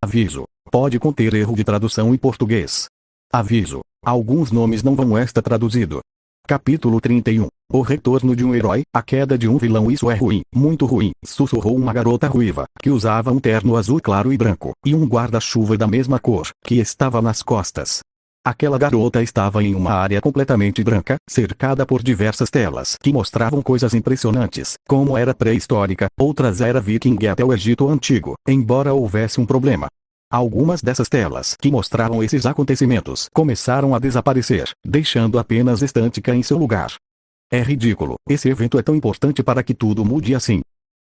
Aviso: pode conter erro de tradução em português. Aviso: alguns nomes não vão estar traduzido. Capítulo 31. O retorno de um herói, a queda de um vilão. Isso é ruim, muito ruim, sussurrou uma garota ruiva, que usava um terno azul claro e branco, e um guarda-chuva da mesma cor, que estava nas costas. Aquela garota estava em uma área completamente branca, cercada por diversas telas que mostravam coisas impressionantes, como era pré-histórica, outras era viking e até o Egito Antigo, embora houvesse um problema. Algumas dessas telas que mostravam esses acontecimentos começaram a desaparecer, deixando apenas Estântica em seu lugar. É ridículo, esse evento é tão importante para que tudo mude assim.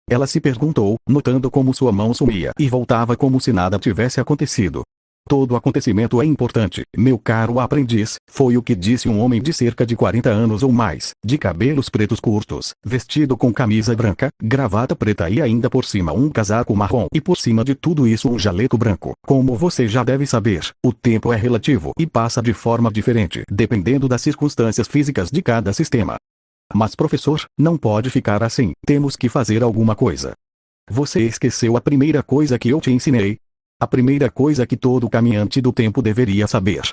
Ela se perguntou, notando como sua mão sumia e voltava como se nada tivesse acontecido. Todo acontecimento é importante, meu caro aprendiz, foi o que disse um homem de cerca de 40 anos ou mais, de cabelos pretos curtos, vestido com camisa branca, gravata preta e ainda por cima um casaco marrom e por cima de tudo isso um jaleco branco. Como você já deve saber, o tempo é relativo e passa de forma diferente dependendo das circunstâncias físicas de cada sistema. Mas professor, não pode ficar assim, temos que fazer alguma coisa. Você esqueceu a primeira coisa que eu te ensinei? A primeira coisa que todo caminhante do tempo deveria saber.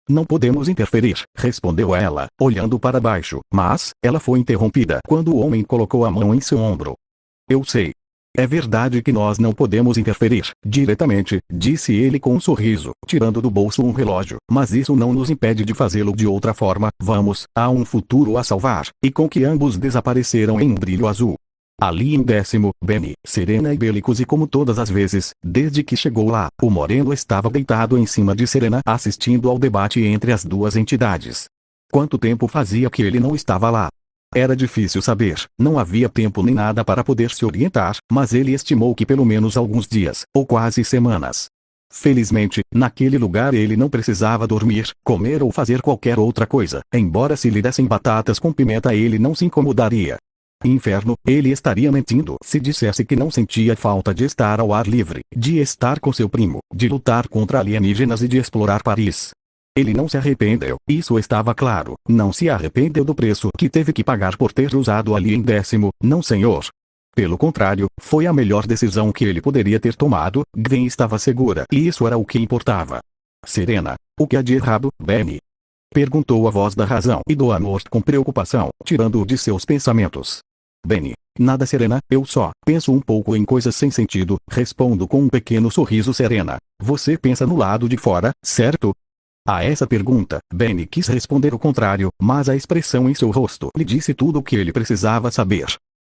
Não podemos interferir, respondeu ela, olhando para baixo, mas, ela foi interrompida quando o homem colocou a mão em seu ombro. Eu sei. É verdade que nós não podemos interferir, diretamente, disse ele com um sorriso, tirando do bolso um relógio, mas isso não nos impede de fazê-lo de outra forma. Vamos, há um futuro a salvar, e com que ambos desapareceram em um brilho azul. Ali em 10º, Benny, Serena e Belicus, e como todas as vezes, desde que chegou lá, o moreno estava deitado em cima de Serena assistindo ao debate entre as duas entidades. Quanto tempo fazia que ele não estava lá? Era difícil saber, não havia tempo nem nada para poder se orientar, mas ele estimou que pelo menos alguns dias, ou quase semanas. Felizmente, naquele lugar ele não precisava dormir, comer ou fazer qualquer outra coisa, embora se lhe dessem batatas com pimenta ele não se incomodaria. Inferno, ele estaria mentindo se dissesse que não sentia falta de estar ao ar livre, de estar com seu primo, de lutar contra alienígenas e de explorar Paris. Ele não se arrependeu, isso estava claro, não se arrependeu do preço que teve que pagar por ter usado ali em 10º, não senhor. Pelo contrário, foi a melhor decisão que ele poderia ter tomado. Gwen estava segura e isso era o que importava. Serena, o que há de errado, Benny? Perguntou a voz da razão e do amor com preocupação, tirando-o de seus pensamentos. Benny, nada Serena, eu só penso um pouco em coisas sem sentido, respondo com um pequeno sorriso. Serena, você pensa no lado de fora, certo? A essa pergunta, Benny quis responder o contrário, mas a expressão em seu rosto lhe disse tudo o que ele precisava saber.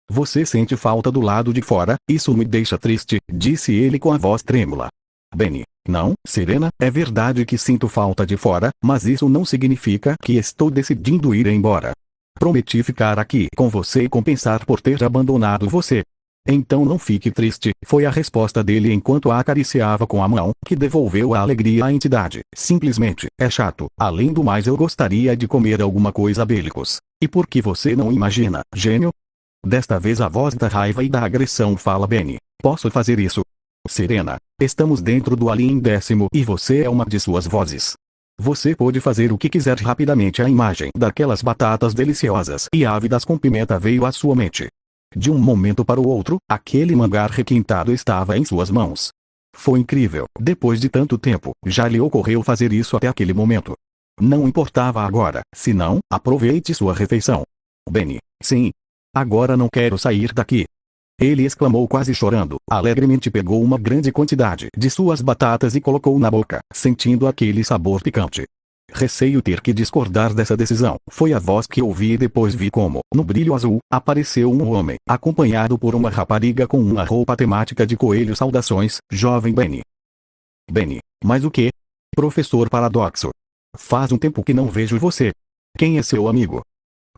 Você sente falta do lado de fora, isso me deixa triste, disse ele com a voz trêmula. Benny, não, Serena, é verdade que sinto falta de fora, mas isso não significa que estou decidindo ir embora. Prometi ficar aqui com você e compensar por ter abandonado você. Então não fique triste, foi a resposta dele enquanto a acariciava com a mão, que devolveu a alegria à entidade. Simplesmente, é chato, além do mais eu gostaria de comer alguma coisa. Belicus. E por que você não imagina, gênio? Desta vez a voz da raiva e da agressão fala. Benny, posso fazer isso? Serena, estamos dentro do ali em 10º e você é uma de suas vozes. Você pode fazer o que quiser. Rapidamente a imagem daquelas batatas deliciosas e ávidas com pimenta veio à sua mente. De um momento para o outro, aquele mangar requintado estava em suas mãos. Foi incrível, depois de tanto tempo, já lhe ocorreu fazer isso até aquele momento. Não importava agora, senão, aproveite sua refeição. Benny, sim. Agora não quero sair daqui. Ele exclamou quase chorando, alegremente pegou uma grande quantidade de suas batatas e colocou na boca, sentindo aquele sabor picante. Receio ter que discordar dessa decisão, foi a voz que ouvi e depois vi como, no brilho azul, apareceu um homem, acompanhado por uma rapariga com uma roupa temática de coelho. Saudações, jovem Benny. Benny, mas o quê? Professor Paradoxo. Faz um tempo que não vejo você. Quem é seu amigo?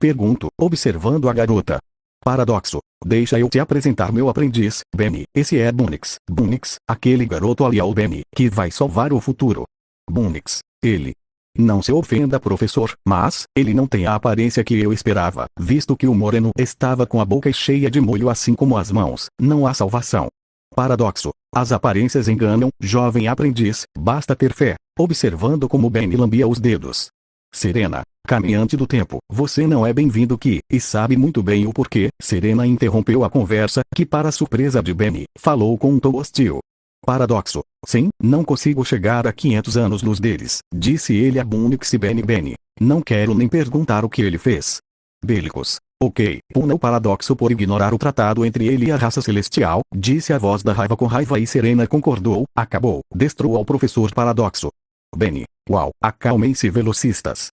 Pergunto, observando a garota. Paradoxo, deixa eu te apresentar meu aprendiz, Benny. Esse é Bunnix. Bunnix, aquele garoto ali é o Benny, que vai salvar o futuro. Bunnix, ele. Não se ofenda, professor, mas, ele não tem a aparência que eu esperava, visto que o moreno estava com a boca cheia de molho assim como as mãos. Não há salvação. Paradoxo, as aparências enganam, jovem aprendiz, basta ter fé. Observando como Benny lambia os dedos. Serena, caminhante do tempo, você não é bem-vindo aqui, e sabe muito bem o porquê. Serena interrompeu a conversa, que para surpresa de Benny, falou com um tom hostil. Paradoxo. Sim, não consigo chegar a 500 anos-luz deles, disse ele a Bunix e Benny. Não quero nem perguntar o que ele fez. Bélicos. Ok, puna o Paradoxo por ignorar o tratado entre ele e a raça celestial, disse a voz da raiva com raiva e Serena concordou, acabou, destrua o professor Paradoxo. Benny. Uau, acalmem-se velocistas.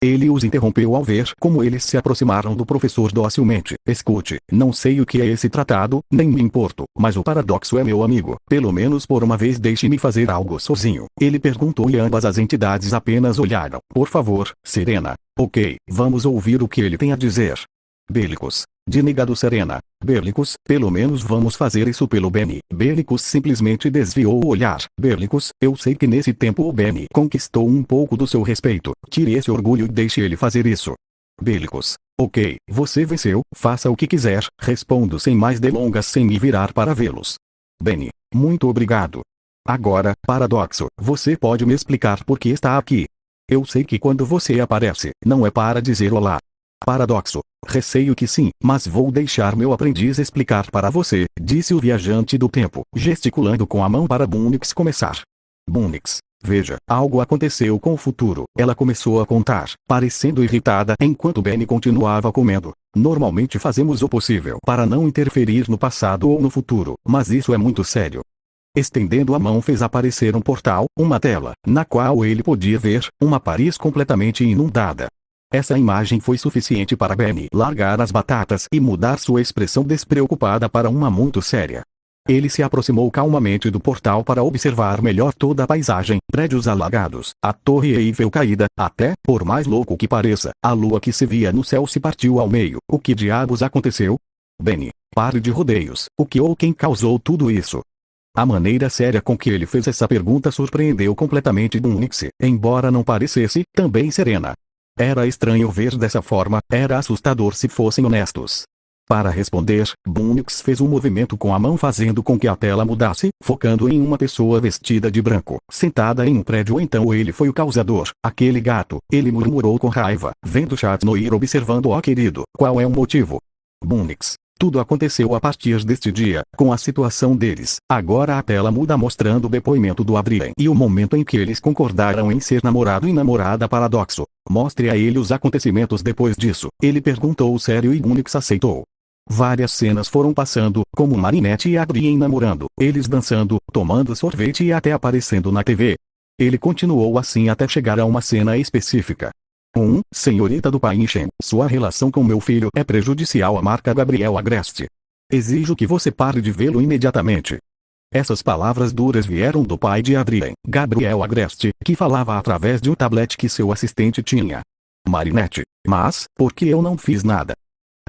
Ele os interrompeu ao ver como eles se aproximaram do professor docilmente. Escute, não sei o que é esse tratado, nem me importo, mas o Paradoxo é meu amigo. Pelo menos por uma vez deixe-me fazer algo sozinho. Ele perguntou e ambas as entidades apenas olharam. Por favor, Serena. Ok, vamos ouvir o que ele tem a dizer. Bélicos. Denegado Serena. Bélicos, pelo menos vamos fazer isso pelo Benny. Bélicos simplesmente desviou o olhar. Bélicos, eu sei que nesse tempo o Benny conquistou um pouco do seu respeito. Tire esse orgulho e deixe ele fazer isso. Bélicos. Ok, você venceu, faça o que quiser, respondo sem mais delongas sem me virar para vê-los. Benny. Muito obrigado. Agora, Paradoxo, você pode me explicar por que está aqui? Eu sei que quando você aparece, não é para dizer olá. Paradoxo. Receio que sim, mas vou deixar meu aprendiz explicar para você, disse o viajante do tempo, gesticulando com a mão para Bunix começar. Bunix. Veja, algo aconteceu com o futuro. Ela começou a contar, parecendo irritada enquanto Benny continuava comendo. Normalmente fazemos o possível para não interferir no passado ou no futuro, mas isso é muito sério. Estendendo a mão fez aparecer um portal, uma tela, na qual ele podia ver uma Paris completamente inundada. Essa imagem foi suficiente para Benny largar as batatas e mudar sua expressão despreocupada para uma muito séria. Ele se aproximou calmamente do portal para observar melhor toda a paisagem, prédios alagados, a torre Eiffel caída, até, por mais louco que pareça, a lua que se via no céu se partiu ao meio. O que diabos aconteceu? Benny, pare de rodeios. O que ou quem causou tudo isso? A maneira séria com que ele fez essa pergunta surpreendeu completamente Bunix, embora não parecesse, também Serena. Era estranho ver dessa forma, era assustador se fossem honestos. Para responder, Bunix fez um movimento com a mão fazendo com que a tela mudasse, focando em uma pessoa vestida de branco, sentada em um prédio. Então ele foi o causador, aquele gato, ele murmurou com raiva, vendo Chat Noir observando. Ó querido, qual é o motivo? Bunix. Tudo aconteceu a partir deste dia, com a situação deles. Agora a tela muda mostrando o depoimento do Adrien e o momento em que eles concordaram em ser namorado e namorada. Paradoxo. Mostre a ele os acontecimentos depois disso. Ele perguntou sério e Bunix aceitou. Várias cenas foram passando, como Marinette e Adrien namorando, eles dançando, tomando sorvete e até aparecendo na TV. Ele continuou assim até chegar a uma cena específica. Senhorita do Painchen, sua relação com meu filho é prejudicial à marca Gabriel Agreste. Exijo que você pare de vê-lo imediatamente. Essas palavras duras vieram do pai de Adrien, Gabriel Agreste, que falava através de um tablet que seu assistente tinha. Marinette, mas, por que eu não fiz nada?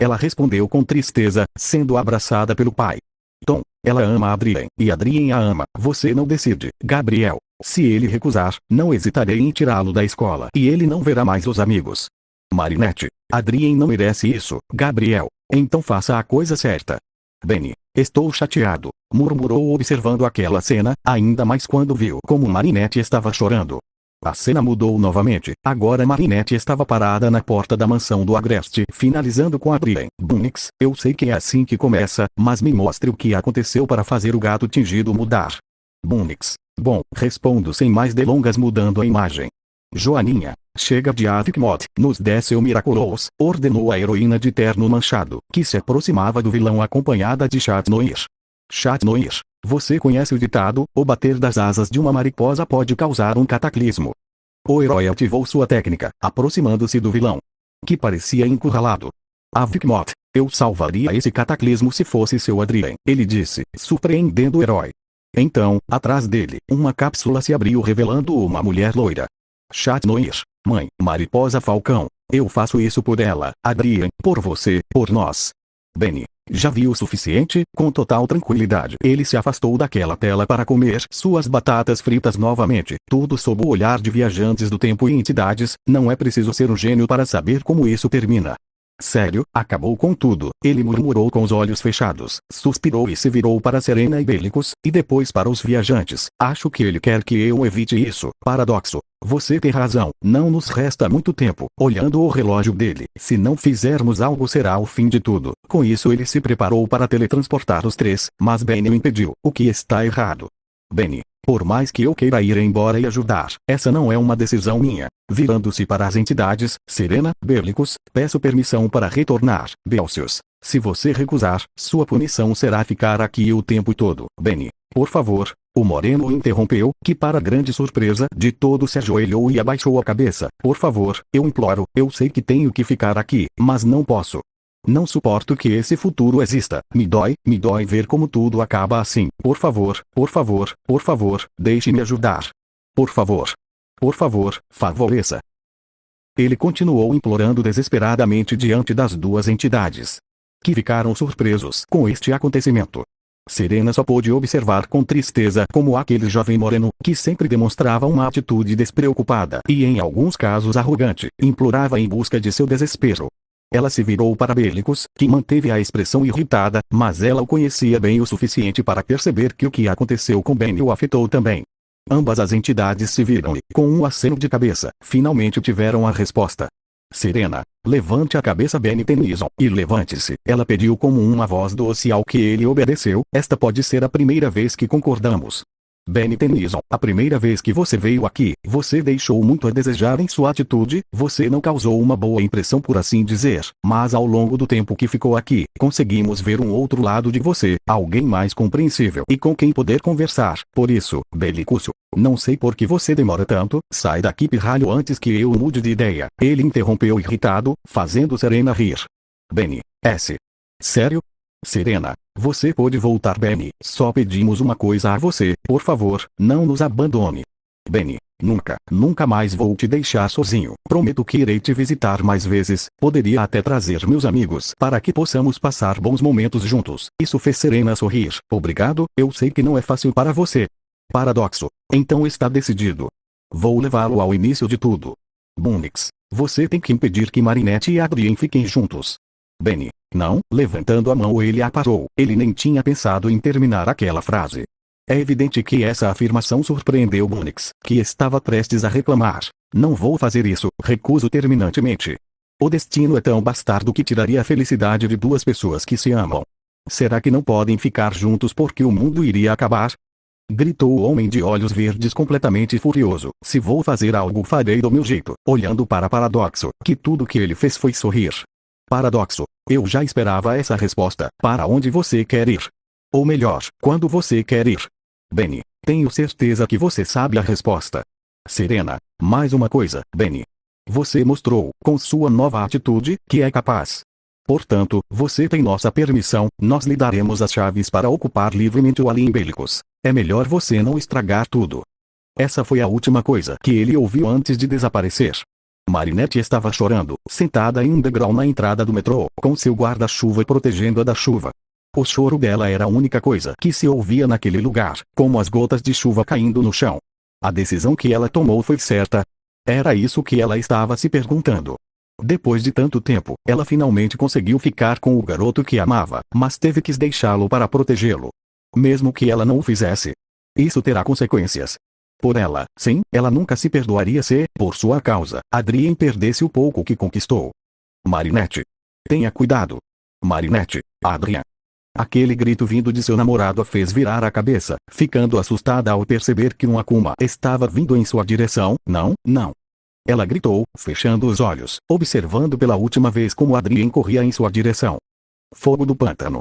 Ela respondeu com tristeza, sendo abraçada pelo pai. Tom, ela ama Adrien, e Adrien a ama, você não decide, Gabriel. Se ele recusar, não hesitarei em tirá-lo da escola e ele não verá mais os amigos. Marinette, Adrien não merece isso, Gabriel. Então faça a coisa certa. Benny, estou chateado, murmurou observando aquela cena, ainda mais quando viu como Marinette estava chorando. A cena mudou novamente, agora Marinette estava parada na porta da mansão do Agreste, finalizando com Adrien. Bunix, eu sei que é assim que começa, mas me mostre o que aconteceu para fazer o gato tingido mudar. Bunix. Bom, respondo sem mais delongas mudando a imagem. Joaninha, chega de Avicmod, nos dê seu Miraculous, ordenou a heroína de terno manchado, que se aproximava do vilão acompanhada de Chat Noir. Chat Noir, você conhece o ditado, o bater das asas de uma mariposa pode causar um cataclismo. O herói ativou sua técnica, aproximando-se do vilão, que parecia encurralado. Avicmod, eu salvaria esse cataclismo se fosse seu Adrien, ele disse, surpreendendo o herói. Então, atrás dele, uma cápsula se abriu revelando uma mulher loira. Chat Noir, mãe, mariposa falcão, eu faço isso por ela, Adrien, por você, por nós. Benny, já viu o suficiente? Com total tranquilidade ele se afastou daquela tela para comer suas batatas fritas novamente, tudo sob o olhar de viajantes do tempo e entidades. Não é preciso ser um gênio para saber como isso termina. Sério, acabou com tudo, ele murmurou com os olhos fechados, suspirou e se virou para Serena e Bélicos, e depois para os viajantes. Acho que ele quer que eu evite isso. Paradoxo. Você tem razão, não nos resta muito tempo. Olhando o relógio dele, se não fizermos algo será o fim de tudo. Com isso ele se preparou para teletransportar os três, mas Benny o impediu. O que está errado? Benny. Por mais que eu queira ir embora e ajudar, essa não é uma decisão minha. Virando-se para as entidades, Serena, Berlicus, peço permissão para retornar. Belcius. Se você recusar, sua punição será ficar aqui o tempo todo. Benny. Por favor. O moreno interrompeu, que para grande surpresa de todos se ajoelhou e abaixou a cabeça. Por favor, eu imploro, eu sei que tenho que ficar aqui, mas não posso. Não suporto que esse futuro exista. Me dói ver como tudo acaba assim. Por favor, deixe-me ajudar. Por favor, favoreça. Ele continuou implorando desesperadamente diante das duas entidades, que ficaram surpresos com este acontecimento. Serena só pôde observar com tristeza como aquele jovem moreno, que sempre demonstrava uma atitude despreocupada e em alguns casos arrogante, implorava em busca de seu desespero. Ela se virou para Berlicus, que manteve a expressão irritada, mas ela o conhecia bem o suficiente para perceber que o que aconteceu com Benny o afetou também. Ambas as entidades se viram e, com um aceno de cabeça, finalmente tiveram a resposta. Serena, levante a cabeça Benny Tennyson, e levante-se. Ela pediu com uma voz doce ao que ele obedeceu. Esta pode ser a primeira vez que concordamos. Benny Tennyson, a primeira vez que você veio aqui, você deixou muito a desejar em sua atitude, você não causou uma boa impressão por assim dizer, mas ao longo do tempo que ficou aqui, conseguimos ver um outro lado de você, alguém mais compreensível e com quem poder conversar. Por isso, Belicúcio, não sei por que você demora tanto, sai daqui pirralho antes que eu mude de ideia. Ele interrompeu irritado, fazendo Serena rir. Benny, sério? Serena, você pode voltar Benny, só pedimos uma coisa a você, por favor, não nos abandone. Benny, nunca mais vou te deixar sozinho, prometo que irei te visitar mais vezes, poderia até trazer meus amigos para que possamos passar bons momentos juntos. Isso fez Serena sorrir. Obrigado, eu sei que não é fácil para você. Paradoxo. Então está decidido. Vou levá-lo ao início de tudo. Bunix, você tem que impedir que Marinette e Adrien fiquem juntos. Benny, não, levantando a mão ele a parou. Ele nem tinha pensado em terminar aquela frase. É evidente que essa afirmação surpreendeu Bunix, que estava prestes a reclamar. Não vou fazer isso, recuso terminantemente. O destino é tão bastardo que tiraria a felicidade de duas pessoas que se amam. Será que não podem ficar juntos porque o mundo iria acabar? Gritou o homem de olhos verdes completamente furioso. Se vou fazer algo farei do meu jeito. Olhando para Paradoxo, que tudo que ele fez foi sorrir. Paradoxo, eu já esperava essa resposta. Para onde você quer ir? Ou melhor, quando você quer ir? Benny, tenho certeza que você sabe a resposta. Serena, mais uma coisa, Benny. Você mostrou, com sua nova atitude, que é capaz. Portanto, você tem nossa permissão, nós lhe daremos as chaves para ocupar livremente o Alien Bellicus. É melhor você não estragar tudo. Essa foi a última coisa que ele ouviu antes de desaparecer. Marinette estava chorando, sentada em um degrau na entrada do metrô, com seu guarda-chuva protegendo-a da chuva. O choro dela era a única coisa que se ouvia naquele lugar, como as gotas de chuva caindo no chão. A decisão que ela tomou foi certa? Era isso que ela estava se perguntando. Depois de tanto tempo, ela finalmente conseguiu ficar com o garoto que amava, mas teve que deixá-lo para protegê-lo. Mesmo que ela não o fizesse, isso terá consequências. Por ela, sim, ela nunca se perdoaria se, por sua causa, Adrien perdesse o pouco que conquistou. Marinette. Tenha cuidado. Marinette, Adrien. Aquele grito vindo de seu namorado a fez virar a cabeça, ficando assustada ao perceber que um Akuma estava vindo em sua direção. Não. Ela gritou, fechando os olhos, observando pela última vez como Adrien corria em sua direção. Fogo do pântano.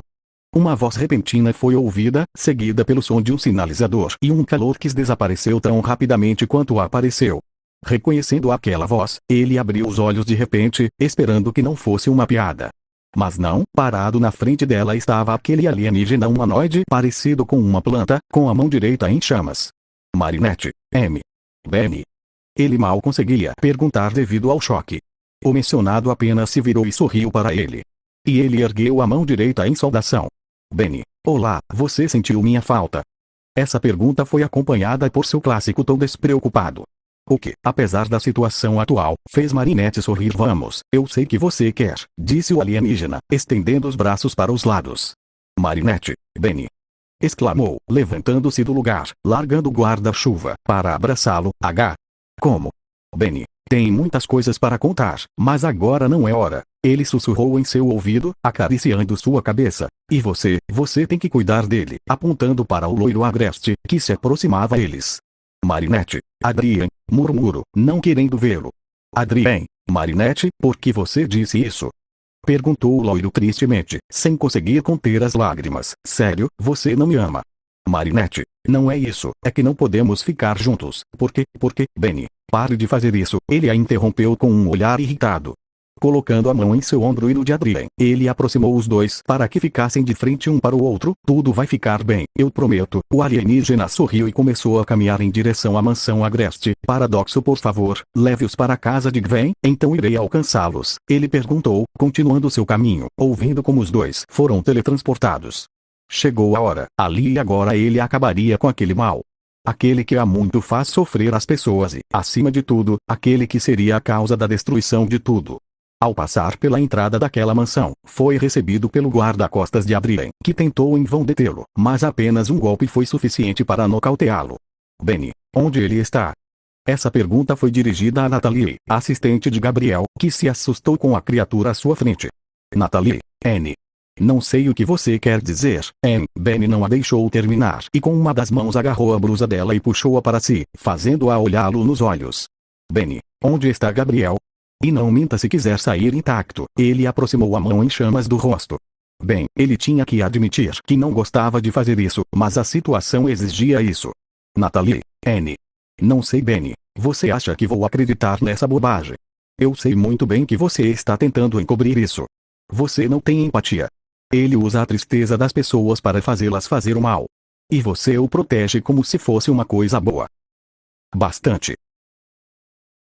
Uma voz repentina foi ouvida, seguida pelo som de um sinalizador e um calor que desapareceu tão rapidamente quanto apareceu. Reconhecendo aquela voz, ele abriu os olhos de repente, esperando que não fosse uma piada. Mas não, parado na frente dela estava aquele alienígena humanoide parecido com uma planta, com a mão direita em chamas. Marinette, Benny. Ele mal conseguia perguntar devido ao choque. O mencionado apenas se virou e sorriu para ele. E ele ergueu a mão direita em saudação. Benny, olá, você sentiu minha falta? Essa pergunta foi acompanhada por seu clássico tom despreocupado. O que, apesar da situação atual, fez Marinette sorrir. Vamos, eu sei que você quer, disse o alienígena, estendendo os braços para os lados. Marinette, Benny. Exclamou, levantando-se do lugar, largando o guarda-chuva, para abraçá-lo. Como? Benny, tem muitas coisas para contar, mas agora não é hora. Ele sussurrou em seu ouvido, acariciando sua cabeça. E você tem que cuidar dele, apontando para o loiro agreste, que se aproximava a eles. Marinette, Adrien, murmurou, não querendo vê-lo. Adrien, Marinette, por que você disse isso? Perguntou o loiro tristemente, sem conseguir conter as lágrimas. Sério, você não me ama? Marinette, não é isso, é que não podemos ficar juntos. Por quê? Benny, pare de fazer isso. Ele a interrompeu com um olhar irritado. Colocando a mão em seu ombro e no de Adrien, ele aproximou os dois para que ficassem de frente um para o outro. Tudo vai ficar bem, eu prometo. O alienígena sorriu e começou a caminhar em direção à mansão agreste. Paradoxo, por favor, leve-os para a casa de Gwen, então irei alcançá-los. Ele perguntou, continuando seu caminho, ouvindo como os dois foram teletransportados. Chegou a hora, ali e agora ele acabaria com aquele mal. Aquele que há muito faz sofrer as pessoas e, acima de tudo, aquele que seria a causa da destruição de tudo. Ao passar pela entrada daquela mansão, foi recebido pelo guarda-costas de Adrien, que tentou em vão detê-lo, mas apenas um golpe foi suficiente para nocauteá-lo. Benny, onde ele está? Essa pergunta foi dirigida a Natalie, assistente de Gabriel, que se assustou com a criatura à sua frente. Natalie, N. Não sei o que você quer dizer, N. Benny não a deixou terminar e com uma das mãos agarrou a blusa dela e puxou-a para si, fazendo-a olhá-lo nos olhos. Benny, onde está Gabriel? E não minta se quiser sair intacto. Ele aproximou a mão em chamas do rosto. Bem, ele tinha que admitir que não gostava de fazer isso, mas a situação exigia isso. Natalie, N. Não sei, Benny. Você acha que vou acreditar nessa bobagem? Eu sei muito bem que você está tentando encobrir isso. Você não tem empatia. Ele usa a tristeza das pessoas para fazê-las fazer o mal. E você o protege como se fosse uma coisa boa. Bastante.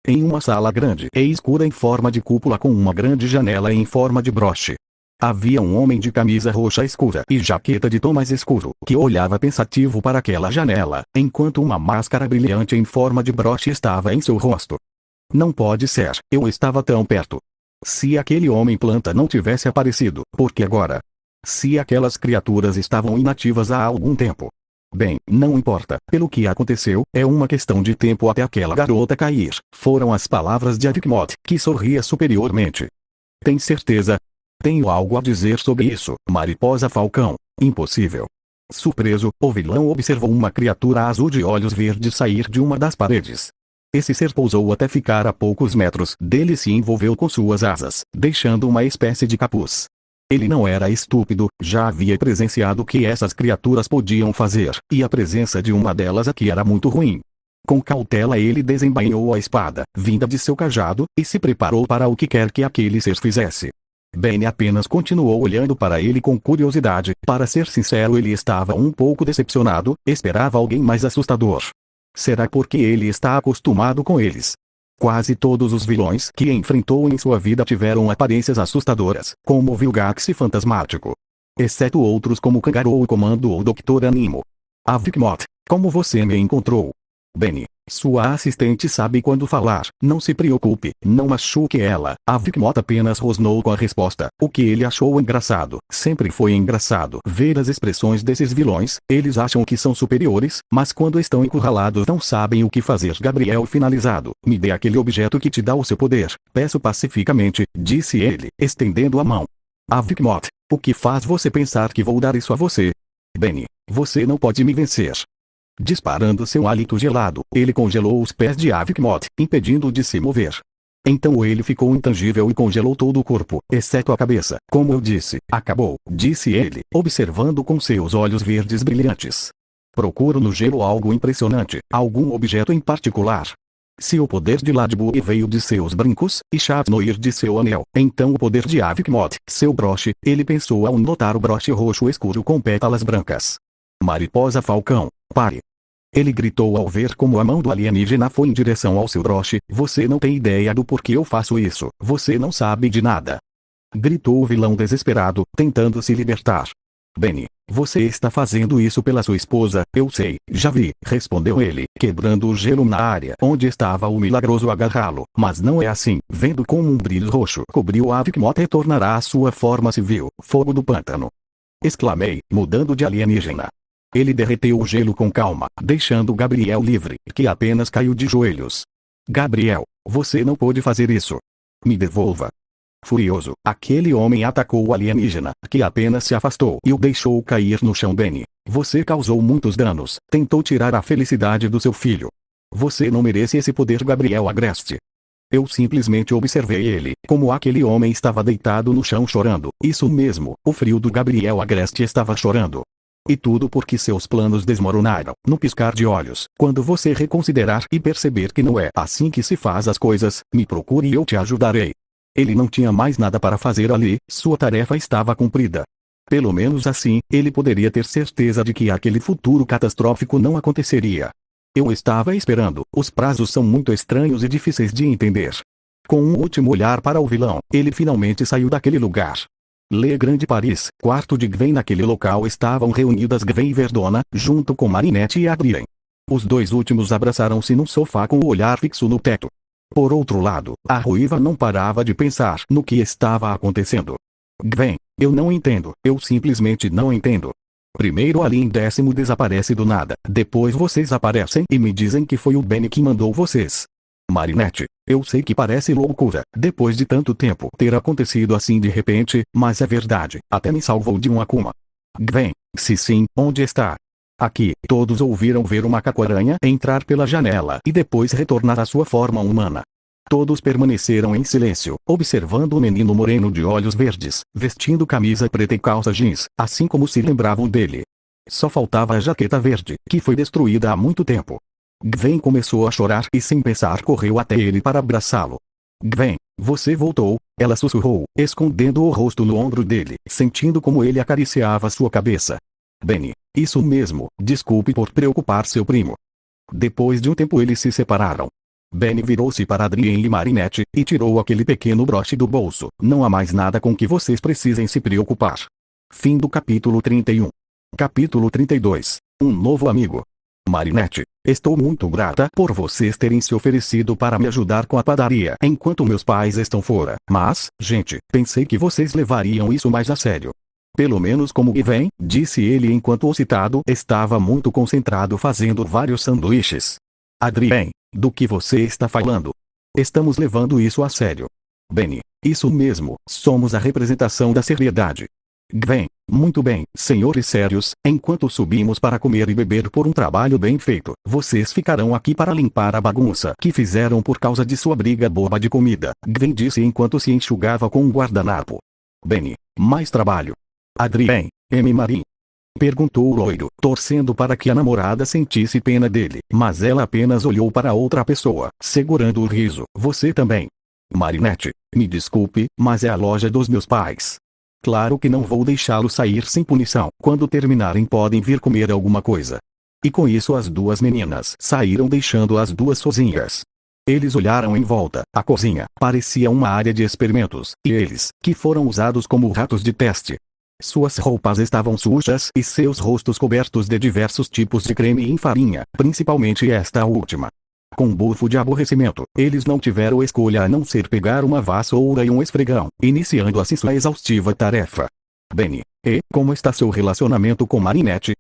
Em uma sala grande e escura em forma de cúpula com uma grande janela em forma de broche. Havia um homem de camisa roxa escura e jaqueta de tom mais escuro, que olhava pensativo para aquela janela, enquanto uma máscara brilhante em forma de broche estava em seu rosto. Não pode ser, eu estava tão perto. Se aquele homem planta não tivesse aparecido, por que agora? Se aquelas criaturas estavam inativas há algum tempo. Bem, não importa, pelo que aconteceu, é uma questão de tempo até aquela garota cair. Foram as palavras de Avigmod, que sorria superiormente. Tem certeza? Tenho algo a dizer sobre isso, Mariposa Falcão. Impossível. Surpreso, o vilão observou uma criatura azul de olhos verdes sair de uma das paredes. Esse ser pousou até ficar a poucos metros dele e se envolveu com suas asas, deixando uma espécie de capuz. Ele não era estúpido, já havia presenciado o que essas criaturas podiam fazer, e a presença de uma delas aqui era muito ruim. Com cautela ele desembainhou a espada, vinda de seu cajado, e se preparou para o que quer que aquele ser fizesse. Benny apenas continuou olhando para ele com curiosidade. Para ser sincero, ele estava um pouco decepcionado, esperava alguém mais assustador. Será porque ele está acostumado com eles? Quase todos os vilões que enfrentou em sua vida tiveram aparências assustadoras, como o Vilgax fantasmático. Exceto outros como Kangaroo Comando ou Dr. Animo. Avigmod, como você me encontrou? Benny, sua assistente sabe quando falar, não se preocupe, não machuque ela. Avigmod apenas rosnou com a resposta, o que ele achou engraçado. Sempre foi engraçado ver as expressões desses vilões, eles acham que são superiores, mas quando estão encurralados não sabem o que fazer. Gabriel finalizado, me dê aquele objeto que te dá o seu poder, peço pacificamente, disse ele, estendendo a mão. Avigmod, o que faz você pensar que vou dar isso a você? Benny, você não pode me vencer. Disparando seu hálito gelado, ele congelou os pés de Avigmod, impedindo-o de se mover. Então ele ficou intangível e congelou todo o corpo, exceto a cabeça. Como eu disse, acabou, disse ele, observando com seus olhos verdes brilhantes. Procuro no gelo algo impressionante, algum objeto em particular. Se o poder de Ladybug veio de seus brincos, e Chatnoir de seu anel, então o poder de Avigmod, seu broche, ele pensou ao notar o broche roxo escuro com pétalas brancas. Mariposa Falcão, pare. Ele gritou ao ver como a mão do alienígena foi em direção ao seu broche. Você não tem ideia do porquê eu faço isso, você não sabe de nada. Gritou o vilão desesperado, tentando se libertar. Benny, você está fazendo isso pela sua esposa, eu sei, já vi, respondeu ele, quebrando o gelo na área onde estava o milagroso agarrá-lo. Mas não é assim, vendo como um brilho roxo cobriu Avigmod retornará à sua forma civil, fogo do pântano. Exclamei, mudando de alienígena. Ele derreteu o gelo com calma, deixando Gabriel livre, que apenas caiu de joelhos. Gabriel, você não pode fazer isso. Me devolva. Furioso, aquele homem atacou o alienígena, que apenas se afastou e o deixou cair no chão. Benny, você causou muitos danos, tentou tirar a felicidade do seu filho. Você não merece esse poder. Gabriel Agreste. Eu simplesmente observei ele, como aquele homem estava deitado no chão chorando. Isso mesmo, o frio do Gabriel Agreste estava chorando. E tudo porque seus planos desmoronaram, no piscar de olhos. Quando você reconsiderar e perceber que não é assim que se faz as coisas, me procure e eu te ajudarei. Ele não tinha mais nada para fazer ali, sua tarefa estava cumprida. Pelo menos assim, ele poderia ter certeza de que aquele futuro catastrófico não aconteceria. Eu estava esperando, os prazos são muito estranhos e difíceis de entender. Com um último olhar para o vilão, ele finalmente saiu daquele lugar. Le Grande Paris, quarto de Gwen. Naquele local estavam reunidas Gwen e Verdona, junto com Marinette e Adrien. Os dois últimos abraçaram-se num sofá com o olhar fixo no teto. Por outro lado, a ruiva não parava de pensar no que estava acontecendo. Gwen, eu não entendo, eu simplesmente não entendo. Primeiro Alien 10º desaparece do nada, depois vocês aparecem e me dizem que foi o Benny que mandou vocês. Marinette, eu sei que parece loucura, depois de tanto tempo ter acontecido assim de repente, mas é verdade, até me salvou de um Akuma. Gwen, se sim, onde está? Aqui, todos ouviram ver o macaco-aranha entrar pela janela e depois retornar à sua forma humana. Todos permaneceram em silêncio, observando o menino moreno de olhos verdes, vestindo camisa preta e calça jeans, assim como se lembravam dele. Só faltava a jaqueta verde, que foi destruída há muito tempo. Gwen começou a chorar e sem pensar correu até ele para abraçá-lo. Gwen, você voltou, ela sussurrou, escondendo o rosto no ombro dele, sentindo como ele acariciava sua cabeça. Benny, isso mesmo, desculpe por preocupar seu primo. Depois de um tempo eles se separaram. Benny virou-se para Adrien e Marinette, e tirou aquele pequeno broche do bolso. Não há mais nada com que vocês precisem se preocupar. Fim do capítulo 31. Capítulo 32. Um novo amigo. Marinette, estou muito grata por vocês terem se oferecido para me ajudar com a padaria enquanto meus pais estão fora. Mas, gente, pensei que vocês levariam isso mais a sério. Pelo menos como Gwen, disse ele enquanto o citado estava muito concentrado fazendo vários sanduíches. Adrien, do que você está falando? Estamos levando isso a sério. Benny, isso mesmo, somos a representação da seriedade. Gwen, muito bem, senhores sérios, enquanto subimos para comer e beber por um trabalho bem feito, vocês ficarão aqui para limpar a bagunça que fizeram por causa de sua briga boba de comida, Gwen disse enquanto se enxugava com um guardanapo. Benny, mais trabalho. Adrien, M. Marin? Perguntou o loiro, torcendo para que a namorada sentisse pena dele, mas ela apenas olhou para outra pessoa, segurando o riso. Você também. Marinette, me desculpe, mas é a loja dos meus pais. Claro que não vou deixá-lo sair sem punição. Quando terminarem podem vir comer alguma coisa. E com isso as duas meninas saíram deixando as duas sozinhas. Eles olharam em volta. A cozinha parecia uma área de experimentos, e eles, que foram usados como ratos de teste. Suas roupas estavam sujas e seus rostos cobertos de diversos tipos de creme em farinha, principalmente esta última. Com um bufo de aborrecimento, eles não tiveram escolha a não ser pegar uma vassoura e um esfregão, iniciando assim sua exaustiva tarefa. Benny, e como está seu relacionamento com Marinette?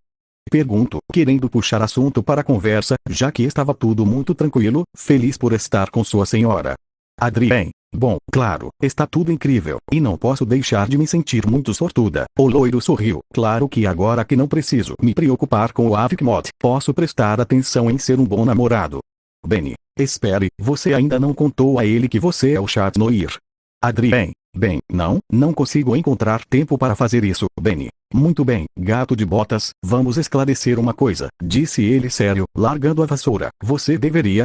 Pergunto, querendo puxar assunto para a conversa, já que estava tudo muito tranquilo, feliz por estar com sua senhora. Adrien, bom, claro, está tudo incrível, e não posso deixar de me sentir muito sortuda. O loiro sorriu. Claro que agora que não preciso me preocupar com o Avicmod, posso prestar atenção em ser um bom namorado. Benny, espere, você ainda não contou a ele que você é o Chat Noir. Adrien, bem, não consigo encontrar tempo para fazer isso. Benny, muito bem, gato de botas, vamos esclarecer uma coisa, disse ele sério, largando a vassoura. Você deveria,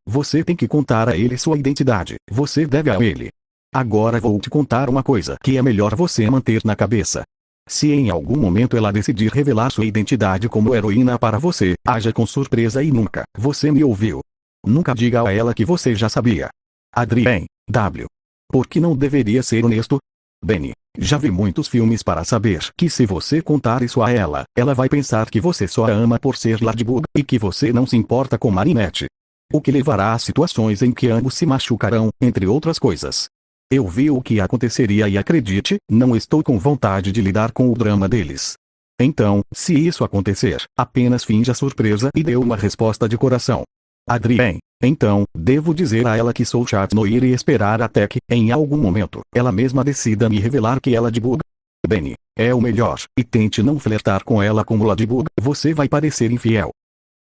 você tem que contar a ele sua identidade, você deve a ele. Agora vou te contar uma coisa que é melhor você manter na cabeça. Se em algum momento ela decidir revelar sua identidade como heroína para você, haja com surpresa e nunca, você me ouviu. Nunca diga a ela que você já sabia. Adrien, W. Por que não deveria ser honesto? Benny, já vi muitos filmes para saber que se você contar isso a ela, ela vai pensar que você só a ama por ser Ladybug, e que você não se importa com Marinette. O que levará a situações em que ambos se machucarão, entre outras coisas. Eu vi o que aconteceria e acredite, não estou com vontade de lidar com o drama deles. Então, se isso acontecer, apenas finja surpresa e dê uma resposta de coração. Adrien. Então, devo dizer a ela que sou Chat Noir e esperar até que, em algum momento, ela mesma decida me revelar que ela Ladybug. Benny, é o melhor, e tente não flertar com ela como Ladybug, você vai parecer infiel.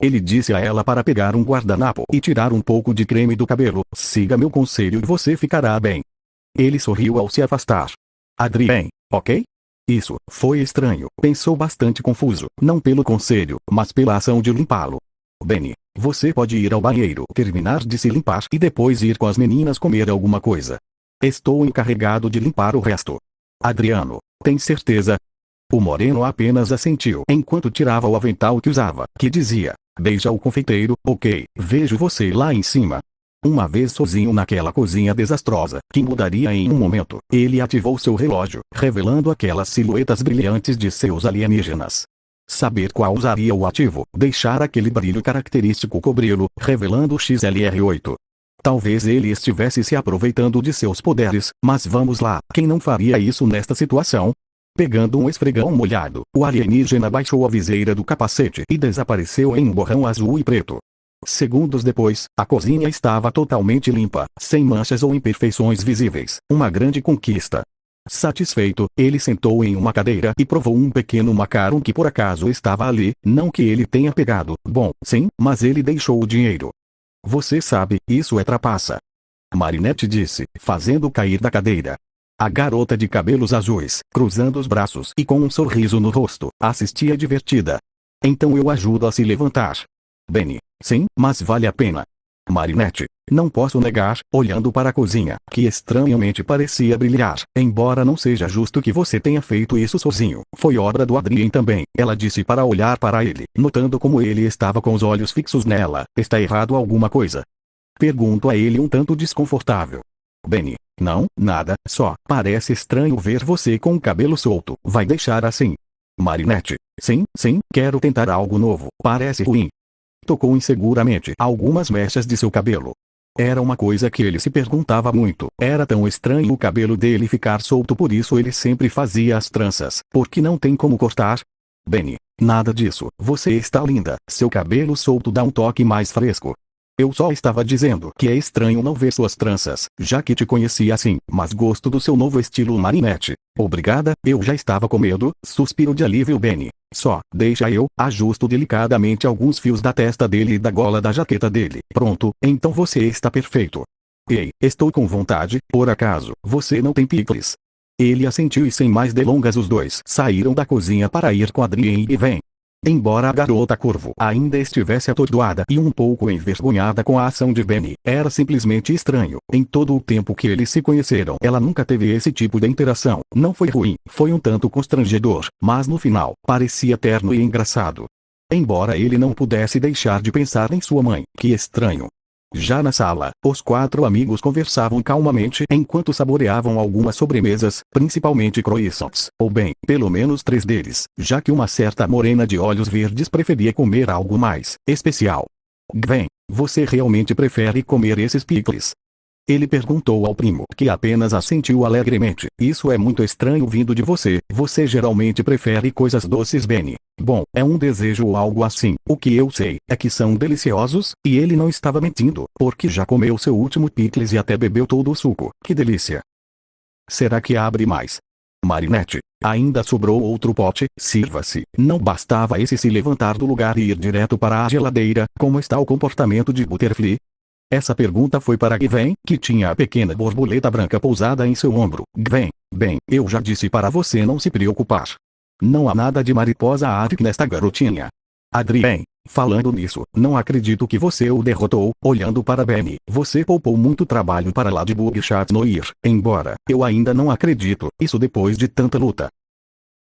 Ele disse a ela para pegar um guardanapo e tirar um pouco de creme do cabelo. Siga meu conselho e você ficará bem. Ele sorriu ao se afastar. Adrien, ok? Isso foi estranho, pensou bastante confuso, não pelo conselho, mas pela ação de limpá-lo. Benny, você pode ir ao banheiro, terminar de se limpar e depois ir com as meninas comer alguma coisa. Estou encarregado de limpar o resto. Adriano, tem certeza? O moreno apenas assentiu enquanto tirava o avental que usava, que dizia: beija o confeiteiro, ok, vejo você lá em cima. Uma vez sozinho naquela cozinha desastrosa, que mudaria em um momento, ele ativou seu relógio, revelando aquelas silhuetas brilhantes de seus alienígenas. Saber qual usaria o ativo, deixar aquele brilho característico cobri-lo, revelando o XLR8. Talvez ele estivesse se aproveitando de seus poderes, mas vamos lá, quem não faria isso nesta situação? Pegando um esfregão molhado, o alienígena baixou a viseira do capacete e desapareceu em um borrão azul e preto. Segundos depois, a cozinha estava totalmente limpa, sem manchas ou imperfeições visíveis, uma grande conquista. Satisfeito, ele sentou em uma cadeira e provou um pequeno macarrão que por acaso estava ali, não que ele tenha pegado, bom, sim, mas ele deixou o dinheiro. Você sabe, isso é trapaça. Marinette disse, fazendo cair da cadeira. A garota de cabelos azuis, cruzando os braços e com um sorriso no rosto, assistia divertida. Então eu ajudo a se levantar. Benny, sim, mas vale a pena. Marinette, não posso negar, olhando para a cozinha, que estranhamente parecia brilhar, embora não seja justo que você tenha feito isso sozinho. Foi obra do Adrien também, ela disse para olhar para ele, notando como ele estava com os olhos fixos nela. Está errado alguma coisa? Pergunto a ele um tanto desconfortável. Benny, não, nada, só, parece estranho ver você com o cabelo solto, vai deixar assim? Marinette, sim, quero tentar algo novo, parece ruim. Tocou inseguramente algumas mechas de seu cabelo. Era uma coisa que ele se perguntava muito, era tão estranho o cabelo dele ficar solto, por isso ele sempre fazia as tranças, porque não tem como cortar? Benny, nada disso, você está linda, seu cabelo solto dá um toque mais fresco. Eu só estava dizendo que é estranho não ver suas tranças, já que te conheci assim, mas gosto do seu novo estilo Marinette. Obrigada, eu já estava com medo, suspiro de alívio Benny. Só, deixa eu, ajusto delicadamente alguns fios da testa dele e da gola da jaqueta dele. Pronto, então você está perfeito. Ei, estou com vontade, por acaso, você não tem picles? Ele assentiu e sem mais delongas os dois saíram da cozinha para ir com Adrien e vem. Embora a garota Corvo ainda estivesse atordoada e um pouco envergonhada com a ação de Benny, era simplesmente estranho. Em todo o tempo que eles se conheceram, ela nunca teve esse tipo de interação. Não foi ruim, foi um tanto constrangedor, mas no final, parecia terno e engraçado. Embora ele não pudesse deixar de pensar em sua mãe, que estranho. Já na sala, os quatro amigos conversavam calmamente enquanto saboreavam algumas sobremesas, principalmente croissants, ou bem, pelo menos 3 deles, já que uma certa morena de olhos verdes preferia comer algo mais especial. Gwen, você realmente prefere comer esses picles? Ele perguntou ao primo, que apenas assentiu alegremente. Isso é muito estranho vindo de você, você geralmente prefere coisas doces Benny. Bom, é um desejo ou algo assim, o que eu sei é que são deliciosos, e ele não estava mentindo, porque já comeu seu último picles e até bebeu todo o suco, que delícia. Será que abre mais? Marinette, ainda sobrou outro pote, sirva-se. Não bastava esse se levantar do lugar e ir direto para a geladeira, como está o comportamento de Butterfly? Essa pergunta foi para Gwen, que tinha a pequena borboleta branca pousada em seu ombro. Gwen, bem, eu já disse para você não se preocupar. Não há nada de mariposa ave nesta garotinha. Adrien, falando nisso, não acredito que você o derrotou. Olhando para Benny, você poupou muito trabalho para Ladybug e Chat Noir, embora eu ainda não acredito, isso depois de tanta luta.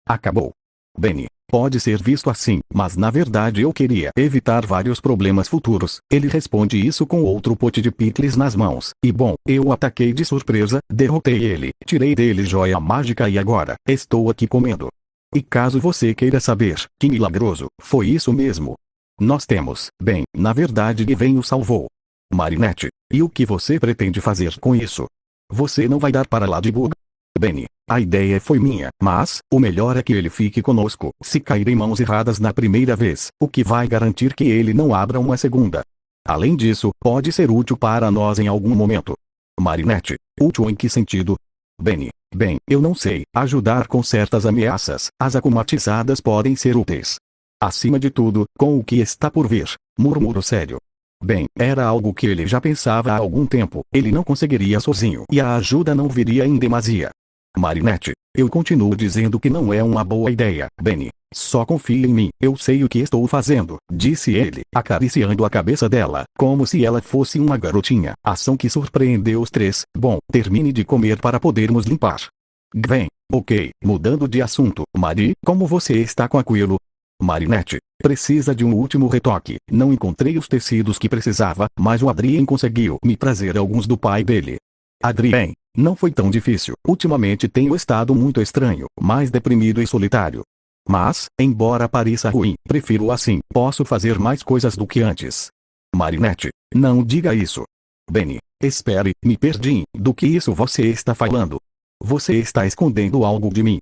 Acabou. Benny, pode ser visto assim, mas na verdade eu queria evitar vários problemas futuros. Ele responde isso com outro pote de picles nas mãos. E bom, eu o ataquei de surpresa, derrotei ele, tirei dele joia mágica e agora, estou aqui comendo. E caso você queira saber, que milagroso, foi isso mesmo. Nós temos, bem, na verdade Gwen o salvou. Marinette, e o que você pretende fazer com isso? Você não vai dar para Ladybug? Benny, a ideia foi minha, mas, o melhor é que ele fique conosco. Se cair em mãos erradas na primeira vez, o que vai garantir que ele não abra uma segunda? Além disso, pode ser útil para nós em algum momento. Marinette, útil em que sentido? Benny, bem, eu não sei, ajudar com certas ameaças, as acumatizadas podem ser úteis. Acima de tudo, com o que está por vir, murmurou sério. Bem, era algo que ele já pensava há algum tempo, ele não conseguiria sozinho e a ajuda não viria em demasia. Marinette, eu continuo dizendo que não é uma boa ideia, Benny. Só confie em mim, eu sei o que estou fazendo, disse ele, acariciando a cabeça dela, como se ela fosse uma garotinha, ação que surpreendeu os três. Bom, termine de comer para podermos limpar. Gwen, ok, mudando de assunto, Marie, como você está com aquilo? Marinette, precisa de um último retoque, não encontrei os tecidos que precisava, mas o Adrien conseguiu me trazer alguns do pai dele. Adrien, não foi tão difícil, ultimamente tenho estado muito estranho, mais deprimido e solitário. Mas, embora pareça ruim, prefiro assim, posso fazer mais coisas do que antes. Marinette, não diga isso. Benny, espere, me perdi, do que isso você está falando? Você está escondendo algo de mim?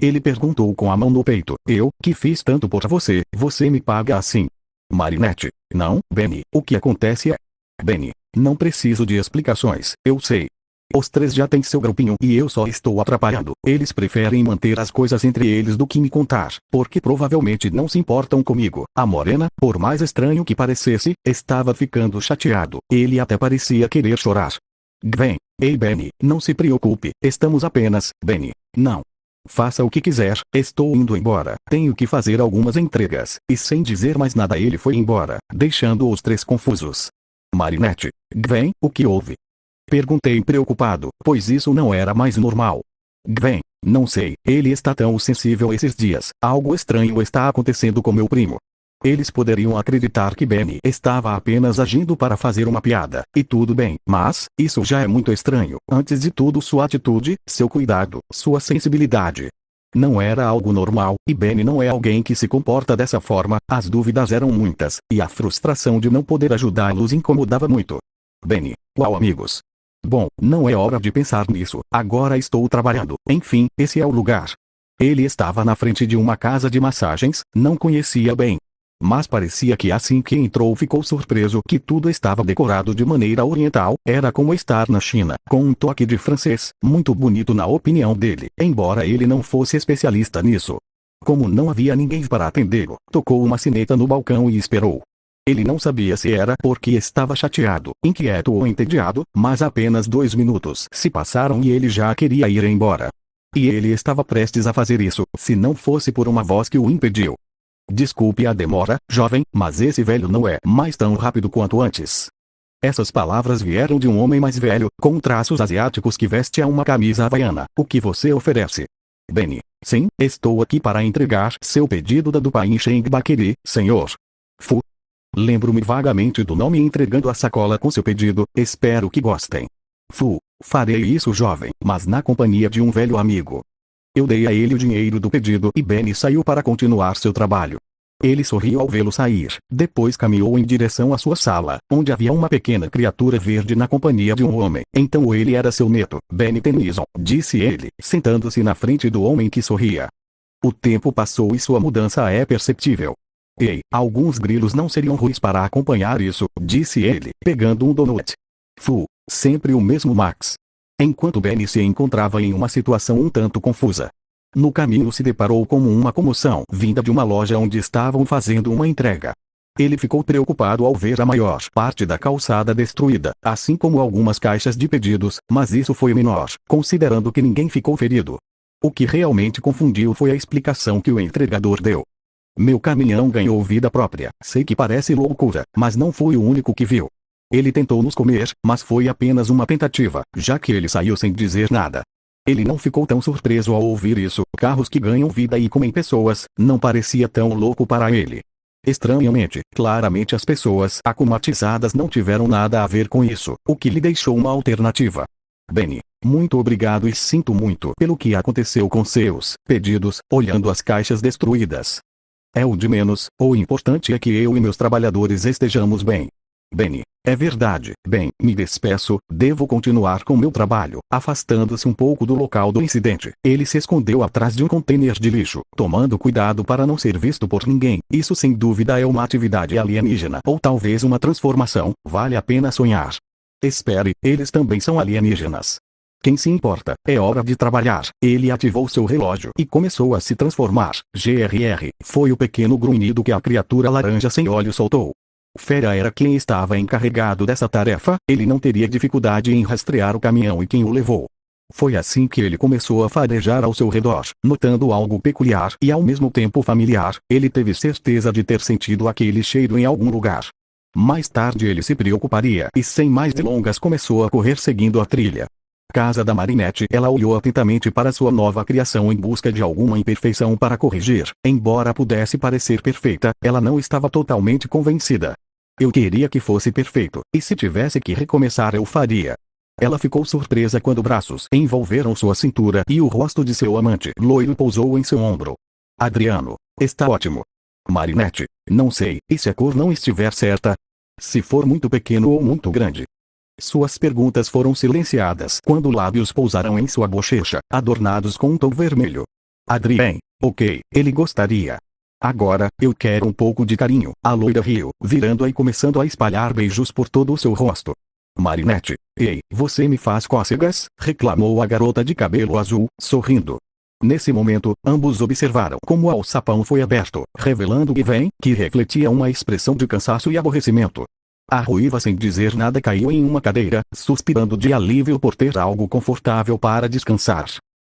Ele perguntou com a mão no peito, eu, que fiz tanto por você, você me paga assim? Marinette, não, Benny, o que acontece é... Benny, não preciso de explicações, eu sei. Os três já têm seu grupinho e eu só estou atrapalhando. Eles preferem manter as coisas entre eles do que me contar, porque provavelmente não se importam comigo. A morena, por mais estranho que parecesse, estava ficando chateado. Ele até parecia querer chorar. Gwen, ei Benny, não se preocupe, estamos apenas, Benny, não. Faça o que quiser, estou indo embora. Tenho que fazer algumas entregas. E sem dizer mais nada ele foi embora, deixando os três confusos. Marinette, Gwen, o que houve? Perguntei preocupado, pois isso não era mais normal. Gwen, não sei, ele está tão sensível esses dias, algo estranho está acontecendo com meu primo. Eles poderiam acreditar que Benny estava apenas agindo para fazer uma piada, e tudo bem, mas, isso já é muito estranho, antes de tudo sua atitude, seu cuidado, sua sensibilidade. Não era algo normal, e Benny não é alguém que se comporta dessa forma, as dúvidas eram muitas, e a frustração de não poder ajudá-los incomodava muito. Benny, uau amigos. Bom, não é hora de pensar nisso, agora estou trabalhando, enfim, esse é o lugar. Ele estava na frente de uma casa de massagens, não conhecia bem. Mas parecia que assim que entrou ficou surpreso que tudo estava decorado de maneira oriental, era como estar na China, com um toque de francês, muito bonito na opinião dele, embora ele não fosse especialista nisso. Como não havia ninguém para atendê-lo, tocou uma sineta no balcão e esperou. Ele não sabia se era porque estava chateado, inquieto ou entediado, mas apenas 2 minutos se passaram e ele já queria ir embora. E ele estava prestes a fazer isso, se não fosse por uma voz que o impediu. Desculpe a demora, jovem, mas esse velho não é mais tão rápido quanto antes. Essas palavras vieram de um homem mais velho, com traços asiáticos que veste uma camisa havaiana. O que você oferece? Benny, sim, estou aqui para entregar seu pedido da Dupain Sheng Bakery, senhor. Fu. Lembro-me vagamente do nome entregando a sacola com seu pedido, espero que gostem. Fu, farei isso jovem, mas na companhia de um velho amigo. Eu dei a ele o dinheiro do pedido e Benny saiu para continuar seu trabalho. Ele sorriu ao vê-lo sair, depois caminhou em direção à sua sala, onde havia uma pequena criatura verde na companhia de um homem. Então ele era seu neto, Benny Tennyson, disse ele, sentando-se na frente do homem que sorria. O tempo passou e sua mudança é perceptível. Ei, alguns grilos não seriam ruins para acompanhar isso, disse ele, pegando um donut. Fu, sempre o mesmo Max. Enquanto Benny se encontrava em uma situação um tanto confusa. No caminho se deparou com uma comoção vinda de uma loja onde estavam fazendo uma entrega. Ele ficou preocupado ao ver a maior parte da calçada destruída, assim como algumas caixas de pedidos, mas isso foi menor, considerando que ninguém ficou ferido. O que realmente confundiu foi a explicação que o entregador deu. Meu caminhão ganhou vida própria. Sei que parece loucura, mas não fui o único que viu. Ele tentou nos comer, mas foi apenas uma tentativa, já que ele saiu sem dizer nada. Ele não ficou tão surpreso ao ouvir isso. Carros que ganham vida e comem pessoas, não parecia tão louco para ele. Estranhamente, claramente as pessoas acumatizadas não tiveram nada a ver com isso, o que lhe deixou uma alternativa. Benny, muito obrigado e sinto muito pelo que aconteceu com seus pedidos, olhando as caixas destruídas. É o de menos, o importante é que eu e meus trabalhadores estejamos bem. Benny. É verdade. Bem, me despeço, devo continuar com meu trabalho. Afastando-se um pouco do local do incidente, ele se escondeu atrás de um container de lixo, tomando cuidado para não ser visto por ninguém. Isso sem dúvida é uma atividade alienígena, ou talvez uma transformação. Vale a pena sonhar. Espere, eles também são alienígenas. Quem se importa? É hora de trabalhar. Ele ativou seu relógio e começou a se transformar. GRR. Foi o pequeno grunhido que a criatura laranja sem olhos soltou. Fera era quem estava encarregado dessa tarefa. Ele não teria dificuldade em rastrear o caminhão e quem o levou. Foi assim que ele começou a farejar ao seu redor, notando algo peculiar e ao mesmo tempo familiar. Ele teve certeza de ter sentido aquele cheiro em algum lugar. Mais tarde ele se preocuparia e sem mais delongas começou a correr seguindo a trilha. Casa da Marinette. Ela olhou atentamente para sua nova criação em busca de alguma imperfeição para corrigir. Embora pudesse parecer perfeita, ela não estava totalmente convencida. Eu queria que fosse perfeito, e se tivesse que recomeçar eu faria. Ela ficou surpresa quando braços envolveram sua cintura e o rosto de seu amante loiro pousou em seu ombro. Adriano. Está ótimo. Marinette. Não sei, e se a cor não estiver certa? Se for muito pequeno ou muito grande? Suas perguntas foram silenciadas quando lábios pousaram em sua bochecha, adornados com um tom vermelho. Adrien. Ok, ele gostaria. Agora, eu quero um pouco de carinho. A loira riu, virando-a e começando a espalhar beijos por todo o seu rosto. Marinette. Ei, você me faz cócegas? Reclamou a garota de cabelo azul, sorrindo. Nesse momento, ambos observaram como o alçapão foi aberto, revelando Gwen, que refletia uma expressão de cansaço e aborrecimento. A ruiva sem dizer nada caiu em uma cadeira, suspirando de alívio por ter algo confortável para descansar.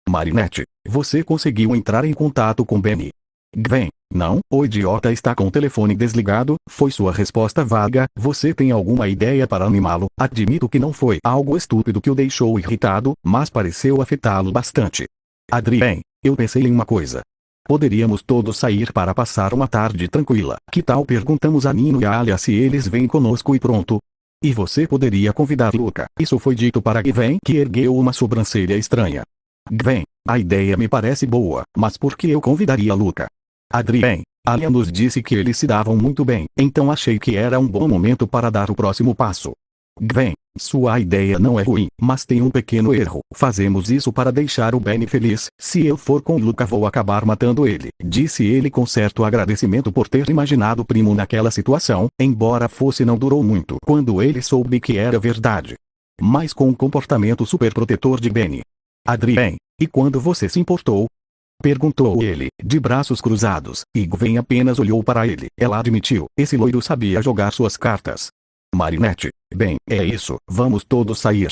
Marinette, você conseguiu entrar em contato com Benny? Gwen, não, o idiota está com o telefone desligado, foi sua resposta vaga. Você tem alguma ideia para animá-lo? Admito que não foi algo estúpido que o deixou irritado, mas pareceu afetá-lo bastante. Adrien, eu pensei em uma coisa. Poderíamos todos sair para passar uma tarde tranquila. Que tal perguntamos a Nino e a Alia se eles vêm conosco e pronto? E você poderia convidar Luca. Isso foi dito para Gwen, que ergueu uma sobrancelha estranha. Gwen, a ideia me parece boa, mas por que eu convidaria Luca? Adrien, Alia nos disse que eles se davam muito bem, então achei que era um bom momento para dar o próximo passo. Gwen, sua ideia não é ruim, mas tem um pequeno erro. Fazemos isso para deixar o Benny feliz. Se eu for com Luca vou acabar matando ele, disse ele com certo agradecimento por ter imaginado o primo naquela situação, embora fosse não durou muito quando ele soube que era verdade. Mas com o comportamento superprotetor de Benny. Adrien, e quando você se importou? Perguntou ele, de braços cruzados, e Gwen apenas olhou para ele. Ela admitiu, esse loiro sabia jogar suas cartas. Marinette, bem, é isso, vamos todos sair.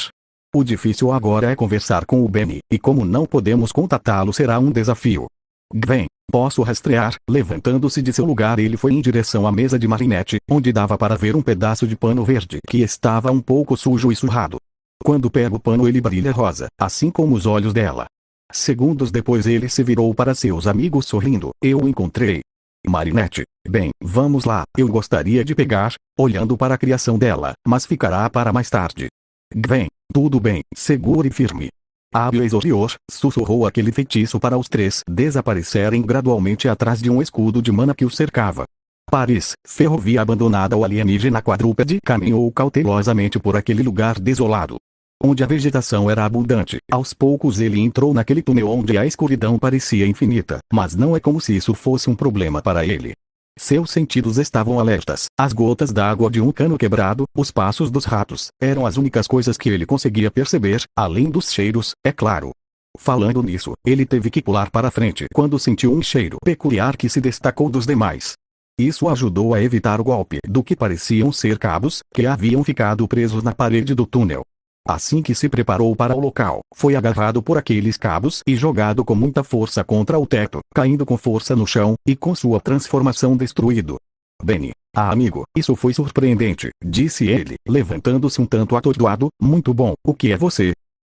O difícil agora é conversar com o Benny, e como não podemos contatá-lo será um desafio. Gwen, posso rastrear? Levantando-se de seu lugar ele foi em direção à mesa de Marinette, onde dava para ver um pedaço de pano verde que estava um pouco sujo e surrado. Quando pega o pano ele brilha rosa, assim como os olhos dela. Segundos depois ele se virou para seus amigos sorrindo, eu o encontrei. Marinette, bem, vamos lá, eu gostaria de pegar, olhando para a criação dela, mas ficará para mais tarde. Gwen, tudo bem, segure firme. Hábil exorior, sussurrou aquele feitiço para os três desaparecerem gradualmente atrás de um escudo de mana que os cercava. Paris, ferrovia abandonada. O alienígena quadrúpede caminhou cautelosamente por aquele lugar desolado, onde a vegetação era abundante. Aos poucos ele entrou naquele túnel onde a escuridão parecia infinita, mas não é como se isso fosse um problema para ele. Seus sentidos estavam alertas. As gotas d'água de um cano quebrado, os passos dos ratos, eram as únicas coisas que ele conseguia perceber, além dos cheiros, é claro. Falando nisso, ele teve que pular para frente quando sentiu um cheiro peculiar que se destacou dos demais. Isso ajudou a evitar o golpe do que pareciam ser cabos, que haviam ficado presos na parede do túnel. Assim que se preparou para o local, foi agarrado por aqueles cabos e jogado com muita força contra o teto, caindo com força no chão, e com sua transformação destruído. Benny, amigo, isso foi surpreendente, disse ele, levantando-se um tanto atordoado. Muito bom, o que é você?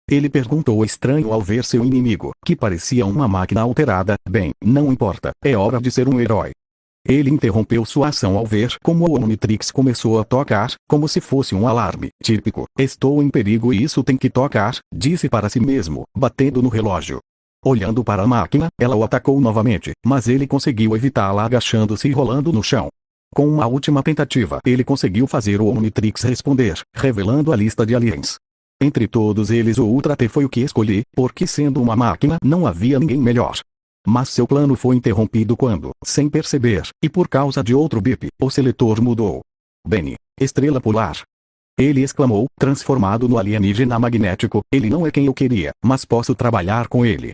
Ele perguntou estranho ao ver seu inimigo, que parecia uma máquina alterada. Bem, não importa, é hora de ser um herói. Ele interrompeu sua ação ao ver como o Omnitrix começou a tocar, como se fosse um alarme. Típico, estou em perigo e isso tem que tocar, disse para si mesmo, batendo no relógio. Olhando para a máquina, ela o atacou novamente, mas ele conseguiu evitá-la agachando-se e rolando no chão. Com uma última tentativa, ele conseguiu fazer o Omnitrix responder, revelando a lista de aliens. Entre todos eles o Ultra T foi o que escolhi, porque sendo uma máquina não havia ninguém melhor. Mas seu plano foi interrompido quando, sem perceber, e por causa de outro bip, o seletor mudou. Benny, estrela polar. Ele exclamou, transformado no alienígena magnético, ele não é quem eu queria, mas posso trabalhar com ele.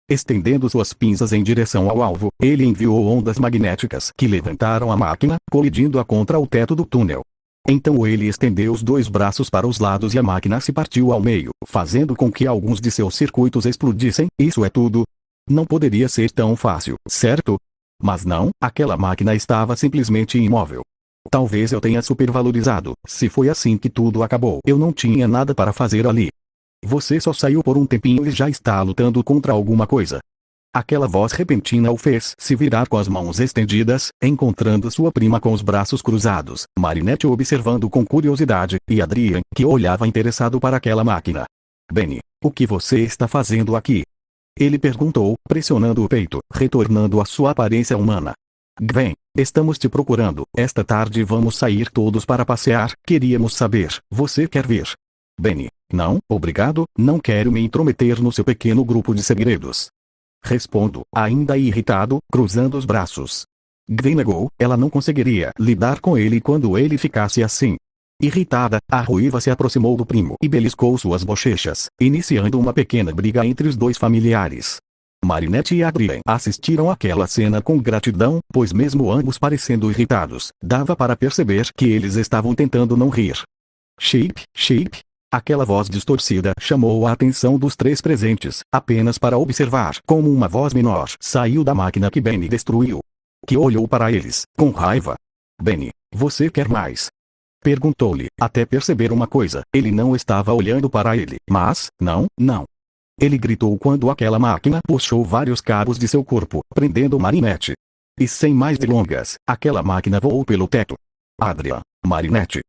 Estendendo suas pinças em direção ao alvo, ele enviou ondas magnéticas que levantaram a máquina, colidindo-a contra o teto do túnel. Então ele estendeu os dois braços para os lados e a máquina se partiu ao meio, fazendo com que alguns de seus circuitos explodissem. Isso é tudo? Não poderia ser tão fácil, certo? Mas não, aquela máquina estava simplesmente imóvel. Talvez eu tenha supervalorizado. Se foi assim que tudo acabou, eu não tinha nada para fazer ali. Você só saiu por um tempinho e já está lutando contra alguma coisa. Aquela voz repentina o fez se virar com as mãos estendidas, encontrando sua prima com os braços cruzados, Marinette observando com curiosidade, e Adrien, que olhava interessado para aquela máquina. Benny, o que você está fazendo aqui? Ele perguntou, pressionando o peito, retornando à sua aparência humana. Gwen, estamos te procurando. Esta tarde vamos sair todos para passear. Queríamos saber, você quer vir? Benny, não, obrigado, não quero me intrometer no seu pequeno grupo de segredos. Respondo, ainda irritado, cruzando os braços. Gwen negou, ela não conseguiria lidar com ele quando ele ficasse assim. Irritada, a ruiva se aproximou do primo e beliscou suas bochechas, iniciando uma pequena briga entre os dois familiares. Marinette e Adrien assistiram àquela cena com gratidão, pois mesmo ambos parecendo irritados, dava para perceber que eles estavam tentando não rir. Shape. Aquela voz distorcida chamou a atenção dos três presentes, apenas para observar como uma voz menor saiu da máquina que Benny destruiu. Que olhou para eles, com raiva. Benny, você quer mais? Perguntou-lhe, até perceber uma coisa, ele não estava olhando para ele, mas, não. Ele gritou quando aquela máquina puxou vários cabos de seu corpo, prendendo Marinette. E sem mais delongas, aquela máquina voou pelo teto. Adrien, Marinette!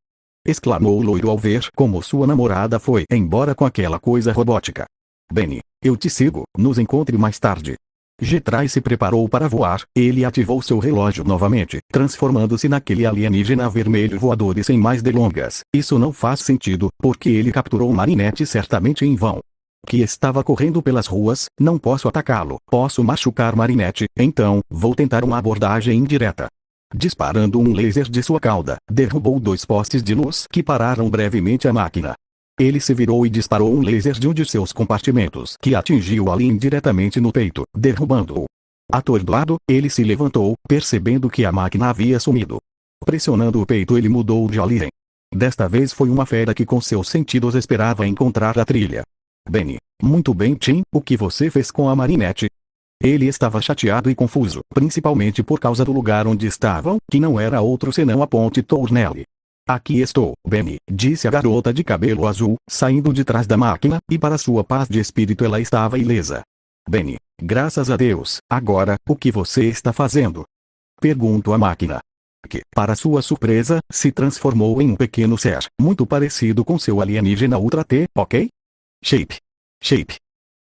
Exclamou o loiro ao ver como sua namorada foi embora com aquela coisa robótica. Benny, eu te sigo, nos encontre mais tarde. Getrai se preparou para voar, ele ativou seu relógio novamente, transformando-se naquele alienígena vermelho voador e sem mais delongas. Isso não faz sentido, porque ele capturou Marinette certamente em vão. Que estava correndo pelas ruas, não posso atacá-lo, posso machucar Marinette, então, vou tentar uma abordagem indireta. Disparando um laser de sua cauda, derrubou dois postes de luz que pararam brevemente a máquina. Ele se virou e disparou um laser de um de seus compartimentos que atingiu Alien diretamente no peito, derrubando-o. Atordoado, ele se levantou, percebendo que a máquina havia sumido. Pressionando o peito ele mudou de Alien. Desta vez foi uma fera que com seus sentidos esperava encontrar a trilha. Benny, muito bem Tim, o que você fez com a Marinette? Ele estava chateado e confuso, principalmente por causa do lugar onde estavam, que não era outro senão a ponte Tournelle. Aqui estou, Benny, disse a garota de cabelo azul, saindo de trás da máquina, e para sua paz de espírito ela estava ilesa. Benny, graças a Deus, agora, o que você está fazendo? Perguntou a máquina. Que, para sua surpresa, se transformou em um pequeno ser, muito parecido com seu alienígena Ultra T, ok? Shape.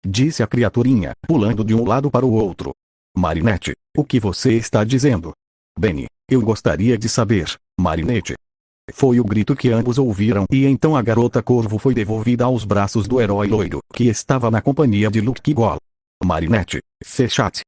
Disse a criaturinha, pulando de um lado para o outro. Marinette, o que você está dizendo? Benny, eu gostaria de saber, Marinette. Foi o grito que ambos ouviram e então a garota corvo foi devolvida aos braços do herói loiro, que estava na companhia de Luke Kigol. Marinette, chat.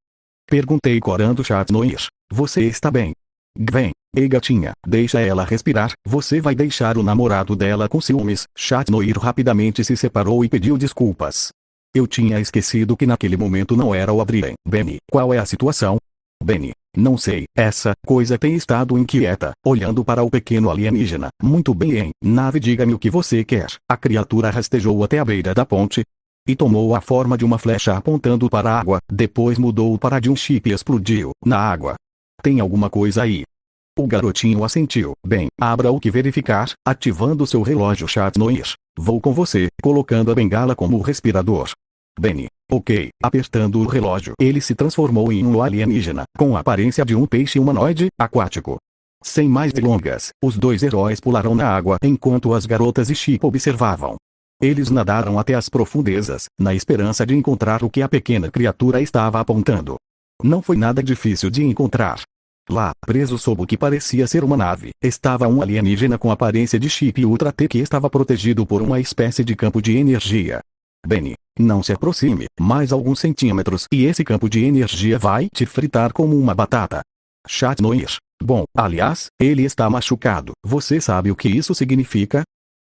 Perguntei corando Chat Noir. Você está bem? Gwen, ei gatinha, deixa ela respirar, você vai deixar o namorado dela com ciúmes. Chat Noir rapidamente se separou e pediu desculpas. Eu tinha esquecido que naquele momento não era o Adrien. Benny, qual é a situação? Benny, não sei, essa coisa tem estado inquieta, olhando para o pequeno alienígena. Muito bem, nave, diga-me o que você quer. A criatura rastejou até a beira da ponte e tomou a forma de uma flecha apontando para a água, depois mudou para de um chip e explodiu na água. Tem alguma coisa aí? O garotinho assentiu. Bem, abra o que verificar, ativando seu relógio Chat Noir. Vou com você, colocando a bengala como respirador. Benny, ok, apertando o relógio. Ele se transformou em um alienígena, com a aparência de um peixe humanoide, aquático. Sem mais delongas, os dois heróis pularam na água enquanto as garotas e Chip observavam. Eles nadaram até as profundezas, na esperança de encontrar o que a pequena criatura estava apontando. Não foi nada difícil de encontrar. Lá, preso sob o que parecia ser uma nave, estava um alienígena com aparência de chip Ultra T que estava protegido por uma espécie de campo de energia. Benny, não se aproxime mais alguns centímetros e esse campo de energia vai te fritar como uma batata. Chat Noir. Bom, aliás, ele está machucado. Você sabe o que isso significa?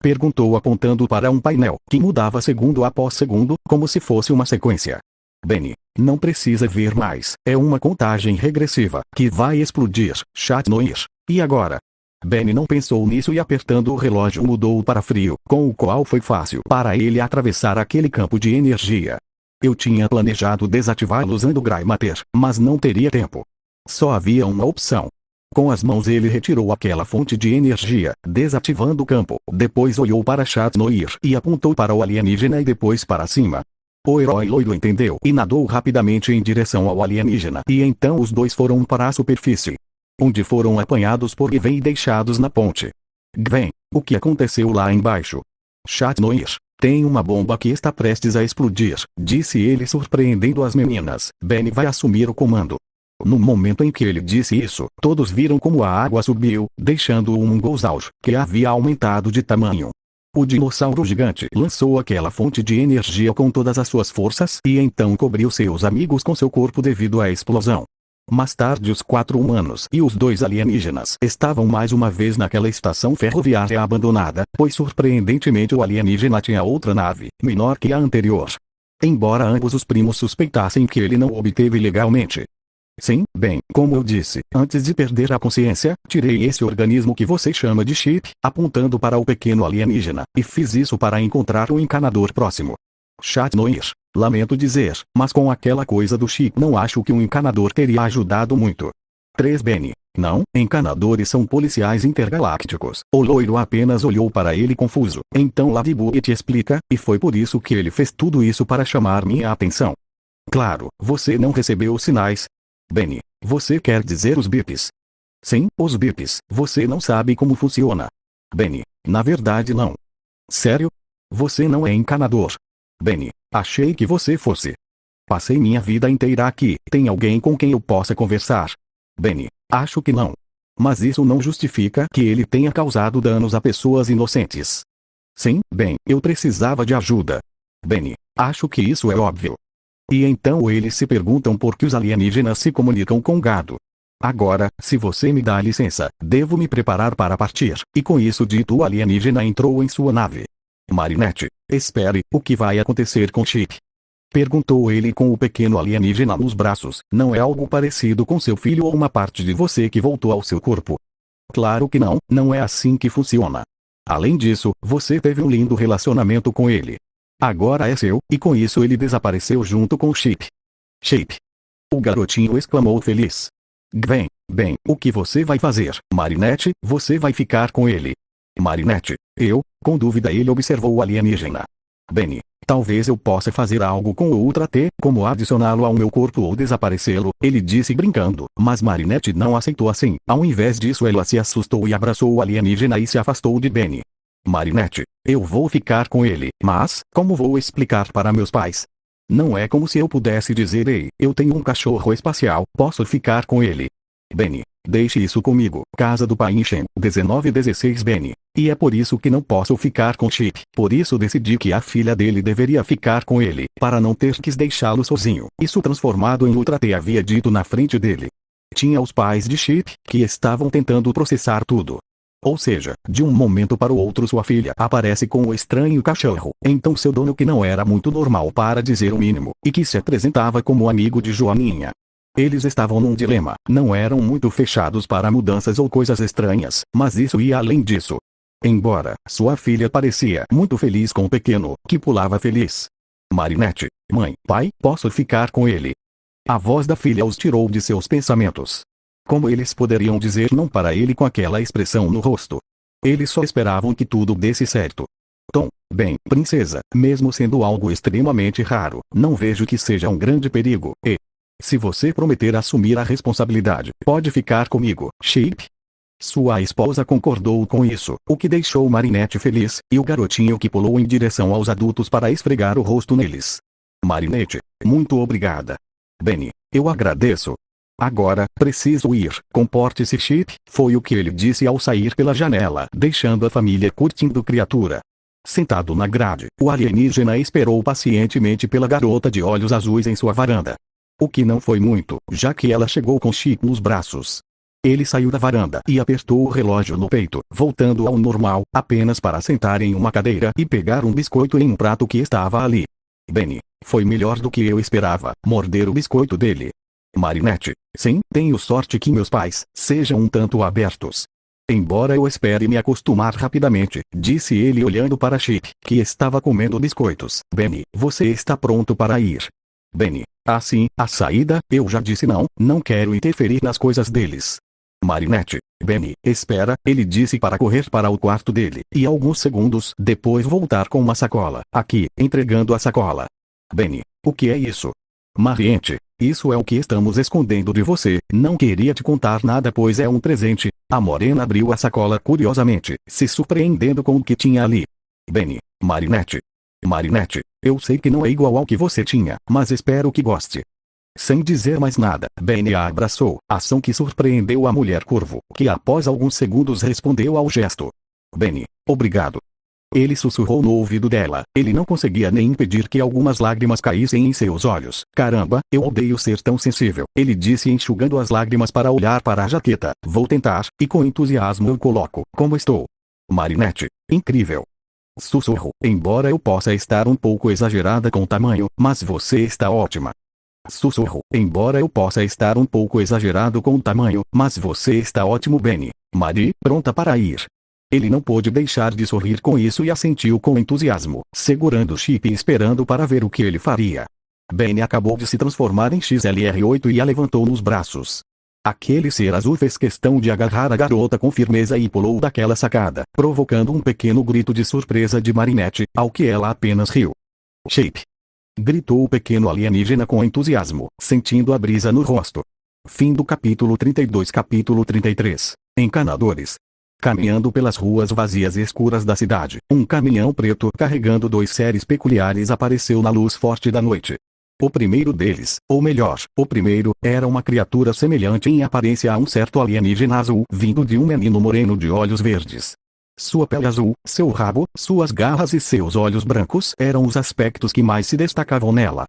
Perguntou apontando para um painel que mudava segundo após segundo, como se fosse uma sequência. Benny, não precisa ver mais. É uma contagem regressiva que vai explodir. Chat Noir. E agora? Benny não pensou nisso e apertando o relógio mudou para frio, com o qual foi fácil para ele atravessar aquele campo de energia. Eu tinha planejado desativá-lo usando Greymatter, mas não teria tempo. Só havia uma opção. Com as mãos ele retirou aquela fonte de energia, desativando o campo. Depois olhou para Chat Noir e apontou para o alienígena e depois para cima. O herói loiro entendeu e nadou rapidamente em direção ao alienígena. E então os dois foram para a superfície, onde foram apanhados por Gwen e deixados na ponte. Gwen, o que aconteceu lá embaixo? Chat Noir. Tem uma bomba que está prestes a explodir, disse ele surpreendendo as meninas. Benny vai assumir o comando. No momento em que ele disse isso, todos viram como a água subiu, deixando um Mongolzaur, que havia aumentado de tamanho. O dinossauro gigante lançou aquela fonte de energia com todas as suas forças e então cobriu seus amigos com seu corpo devido à explosão. Mais tarde os 4 humanos e os 2 alienígenas estavam mais uma vez naquela estação ferroviária abandonada, pois surpreendentemente o alienígena tinha outra nave, menor que a anterior. Embora ambos os primos suspeitassem que ele não obteve legalmente. Sim, bem, como eu disse, antes de perder a consciência, tirei esse organismo que você chama de chip, apontando para o pequeno alienígena, e fiz isso para encontrar um encanador próximo. Chat Noir. Lamento dizer, mas com aquela coisa do chip não acho que um encanador teria ajudado muito. 3 Benny. Não, encanadores são policiais intergalácticos. O loiro apenas olhou para ele confuso. Então Ladybug te explica, e foi por isso que ele fez tudo isso para chamar minha atenção. Claro, você não recebeu os sinais. Benny, você quer dizer os bips? Sim, os bips. Você não sabe como funciona. Benny, na verdade não. Sério? Você não é encanador. Benny, achei que você fosse. Passei minha vida inteira aqui. Tem alguém com quem eu possa conversar? Benny, acho que não. Mas isso não justifica que ele tenha causado danos a pessoas inocentes. Sim, bem, eu precisava de ajuda. Benny, acho que isso é óbvio. E então eles se perguntam por que os alienígenas se comunicam com gado. Agora, se você me dá licença, devo me preparar para partir. E com isso dito o alienígena entrou em sua nave. Marinette, espere, o que vai acontecer com Chip? Perguntou ele com o pequeno alienígena nos braços. Não é algo parecido com seu filho ou uma parte de você que voltou ao seu corpo? Claro que não, não é assim que funciona. Além disso, você teve um lindo relacionamento com ele. Agora é seu, e com isso ele desapareceu junto com Chip. Chip! O garotinho exclamou feliz. Gwen, bem, o que você vai fazer? Marinette, você vai ficar com ele. Marinette, eu? Com dúvida ele observou o alienígena. Benny, talvez eu possa fazer algo com o Ultra T, como adicioná-lo ao meu corpo ou desaparecê-lo, ele disse brincando, mas Marinette não aceitou assim. Ao invés disso ela se assustou e abraçou o alienígena e se afastou de Benny. Marinette, eu vou ficar com ele, mas, como vou explicar para meus pais? Não é como se eu pudesse dizer ei, eu tenho um cachorro espacial, posso ficar com ele. Benny, deixe isso comigo. Casa do Pai Shen, 1916 Benny. E é por isso que não posso ficar com Chip. Por isso decidi que a filha dele deveria ficar com ele, para não ter que deixá-lo sozinho. Isso transformado em Ultra T havia dito na frente dele. Tinha os pais de Chip, que estavam tentando processar tudo. Ou seja, de um momento para o outro sua filha aparece com o estranho cachorro. Então seu dono que não era muito normal para dizer o mínimo, e que se apresentava como amigo de Joaninha. Eles estavam num dilema, não eram muito fechados para mudanças ou coisas estranhas, mas isso ia além disso. Embora, sua filha parecia muito feliz com o pequeno, que pulava feliz. Marinette, mãe, pai, posso ficar com ele? A voz da filha os tirou de seus pensamentos. Como eles poderiam dizer não para ele com aquela expressão no rosto? Eles só esperavam que tudo desse certo. Tom, bem, princesa, mesmo sendo algo extremamente raro, não vejo que seja um grande perigo, e... se você prometer assumir a responsabilidade, pode ficar comigo, Chip? Sua esposa concordou com isso, o que deixou Marinette feliz, e o garotinho que pulou em direção aos adultos para esfregar o rosto neles. Marinette, muito obrigada. Benny, eu agradeço. Agora, preciso ir. Comporte-se, Chip, foi o que ele disse ao sair pela janela, deixando a família curtindo criatura. Sentado na grade, o alienígena esperou pacientemente pela garota de olhos azuis em sua varanda. O que não foi muito, já que ela chegou com Chip nos braços. Ele saiu da varanda e apertou o relógio no peito, voltando ao normal, apenas para sentar em uma cadeira e pegar um biscoito em um prato que estava ali. Benny, foi melhor do que eu esperava, morder o biscoito dele. Marinette, sim, tenho sorte que meus pais sejam um tanto abertos. Embora eu espere me acostumar rapidamente, disse ele olhando para Chip, que estava comendo biscoitos. Benny, você está pronto para ir? Benny, assim, a saída, eu já disse não quero interferir nas coisas deles. Marinette, Benny, espera, ele disse para correr para o quarto dele, e alguns segundos depois voltar com uma sacola, aqui, entregando a sacola. Benny, o que é isso? Mariette, isso é o que estamos escondendo de você, não queria te contar nada pois é um presente. A morena abriu a sacola curiosamente, se surpreendendo com o que tinha ali. Benny, Marinette. Marinette, eu sei que não é igual ao que você tinha, mas espero que goste. Sem dizer mais nada, Benny a abraçou, ação que surpreendeu a mulher curvo, que após alguns segundos respondeu ao gesto. Benny, obrigado. Ele sussurrou no ouvido dela, ele não conseguia nem impedir que algumas lágrimas caíssem em seus olhos. Caramba, eu odeio ser tão sensível, ele disse enxugando as lágrimas para olhar para a jaqueta. Vou tentar, e com entusiasmo eu coloco, como estou? Marinette, incrível. Sussurro, embora eu possa estar um pouco exagerada com o tamanho, mas você está ótima. Sussurro, embora eu possa estar um pouco exagerado com o tamanho, mas você está ótimo Benny. Marie, pronta para ir. Ele não pôde deixar de sorrir com isso e assentiu com entusiasmo, segurando o Chip e esperando para ver o que ele faria. Benny acabou de se transformar em XLR8 e a levantou nos braços. Aquele ser azul fez questão de agarrar a garota com firmeza e pulou daquela sacada, provocando um pequeno grito de surpresa de Marinette, ao que ela apenas riu. Chip! Gritou o pequeno alienígena com entusiasmo, sentindo a brisa no rosto. Fim do capítulo 32. Capítulo 33. Encanadores. Caminhando pelas ruas vazias e escuras da cidade, um caminhão preto carregando 2 seres peculiares apareceu na luz forte da noite. O primeiro deles, ou melhor, o primeiro, era uma criatura semelhante em aparência a um certo alienígena azul vindo de um menino moreno de olhos verdes. Sua pele azul, seu rabo, suas garras e seus olhos brancos eram os aspectos que mais se destacavam nela.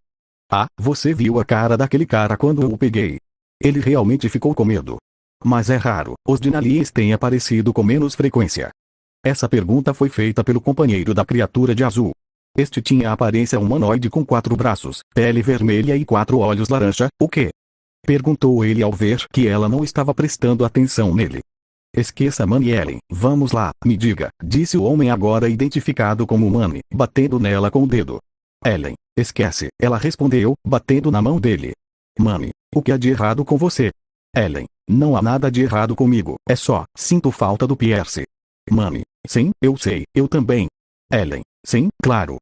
Ah, você viu a cara daquele cara quando eu o peguei? Ele realmente ficou com medo. Mas é raro, os Dinaliens têm aparecido com menos frequência. Essa pergunta foi feita pelo companheiro da criatura de azul. Este tinha a aparência humanoide com 4 braços, pele vermelha e 4 olhos laranja. O quê? Perguntou ele ao ver que ela não estava prestando atenção nele. Esqueça Manny Ellen, vamos lá, me diga, disse o homem agora identificado como Manny, batendo nela com o dedo. Ellen, esquece, ela respondeu, batendo na mão dele. Manny, o que há de errado com você? Ellen, não há nada de errado comigo, é só, sinto falta do Pierce. Manny, sim, eu sei, eu também. Ellen, sim, claro.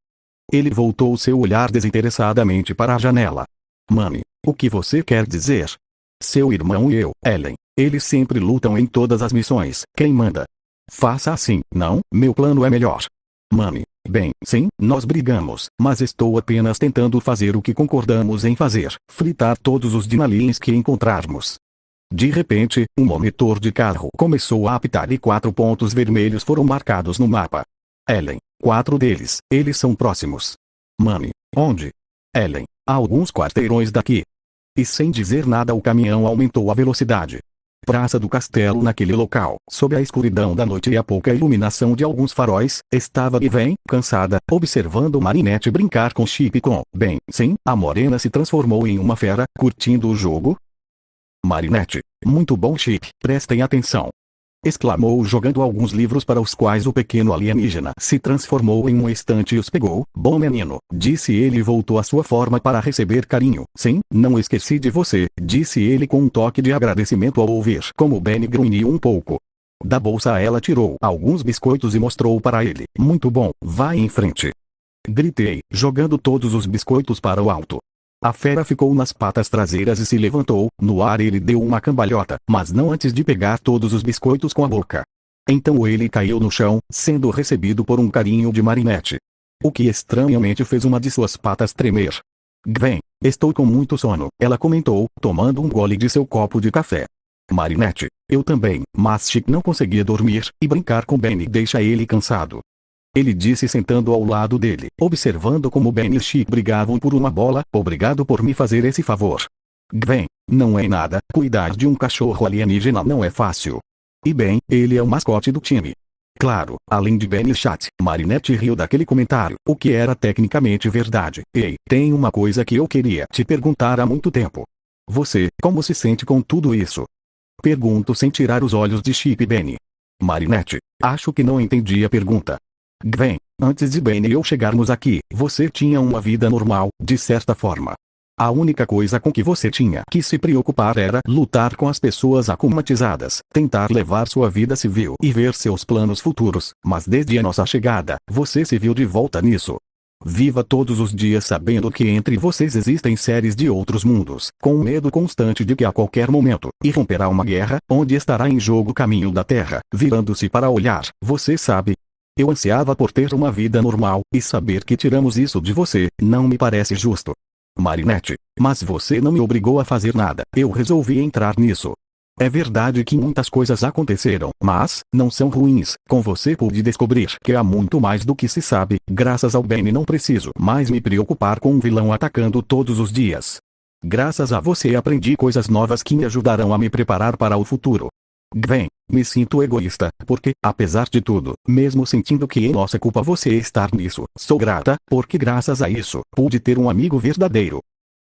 Ele voltou seu olhar desinteressadamente para a janela. Manny, o que você quer dizer? Seu irmão e eu, Ellen, eles sempre lutam em todas as missões, quem manda? Faça assim, não, meu plano é melhor. Manny, bem, sim, nós brigamos, mas estou apenas tentando fazer o que concordamos em fazer, fritar todos os Dinaliens que encontrarmos. De repente, um monitor de carro começou a apitar e 4 pontos vermelhos foram marcados no mapa. Ellen, 4 deles, eles são próximos. Manny, onde? Ellen, a alguns quarteirões daqui. E sem dizer nada o caminhão aumentou a velocidade. Praça do Castelo. Naquele local, sob a escuridão da noite e a pouca iluminação de alguns faróis, estava Yvain, cansada, observando Marinette brincar com Chip com, bem, sim, a morena se transformou em uma fera, curtindo o jogo. Marinette, muito bom Chip, prestem atenção. Exclamou jogando alguns livros para os quais o pequeno alienígena se transformou em um estante e os pegou. Bom menino, disse ele e voltou à sua forma para receber carinho. Sim, não esqueci de você, disse ele com um toque de agradecimento ao ouvir como Benny grunhiu um pouco. Da bolsa ela tirou alguns biscoitos e mostrou para ele. Muito bom, vai em frente. Gritei, jogando todos os biscoitos para o alto. A fera ficou nas patas traseiras e se levantou. No ar ele deu uma cambalhota, mas não antes de pegar todos os biscoitos com a boca. Então ele caiu no chão, sendo recebido por um carinho de Marinette. O que estranhamente fez uma de suas patas tremer. Gwen, Estou com muito sono, ela comentou, tomando um gole de seu copo de café. Marinette, eu também, mas Chip não conseguia dormir, e brincar com Benny deixa ele cansado. Ele disse sentando ao lado dele, observando como Benny e Chip brigavam por uma bola. Obrigado por me fazer esse favor. Gwen, não é nada, cuidar de um cachorro alienígena não é fácil. E bem, ele é o mascote do time. Claro, além de Benny e Chat, Marinette riu daquele comentário, o que era tecnicamente verdade. Ei, tem uma coisa que eu queria te perguntar há muito tempo. Você, como se sente com tudo isso? Pergunto sem tirar os olhos de Chip e Benny. Marinette, acho que não entendi a pergunta. Gwen, antes de Benny e eu chegarmos aqui, você tinha uma vida normal, de certa forma. A única coisa com que você tinha que se preocupar era lutar com as pessoas acumatizadas, tentar levar sua vida civil e ver seus planos futuros, mas desde a nossa chegada, você se viu de volta nisso. Viva todos os dias sabendo que entre vocês existem séries de outros mundos, com o medo constante de que a qualquer momento, irromperá uma guerra, onde estará em jogo o caminho da Terra, virando-se para olhar, você sabe. Eu ansiava por ter uma vida normal, e saber que tiramos isso de você, não me parece justo. Marinette, mas você não me obrigou a fazer nada, eu resolvi entrar nisso. É verdade que muitas coisas aconteceram, mas, não são ruins, com você pude descobrir que há muito mais do que se sabe, graças ao Benny não preciso mais me preocupar com um vilão atacando todos os dias. Graças a você aprendi coisas novas que me ajudarão a me preparar para o futuro. Gwen, me sinto egoísta, porque, apesar de tudo, mesmo sentindo que é nossa culpa você estar nisso, sou grata, porque graças a isso, pude ter um amigo verdadeiro.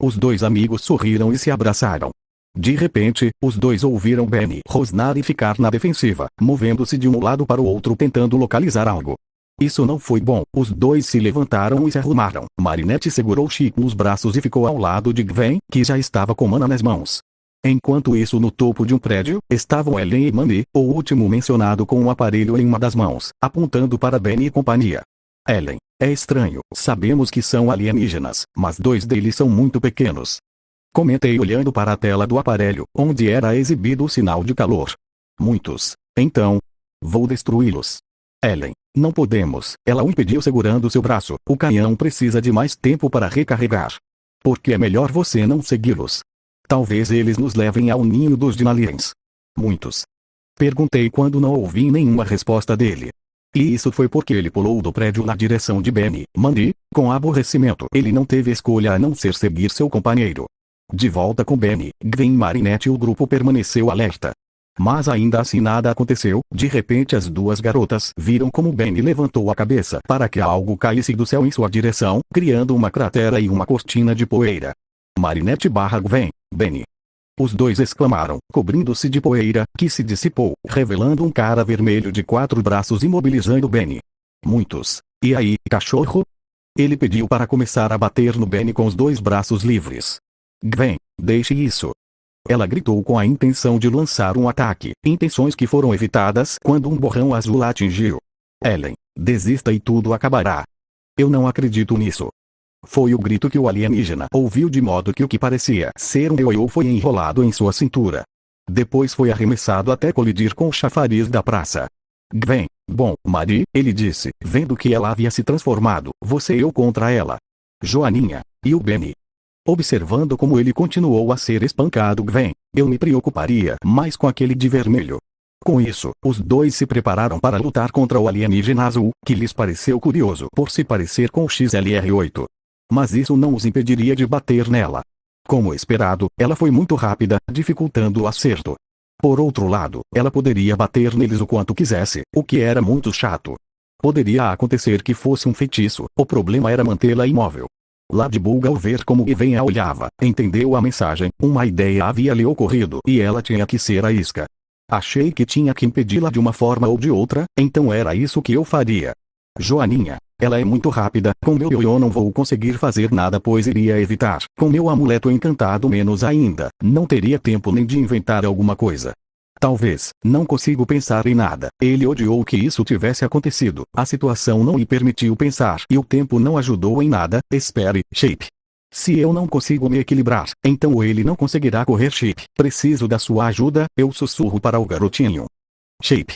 Os dois amigos sorriram e se abraçaram. De repente, os dois ouviram Benny rosnar e ficar na defensiva, movendo-se de um lado para o outro tentando localizar algo. Isso não foi bom, os dois se levantaram e se arrumaram. Marinette segurou Chip nos braços e ficou ao lado de Gwen, que já estava com Mana nas mãos. Enquanto isso no topo de um prédio, estavam Ellen e Mandy, o último mencionado com um aparelho em uma das mãos, apontando para Benny e companhia. Ellen, é estranho, sabemos que são alienígenas, mas dois deles são muito pequenos. Comentei olhando para a tela do aparelho, onde era exibido o sinal de calor. Muitos. Então, vou destruí-los. Ellen, não podemos, ela o impediu segurando seu braço, o canhão precisa de mais tempo para recarregar. Porque é melhor você não segui-los. Talvez eles nos levem ao ninho dos Dinaliens. Muitos. Perguntei quando não ouvi nenhuma resposta dele. E isso foi porque ele pulou do prédio na direção de Benny, Mandy, com aborrecimento. Ele não teve escolha a não ser seguir seu companheiro. De volta com Benny, Gwen e Marinette o grupo permaneceu alerta. Mas ainda assim nada aconteceu. De repente as duas garotas viram como Benny levantou a cabeça para que algo caísse do céu em sua direção, criando uma cratera e uma cortina de poeira. Marinette / Gwen, Benny. Os dois exclamaram, cobrindo-se de poeira, que se dissipou, revelando um cara vermelho de 4 braços imobilizando Benny. Muitos. E aí, cachorro? Ele pediu para começar a bater no Benny com os 2 braços livres. Gwen, deixe isso. Ela gritou com a intenção de lançar um ataque, intenções que foram evitadas quando um borrão azul a atingiu. Ellen, desista e tudo acabará. Eu não acredito nisso. Foi o grito que o alienígena ouviu de modo que o que parecia ser um ioiô foi enrolado em sua cintura. Depois foi arremessado até colidir com o chafariz da praça. Gwen, bom, Marie, ele disse, vendo que ela havia se transformado, você e eu contra ela. Joaninha, e o Benny. Observando como ele continuou a ser espancado Gwen, eu me preocuparia mais com aquele de vermelho. Com isso, os dois se prepararam para lutar contra o alienígena azul, que lhes pareceu curioso por se parecer com o XLR-8. Mas isso não os impediria de bater nela. Como esperado, ela foi muito rápida, dificultando o acerto. Por outro lado, ela poderia bater neles o quanto quisesse, o que era muito chato. Poderia acontecer que fosse um feitiço, o problema era mantê-la imóvel. Ladybug ao ver como Gwen a olhava, entendeu a mensagem, uma ideia havia lhe ocorrido e ela tinha que ser a isca. Achei que tinha que impedi-la de uma forma ou de outra, então era isso que eu faria. Joaninha, ela é muito rápida, com meu ioiô não vou conseguir fazer nada pois iria evitar, com meu amuleto encantado menos ainda, não teria tempo nem de inventar alguma coisa. Talvez, não consigo pensar em nada, ele odiou que isso tivesse acontecido, a situação não lhe permitiu pensar e o tempo não ajudou em nada, espere, Shape. Se eu não consigo me equilibrar, então ele não conseguirá correr Shape, preciso da sua ajuda, eu sussurro para o garotinho. Shape!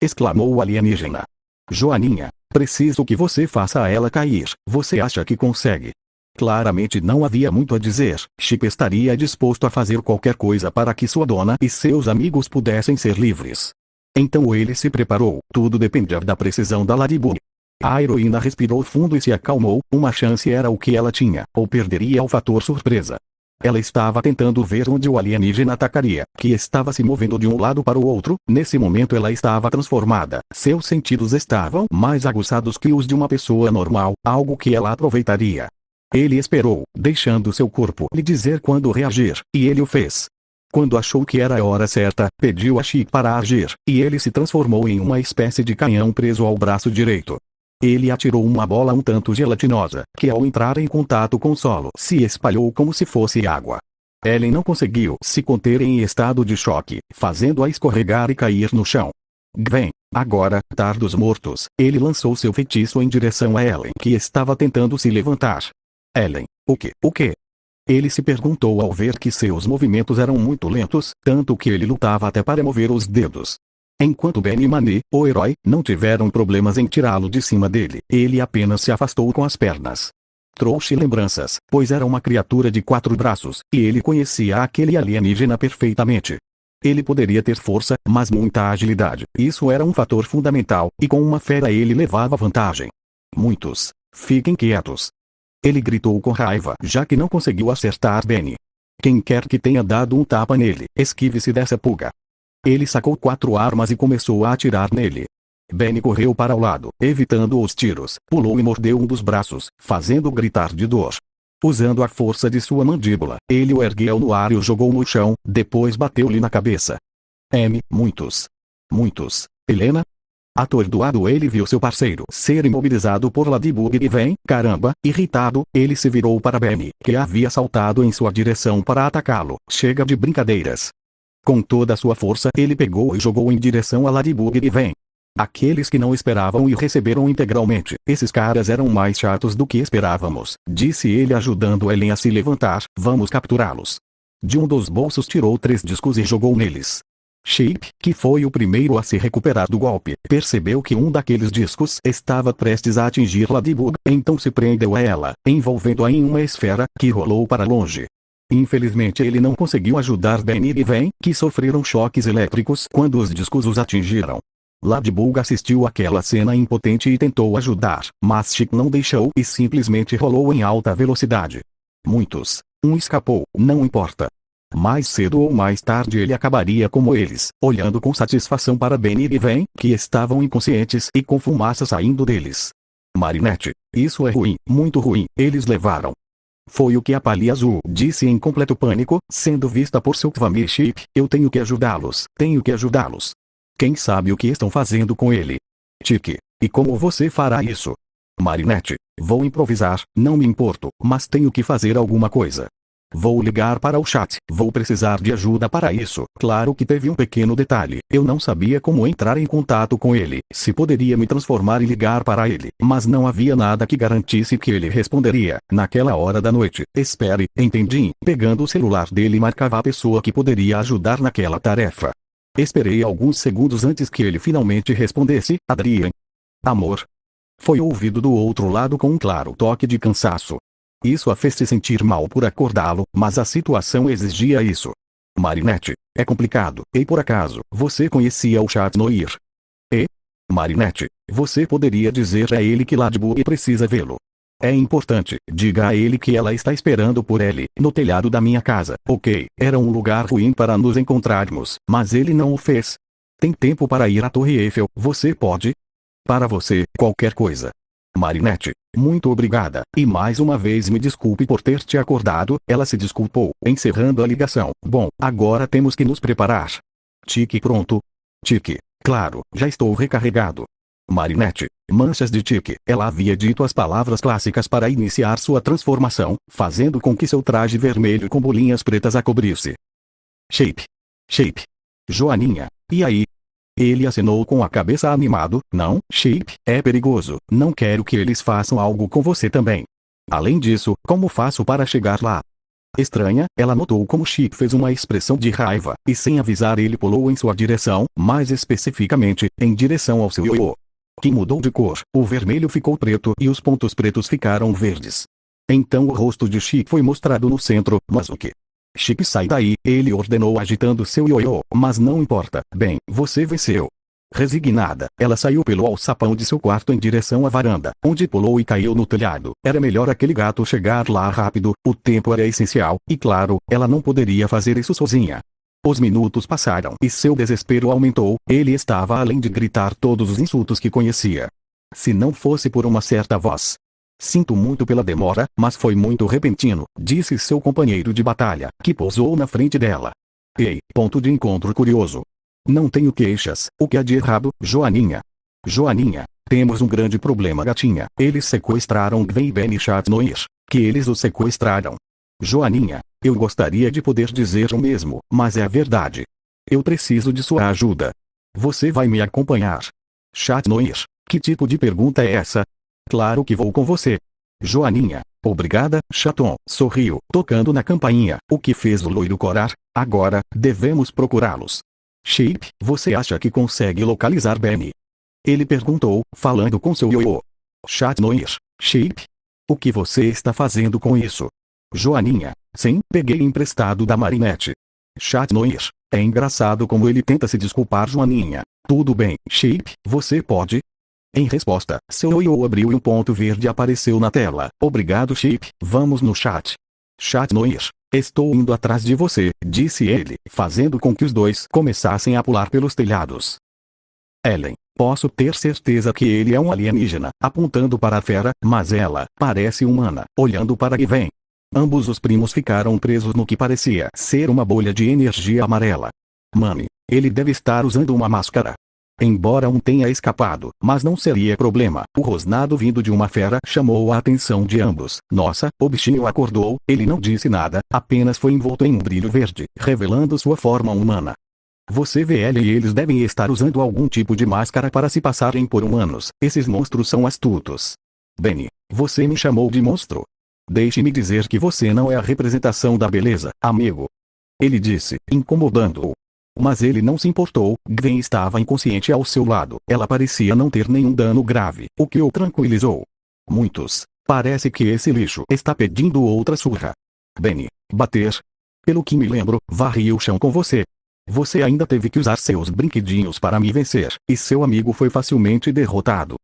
Exclamou o alienígena. Joaninha, preciso que você faça ela cair, você acha que consegue? Claramente não havia muito a dizer. Chip estaria disposto a fazer qualquer coisa para que sua dona e seus amigos pudessem ser livres. Então ele se preparou. Tudo dependia da precisão da Ladybug. A heroína respirou fundo e se acalmou. Uma chance era o que ela tinha, ou perderia o fator surpresa. Ela estava tentando ver onde o alienígena atacaria, que estava se movendo de um lado para o outro. Nesse momento ela estava transformada. Seus sentidos estavam mais aguçados que os de uma pessoa normal, algo que ela aproveitaria. Ele esperou, deixando seu corpo lhe dizer quando reagir, e ele o fez. Quando achou que era a hora certa, pediu a Chip para agir, e ele se transformou em uma espécie de canhão preso ao braço direito. Ele atirou uma bola um tanto gelatinosa, que ao entrar em contato com o solo se espalhou como se fosse água. Ellen não conseguiu se conter em estado de choque, fazendo-a escorregar e cair no chão. Gwen, agora, tardos mortos, ele lançou seu feitiço em direção a Ellen, que estava tentando se levantar. Ellen, o quê? O quê? Ele se perguntou ao ver que seus movimentos eram muito lentos, tanto que ele lutava até para mover os dedos. Enquanto Ben e Manny, o herói, não tiveram problemas em tirá-lo de cima dele, ele apenas se afastou com as pernas. Trouxe lembranças, pois era uma criatura de 4 braços, e ele conhecia aquele alienígena perfeitamente. Ele poderia ter força, mas muita agilidade. Isso era um fator fundamental, e com uma fera ele levava vantagem. Muitos. Fiquem quietos. Ele gritou com raiva, já que não conseguiu acertar Benny. Quem quer que tenha dado um tapa nele, esquive-se dessa pulga. Ele sacou 4 armas e começou a atirar nele. Benny correu para o lado, evitando os tiros, pulou e mordeu um dos braços, fazendo gritar de dor. Usando a força de sua mandíbula, ele o ergueu no ar e o jogou no chão, depois bateu-lhe na cabeça. Muitos. Helena? Atordoado ele viu seu parceiro ser imobilizado por Ladybug e Gwen. Caramba, irritado, ele se virou para Benny, que havia saltado em sua direção para atacá-lo. Chega de brincadeiras. Com toda a sua força ele pegou e jogou em direção a Ladybug e Gwen. Aqueles que não esperavam e receberam integralmente. Esses caras eram mais chatos do que esperávamos, disse ele ajudando Ellen a se levantar. Vamos capturá-los. De um dos bolsos tirou 3 discos e jogou neles. Chip, que foi o primeiro a se recuperar do golpe, percebeu que um daqueles discos estava prestes a atingir Ladybug, então se prendeu a ela, envolvendo-a em uma esfera, que rolou para longe. Infelizmente ele não conseguiu ajudar Benny e Gwen, que sofreram choques elétricos quando os discos os atingiram. Ladybug assistiu àquela cena impotente e tentou ajudar, mas Chip não deixou e simplesmente rolou em alta velocidade. Muitos. Um escapou, não importa. Mais cedo ou mais tarde ele acabaria como eles, olhando com satisfação para Benny e Gwen, que estavam inconscientes e com fumaça saindo deles. Marinette, isso é ruim, muito ruim, eles levaram. Foi o que a Palha Azul disse em completo pânico, sendo vista por seu Kwame Chip. Eu tenho que ajudá-los, tenho que ajudá-los. Quem sabe o que estão fazendo com ele? Tiki, e como você fará isso? Marinette, vou improvisar, não me importo, mas tenho que fazer alguma coisa. Vou ligar para o chat, vou precisar de ajuda para isso. Claro que teve um pequeno detalhe, eu não sabia como entrar em contato com ele, se poderia me transformar e ligar para ele, mas não havia nada que garantisse que ele responderia, naquela hora da noite. Espere, entendi. Pegando o celular dele marcava a pessoa que poderia ajudar naquela tarefa. Esperei alguns segundos antes que ele finalmente respondesse. Adrian. Amor. Foi ouvido do outro lado com um claro toque de cansaço. Isso a fez se sentir mal por acordá-lo, mas a situação exigia isso. Marinette, é complicado. E por acaso, você conhecia o Chat Noir? E? Marinette, você poderia dizer a ele que Ladybug precisa vê-lo. É importante, diga a ele que ela está esperando por ele, no telhado da minha casa. Ok, era um lugar ruim para nos encontrarmos, mas ele não o fez. Tem tempo para ir à Torre Eiffel, você pode? Para você, qualquer coisa. Marinette, muito obrigada, e mais uma vez me desculpe por ter te acordado. Ela se desculpou, encerrando a ligação. Bom, agora temos que nos preparar. Tiki pronto? Tiki, claro, já estou recarregado. Marinette, manchas de Tiki. Ela havia dito as palavras clássicas para iniciar sua transformação, fazendo com que seu traje vermelho com bolinhas pretas a cobrisse. Shape. Joaninha, e aí? Ele acenou com a cabeça animado. Não, Shape, é perigoso, não quero que eles façam algo com você também. Além disso, como faço para chegar lá? Estranha, ela notou como Shape fez uma expressão de raiva, e sem avisar ele pulou em sua direção, mais especificamente, em direção ao seu ioiô. Que mudou de cor, o vermelho ficou preto e os pontos pretos ficaram verdes. Então o rosto de Chip foi mostrado no centro. Mas o que? Chip, sai daí, ele ordenou agitando seu ioiô. Mas não importa, bem, você venceu. Resignada, ela saiu pelo alçapão de seu quarto em direção à varanda, onde pulou e caiu no telhado. Era melhor aquele gato chegar lá rápido, o tempo era essencial, e claro, ela não poderia fazer isso sozinha. Os minutos passaram e seu desespero aumentou, ele estava além de gritar todos os insultos que conhecia. Se não fosse por uma certa voz. Sinto muito pela demora, mas foi muito repentino, disse seu companheiro de batalha, que pousou na frente dela. Ei, ponto de encontro curioso. Não tenho queixas, o que há de errado, Joaninha? Joaninha, temos um grande problema, gatinha. Eles sequestraram Gwen e Benny Chatnoir. Que eles o sequestraram. Joaninha, eu gostaria de poder dizer o mesmo, mas é a verdade. Eu preciso de sua ajuda. Você vai me acompanhar? Chatnoir, que tipo de pergunta é essa? Claro que vou com você. Joaninha, obrigada, Chaton, sorriu, tocando na campainha, o que fez o loiro corar. Agora, devemos procurá-los. Chip, você acha que consegue localizar Benny? Ele perguntou, falando com seu ioiô. Chatnoir, Chip? O que você está fazendo com isso? Joaninha, sim, peguei emprestado da Marinette. Chatnoir, é engraçado como ele tenta se desculpar. Joaninha, tudo bem, Chip, você pode? Em resposta, seu ioiô abriu e um ponto verde apareceu na tela. Obrigado, Chip, vamos no chat. Chatnoir, estou indo atrás de você, disse ele, fazendo com que os dois começassem a pular pelos telhados. Ellen, posso ter certeza que ele é um alienígena, apontando para a fera, mas ela parece humana, olhando para Gwen. Ambos os primos ficaram presos no que parecia ser uma bolha de energia amarela. Mami, ele deve estar usando uma máscara. Embora um tenha escapado, mas não seria problema. O rosnado vindo de uma fera chamou a atenção de ambos. Nossa, o bichinho acordou, ele não disse nada, apenas foi envolto em um brilho verde, revelando sua forma humana. Você vê ele e eles devem estar usando algum tipo de máscara para se passarem por humanos. Esses monstros são astutos. Benny, você me chamou de monstro? Deixe-me dizer que você não é a representação da beleza, amigo. Ele disse, incomodando-o. Mas ele não se importou. Gwen estava inconsciente ao seu lado. Ela parecia não ter nenhum dano grave, o que o tranquilizou. Muitos. Parece que esse lixo está pedindo outra surra. Benny, bater? Pelo que me lembro, varri o chão com você. Você ainda teve que usar seus brinquedinhos para me vencer, e seu amigo foi facilmente derrotado.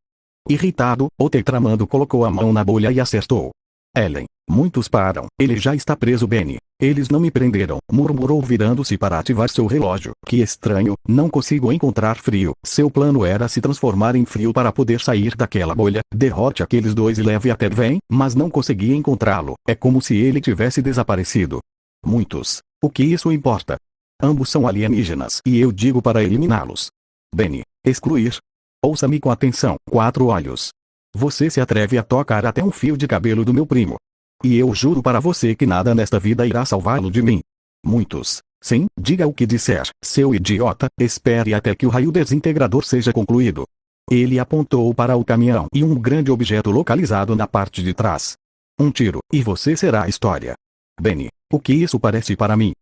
Irritado, o tetramando colocou a mão na bolha e acertou. Ellen, muitos param. Ele já está preso, Benny. Eles não me prenderam, murmurou virando-se para ativar seu relógio. Que estranho, não consigo encontrar frio. Seu plano era se transformar em frio para poder sair daquela bolha. Derrote aqueles dois e leve até Gwen, mas não consegui encontrá-lo. É como se ele tivesse desaparecido. Muitos. O que isso importa? Ambos são alienígenas e eu digo para eliminá-los. Benny, excluir. Ouça-me com atenção. 4 olhos. Você se atreve a tocar até um fio de cabelo do meu primo. E eu juro para você que nada nesta vida irá salvá-lo de mim. Muitos. Sim, diga o que disser, seu idiota, espere até que o raio desintegrador seja concluído. Ele apontou para o caminhão e um grande objeto localizado na parte de trás. Um tiro, e você será a história. Benny, o que isso parece para mim?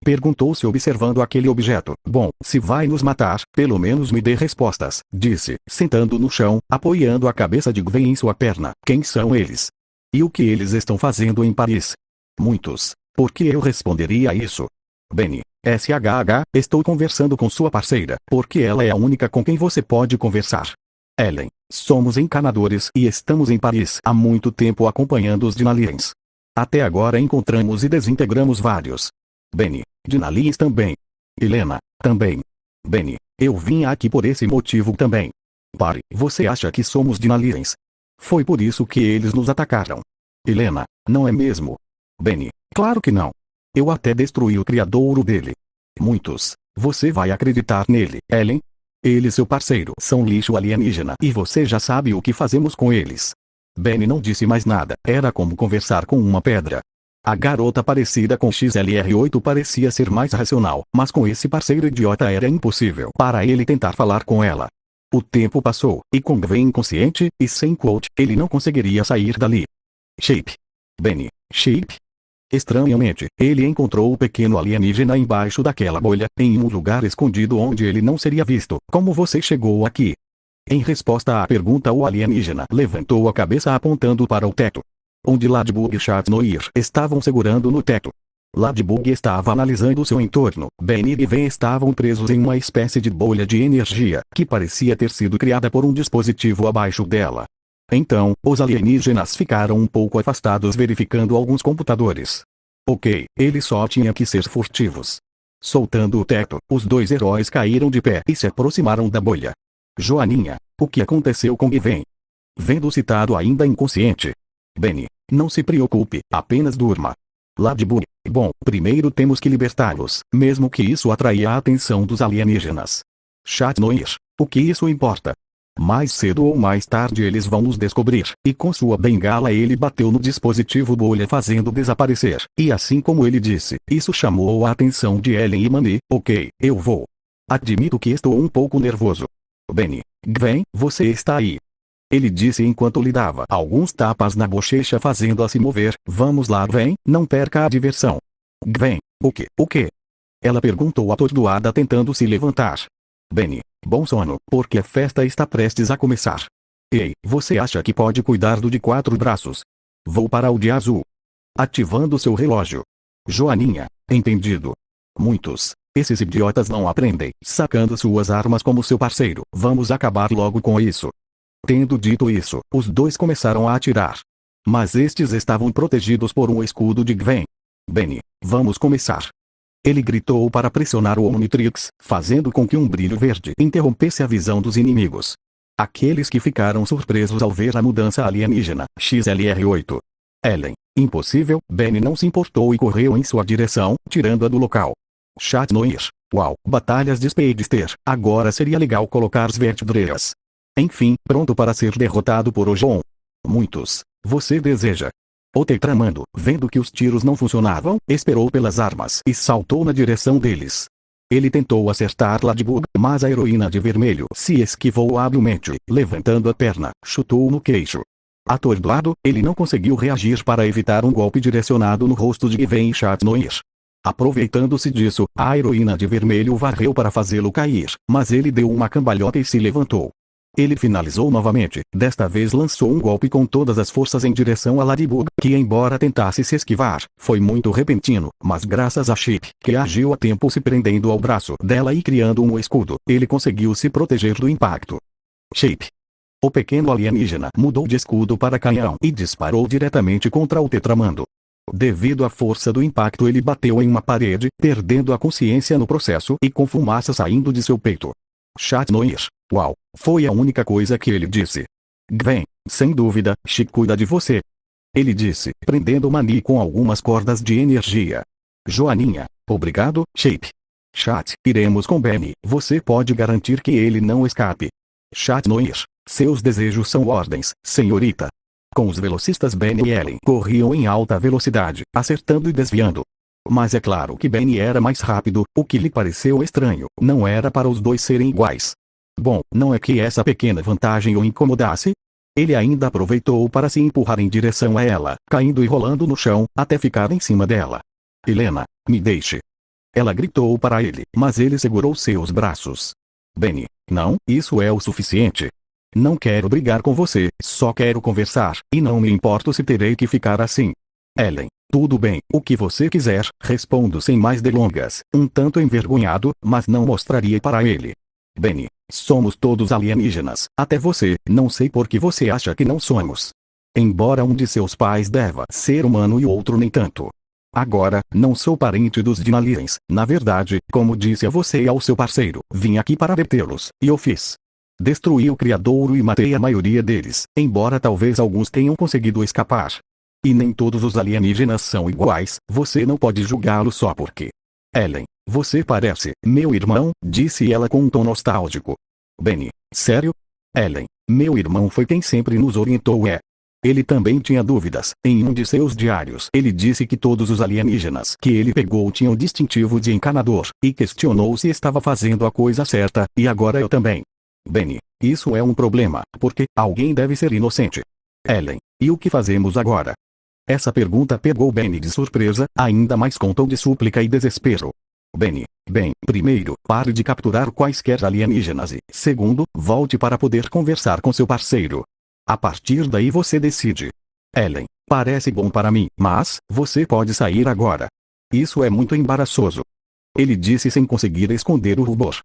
Perguntou-se observando aquele objeto. Bom, se vai nos matar, pelo menos me dê respostas, disse, sentando no chão, apoiando a cabeça de Gwen em sua perna. Quem são eles? E o que eles estão fazendo em Paris? Muitos. Por que eu responderia isso? Benny, SHH, estou conversando com sua parceira, porque ela é a única com quem você pode conversar. Ellen, somos encanadores e estamos em Paris há muito tempo acompanhando os Dinaliens. Até agora encontramos e desintegramos vários. Benny, Dinaliens também. Helena, também. Benny, eu vim aqui por esse motivo também. Pare, você acha que somos Dinaliens? Foi por isso que eles nos atacaram. Helena, não é mesmo? Benny, claro que não. Eu até destruí o criadouro dele. Muitos. Você vai acreditar nele, Ellen? Ele e seu parceiro são lixo alienígena e você já sabe o que fazemos com eles. Benny não disse mais nada, era como conversar com uma pedra. A garota parecida com XLR8 parecia ser mais racional, mas com esse parceiro idiota era impossível para ele tentar falar com ela. O tempo passou, e com Gwen inconsciente, e sem Quote, ele não conseguiria sair dali. Shape. Benny, Shape? Estranhamente, ele encontrou o pequeno alienígena embaixo daquela bolha, em um lugar escondido onde ele não seria visto. Como você chegou aqui? Em resposta à pergunta, o alienígena levantou a cabeça apontando para o teto. onde Ladybug e Chat Noir estavam segurando no teto. Ladybug estava analisando seu entorno. Benny e Gwen estavam presos em uma espécie de bolha de energia, que parecia ter sido criada por um dispositivo abaixo dela. Então, os alienígenas ficaram um pouco afastados verificando alguns computadores. Ok, eles só tinham que ser furtivos. Soltando o teto, os dois heróis caíram de pé e se aproximaram da bolha. Joaninha, o que aconteceu com Gwen? Vendo o citado ainda inconsciente. Benny, não se preocupe, apenas durma. Ladybug, bom, primeiro temos que libertá-los, mesmo que isso atraia a atenção dos alienígenas. Chat Noir, o que isso importa? Mais cedo ou mais tarde eles vão nos descobrir, e com sua bengala ele bateu no dispositivo bolha fazendo desaparecer, e assim como ele disse, isso chamou a atenção de Ellen e Manny. Ok, eu vou. Admito que estou um pouco nervoso. Benny, Gwen, você está aí. Ele disse enquanto lhe dava alguns tapas na bochecha fazendo-a se mover. Vamos lá Gwen, não perca a diversão. Gwen, o quê? O quê? Ela perguntou atordoada tentando se levantar. Benny, bom sono, porque a festa está prestes a começar. Ei, você acha que pode cuidar do de 4 braços? Vou para o de azul. Ativando seu relógio. Joaninha, entendido. Muitos. Esses idiotas não aprendem, sacando suas armas como seu parceiro. Vamos acabar logo com isso. Tendo dito isso, os dois começaram a atirar. Mas estes estavam protegidos por um escudo de Gwen. Benny, vamos começar. Ele gritou para pressionar o Omnitrix, fazendo com que um brilho verde interrompesse a visão dos inimigos. Aqueles que ficaram surpresos ao ver a mudança alienígena, XLR8. Ellen, impossível, Benny não se importou e correu em sua direção, tirando-a do local. Chat Noir, uau, batalhas de Speedster, agora seria legal colocar as vertedreiras. Enfim, pronto para ser derrotado por Ojon. Muitos. Você deseja. O Tetramando, vendo que os tiros não funcionavam, esperou pelas armas e saltou na direção deles. Ele tentou acertar Ladybug, mas a heroína de vermelho se esquivou habilmente, levantando a perna, chutou no queixo. Atordoado, ele não conseguiu reagir para evitar um golpe direcionado no rosto de Gwen e Chat Noir. Aproveitando-se disso, a heroína de vermelho varreu para fazê-lo cair, mas ele deu uma cambalhota e se levantou. Ele finalizou novamente, desta vez lançou um golpe com todas as forças em direção a Ladybug, que embora tentasse se esquivar, foi muito repentino, mas graças a Chip, que agiu a tempo se prendendo ao braço dela e criando um escudo, ele conseguiu se proteger do impacto. Chip. O pequeno alienígena mudou de escudo para canhão e disparou diretamente contra o Tetramando. Devido à força do impacto ele bateu em uma parede, perdendo a consciência no processo e com fumaça saindo de seu peito. Chat Noir. Uau, foi a única coisa que ele disse. Gwen, sem dúvida, Chip cuida de você. Ele disse, prendendo Manny com algumas cordas de energia. Joaninha, obrigado, Chip. Chat, iremos com Benny, você pode garantir que ele não escape. Chat Noir, seus desejos são ordens, senhorita. Com os velocistas Benny e Ellen corriam em alta velocidade, acertando e desviando. Mas é claro que Benny era mais rápido, o que lhe pareceu estranho, não era para os dois serem iguais. Bom, não é que essa pequena vantagem o incomodasse? Ele ainda aproveitou para se empurrar em direção a ela, caindo e rolando no chão, até ficar em cima dela. Helena, me deixe. Ela gritou para ele, mas ele segurou seus braços. Benny, não, isso é o suficiente. Não quero brigar com você, só quero conversar, e não me importo se terei que ficar assim. Ellen, tudo bem, o que você quiser, respondo sem mais delongas, um tanto envergonhado, mas não mostraria para ele. Benny, somos todos alienígenas, até você, não sei por que você acha que não somos. Embora um de seus pais deva ser humano e outro nem tanto. Agora, não sou parente dos Dinaliens, na verdade, como disse a você e ao seu parceiro, vim aqui para detê-los, e o fiz. Destruí o criadouro e matei a maioria deles, embora talvez alguns tenham conseguido escapar. E nem todos os alienígenas são iguais, você não pode julgá-lo só porque. Ellen, você parece meu irmão, disse ela com um tom nostálgico. Benny, sério? Ellen, meu irmão foi quem sempre nos orientou. Ele também tinha dúvidas. Em um de seus diários ele disse que todos os alienígenas que ele pegou tinham distintivo de encanador, e questionou se estava fazendo a coisa certa, e agora eu também. Benny, isso é um problema, porque alguém deve ser inocente. Ellen, e o que fazemos agora? Essa pergunta pegou Benny de surpresa, ainda mais com tom de súplica e desespero. Benny, bem, primeiro, pare de capturar quaisquer alienígenas e, segundo, volte para poder conversar com seu parceiro. A partir daí você decide. Ellen, Parece bom para mim, mas você pode sair agora. Isso é muito embaraçoso. Ele disse sem conseguir esconder o rubor.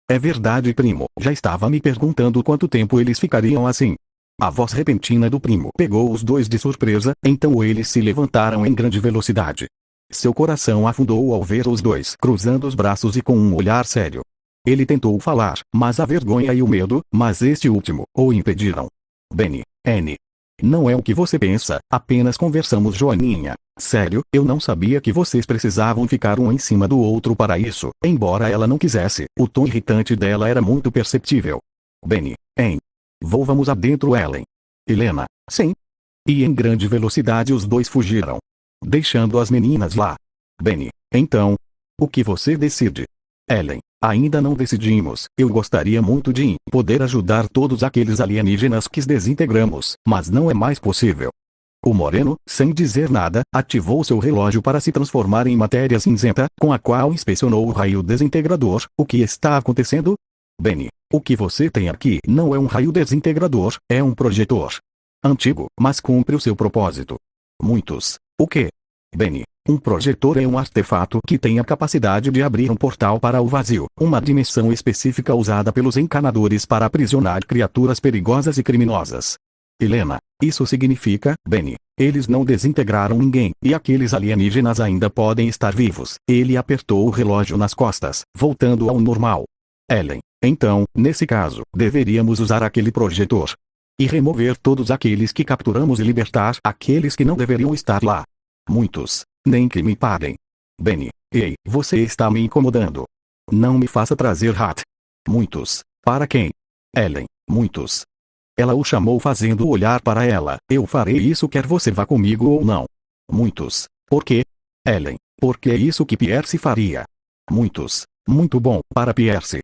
É verdade, primo. Já estava me perguntando quanto tempo eles ficariam assim. A voz repentina do primo pegou os dois de surpresa, então eles se levantaram em grande velocidade. Seu coração afundou ao ver os dois cruzando os braços e com um olhar sério. Ele tentou falar, mas a vergonha e o medo, mas este último, o impediram. Benny, Anne. Não é o que você pensa, apenas conversamos, Joaninha. Sério, eu não sabia que vocês precisavam ficar um em cima do outro para isso. Embora ela não quisesse, o tom irritante dela era muito perceptível. Benny, Anne. Vamos adentro, Ellen. Helena, sim. E em grande velocidade os dois fugiram, deixando as meninas lá. Benny, então, o que você decide? Ellen, ainda não decidimos. Eu gostaria muito de poder ajudar todos aqueles alienígenas que desintegramos, mas não é mais possível. O moreno, sem dizer nada, ativou seu relógio para se transformar em matéria cinzenta, com a qual inspecionou o raio desintegrador. O que está acontecendo? Benny, o que você tem aqui não é um raio desintegrador, é um projetor. Antigo, mas cumpre o seu propósito. Muitos. O quê? Benny, um projetor é um artefato que tem a capacidade de abrir um portal para o vazio, uma dimensão específica usada pelos encanadores para aprisionar criaturas perigosas e criminosas. Helena, isso significa, Benny, eles não desintegraram ninguém, e aqueles alienígenas ainda podem estar vivos. Ele apertou o relógio nas costas, voltando ao normal. Ellen, então, nesse caso, deveríamos usar aquele projetor e remover todos aqueles que capturamos e libertar aqueles que não deveriam estar lá. Muitos. Nem que me paguem. Benny, ei, você está me incomodando. Não me faça trazer Hat. Muitos. Para quem? Ellen, muitos. Ela o chamou fazendo olhar para ela. Eu farei isso quer você vá comigo ou não. Muitos. Por quê? Ellen, porque é isso que Pierce faria. Muitos. Muito bom, para Pierce.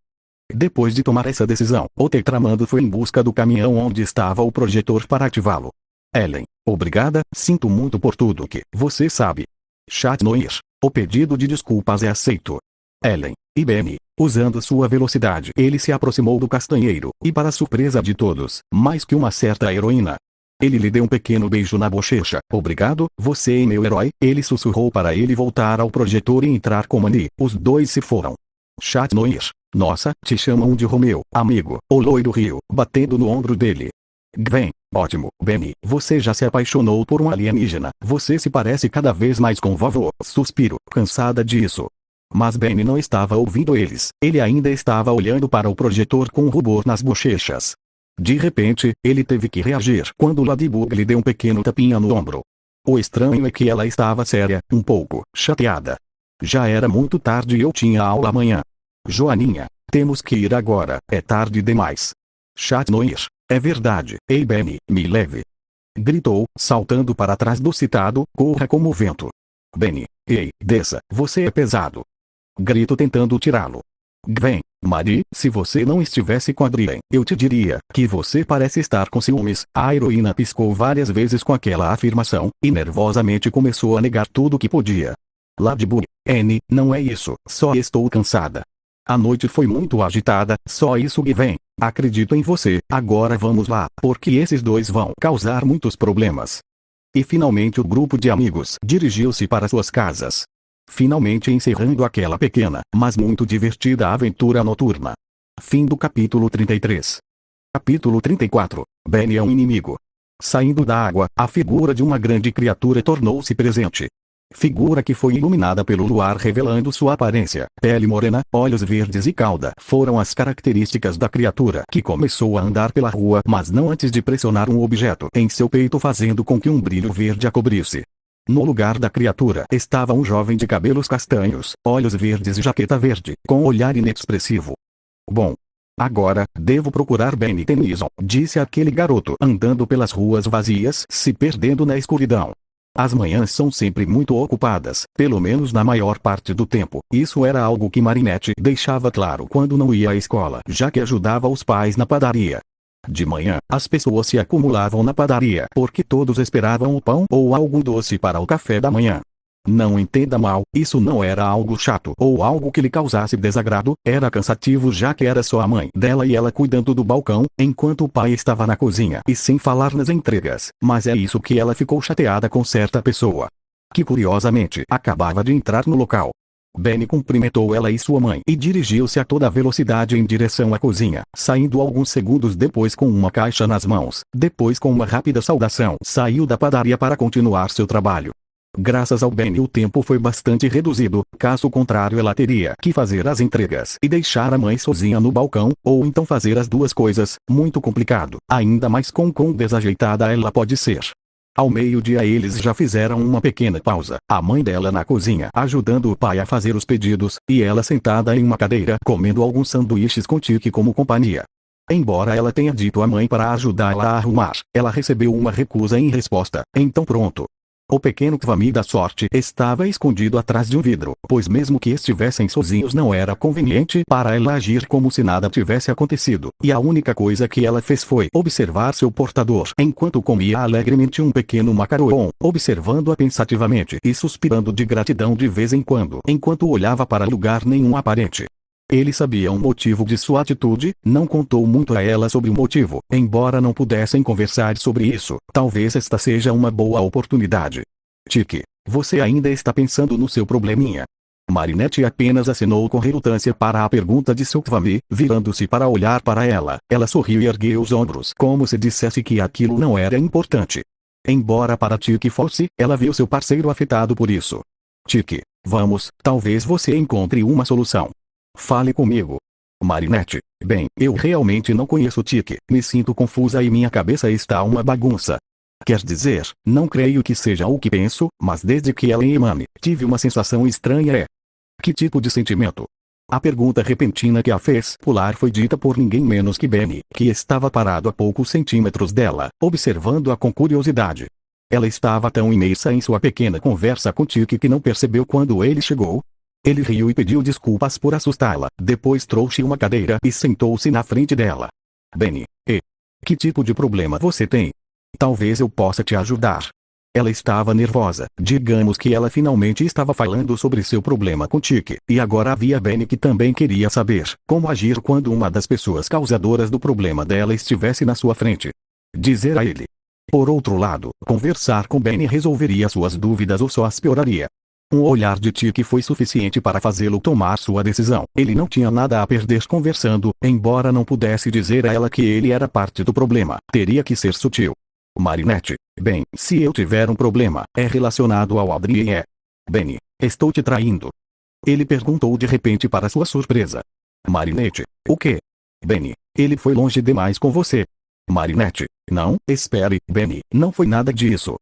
Depois de tomar essa decisão, o Tetramando foi em busca do caminhão onde estava o projetor para ativá-lo. Ellen, obrigada, sinto muito por tudo que você sabe. Chat Noir, o pedido de desculpas é aceito. Ellen, e Benny, usando sua velocidade, ele se aproximou do castanheiro, e para surpresa de todos, mais que uma certa heroína, ele lhe deu um pequeno beijo na bochecha. Obrigado, você é meu herói. Ele sussurrou para ele voltar ao projetor e entrar com Annie. Os dois se foram. Chat Noir, nossa, te chamam de Romeu, amigo, o loiro riu, batendo no ombro dele. Gwen, ótimo, Benny, você já se apaixonou por um alienígena, você se parece cada vez mais com vovô, suspiro, cansada disso. Mas Benny não estava ouvindo eles, ele ainda estava olhando para o projetor com um rubor nas bochechas. De repente, ele teve que reagir quando Ladybug lhe deu um pequeno tapinha no ombro. O estranho é que ela estava séria, um pouco chateada. Já era muito tarde e eu tinha aula amanhã. Joaninha, temos que ir agora, é tarde demais. Chat Noir, é verdade, ei Benny, me leve. Gritou, saltando para trás do citado, corra como o vento. Benny, ei, desça, você é pesado. Grito tentando tirá-lo. Gwen, Marie, se você não estivesse com Adrien, eu te diria que você parece estar com ciúmes. A heroína piscou várias vezes com aquela afirmação, e nervosamente começou a negar tudo que podia. Ladybug, Anne, não é isso, só estou cansada. A noite foi muito agitada, só isso Gwen. Acredito em você, agora vamos lá, porque esses dois vão causar muitos problemas. E finalmente o grupo de amigos dirigiu-se para suas casas. Finalmente encerrando aquela pequena, mas muito divertida aventura noturna. Fim do capítulo 33. Capítulo 34. Benny é um inimigo. Saindo da água, a figura de uma grande criatura tornou-se presente. Figura que foi iluminada pelo luar revelando sua aparência. Pele morena, olhos verdes e cauda foram as características da criatura que começou a andar pela rua, mas não antes de pressionar um objeto em seu peito fazendo com que um brilho verde a cobrisse. No lugar da criatura estava um jovem de cabelos castanhos, olhos verdes e jaqueta verde, com olhar inexpressivo. Bom. Agora, devo procurar Benny Tennyson, disse aquele garoto andando pelas ruas vazias, se perdendo na escuridão. As manhãs são sempre muito ocupadas, pelo menos na maior parte do tempo. Isso era algo que Marinette deixava claro quando não ia à escola, já que ajudava os pais na padaria. De manhã, as pessoas se acumulavam na padaria porque todos esperavam o pão ou algum doce para o café da manhã. Não entenda mal, isso não era algo chato ou algo que lhe causasse desagrado, era cansativo já que era só a mãe dela e ela cuidando do balcão, enquanto o pai estava na cozinha e sem falar nas entregas, mas é isso que ela ficou chateada com certa pessoa, que curiosamente acabava de entrar no local. Benny cumprimentou ela e sua mãe e dirigiu-se a toda velocidade em direção à cozinha, saindo alguns segundos depois com uma caixa nas mãos. Depois, com uma rápida saudação, saiu da padaria para continuar seu trabalho. Graças ao Benny o tempo foi bastante reduzido, caso contrário ela teria que fazer as entregas e deixar a mãe sozinha no balcão, ou então fazer as duas coisas, muito complicado, ainda mais com quão desajeitada ela pode ser. Ao meio-dia eles já fizeram uma pequena pausa, a mãe dela na cozinha ajudando o pai a fazer os pedidos, e ela sentada em uma cadeira comendo alguns sanduíches com Tiki como companhia. Embora ela tenha dito à mãe para ajudá-la a arrumar, ela recebeu uma recusa em resposta, então pronto. O pequeno Kwame da sorte estava escondido atrás de um vidro, pois mesmo que estivessem sozinhos não era conveniente para ela agir como se nada tivesse acontecido, e a única coisa que ela fez foi observar seu portador enquanto comia alegremente um pequeno macarrão, observando-a pensativamente e suspirando de gratidão de vez em quando, enquanto olhava para lugar nenhum aparente. Ele sabia o motivo de sua atitude, não contou muito a ela sobre o motivo, embora não pudessem conversar sobre isso. Talvez esta seja uma boa oportunidade. Tiki, você ainda está pensando no seu probleminha? Marinette apenas acenou com relutância para a pergunta de seu Kwame, virando-se para olhar para ela. Ela sorriu e ergueu os ombros como se dissesse que aquilo não era importante. Embora para Tiki fosse, ela viu seu parceiro afetado por isso. Tiki, vamos, talvez você encontre uma solução. Fale comigo. Marinette, bem, eu realmente não conheço Tiki, me sinto confusa e minha cabeça está uma bagunça. Quer dizer, não creio que seja o que penso, mas desde que ela e Imani, tive uma sensação estranha. Que tipo de sentimento? A pergunta repentina que a fez pular foi dita por ninguém menos que Benny, que estava parado a poucos centímetros dela, observando-a com curiosidade. Ela estava tão imersa em sua pequena conversa com Tiki que não percebeu quando ele chegou. Ele riu e pediu desculpas por assustá-la, depois trouxe uma cadeira e sentou-se na frente dela. Benny, que tipo de problema você tem? Talvez eu possa te ajudar. Ela estava nervosa, digamos que ela finalmente estava falando sobre seu problema com Tiki, e agora havia Benny que também queria saber como agir quando uma das pessoas causadoras do problema dela estivesse na sua frente. Dizer a ele. Por outro lado, conversar com Benny resolveria suas dúvidas ou só as pioraria. Um olhar de Tiki foi suficiente para fazê-lo tomar sua decisão. Ele não tinha nada a perder conversando, embora não pudesse dizer a ela que ele era parte do problema. Teria que ser sutil. Marinette, bem, se eu tiver um problema, é relacionado ao Adrien. Benny, estou te traindo? Ele perguntou de repente para sua surpresa. Marinette, o quê? Benny, ele foi longe demais com você. Marinette, não, espere, Benny, não foi nada disso.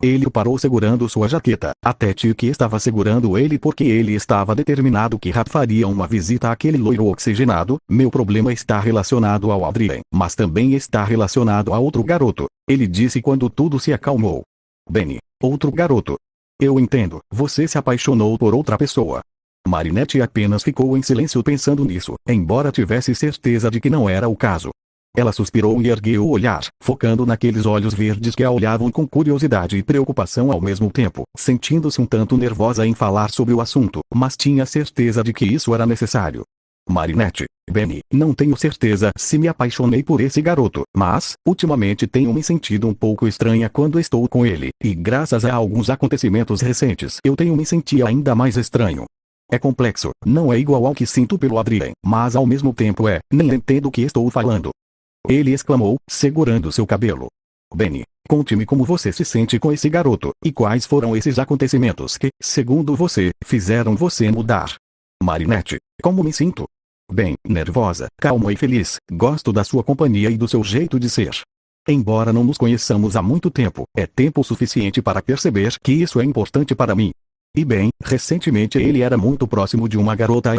Ele o parou segurando sua jaqueta, até Tiki estava segurando ele porque ele estava determinado que Rap faria uma visita àquele loiro oxigenado. Meu problema está relacionado ao Adrien, mas também está relacionado a outro garoto, ele disse quando tudo se acalmou. Benny, outro garoto? Eu entendo, você se apaixonou por outra pessoa. Marinette apenas ficou em silêncio pensando nisso, embora tivesse certeza de que não era o caso. Ela suspirou e ergueu o olhar, focando naqueles olhos verdes que a olhavam com curiosidade e preocupação ao mesmo tempo, sentindo-se um tanto nervosa em falar sobre o assunto, mas tinha certeza de que isso era necessário. Marinette, Benny, não tenho certeza se me apaixonei por esse garoto, mas, ultimamente tenho me sentido um pouco estranha quando estou com ele, e graças a alguns acontecimentos recentes eu tenho me sentido ainda mais estranho. É complexo, não é igual ao que sinto pelo Adrien, mas ao mesmo tempo nem entendo o que estou falando. Ele exclamou, segurando seu cabelo. Benny, conte-me como você se sente com esse garoto, e quais foram esses acontecimentos que, segundo você, fizeram você mudar. Marinette, como me sinto? Bem, nervosa, calma e feliz, gosto da sua companhia e do seu jeito de ser. Embora não nos conheçamos há muito tempo, é tempo suficiente para perceber que isso é importante para mim. E bem, recentemente ele era muito próximo de uma garota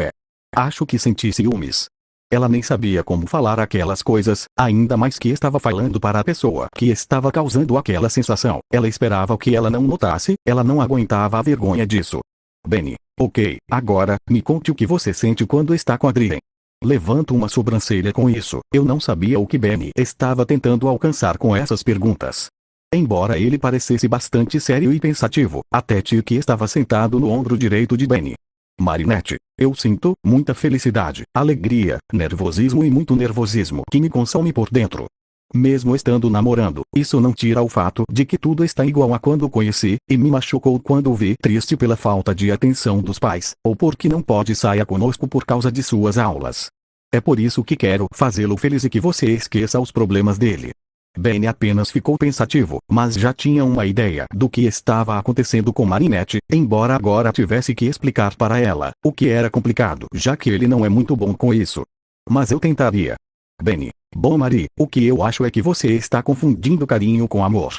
Acho que senti ciúmes. Ela nem sabia como falar aquelas coisas, ainda mais que estava falando para a pessoa que estava causando aquela sensação. Ela esperava que ela não notasse, ela não aguentava a vergonha disso. Benny, ok, agora, me conte o que você sente quando está com Adrien. Levanto uma sobrancelha com isso, eu não sabia o que Benny estava tentando alcançar com essas perguntas. Embora ele parecesse bastante sério e pensativo, até Tiki estava sentado no ombro direito de Benny. Marinette, eu sinto muita felicidade, alegria, nervosismo e muito nervosismo que me consome por dentro. Mesmo estando namorando, isso não tira o fato de que tudo está igual a quando o conheci, e me machucou quando o vi triste pela falta de atenção dos pais, ou porque não pode sair conosco por causa de suas aulas. É por isso que quero fazê-lo feliz e que você esqueça os problemas dele. Benny apenas ficou pensativo, mas já tinha uma ideia do que estava acontecendo com Marinette, embora agora tivesse que explicar para ela, o que era complicado, já que ele não é muito bom com isso. Mas eu tentaria. Benny, bom Marie, o que eu acho é que você está confundindo carinho com amor.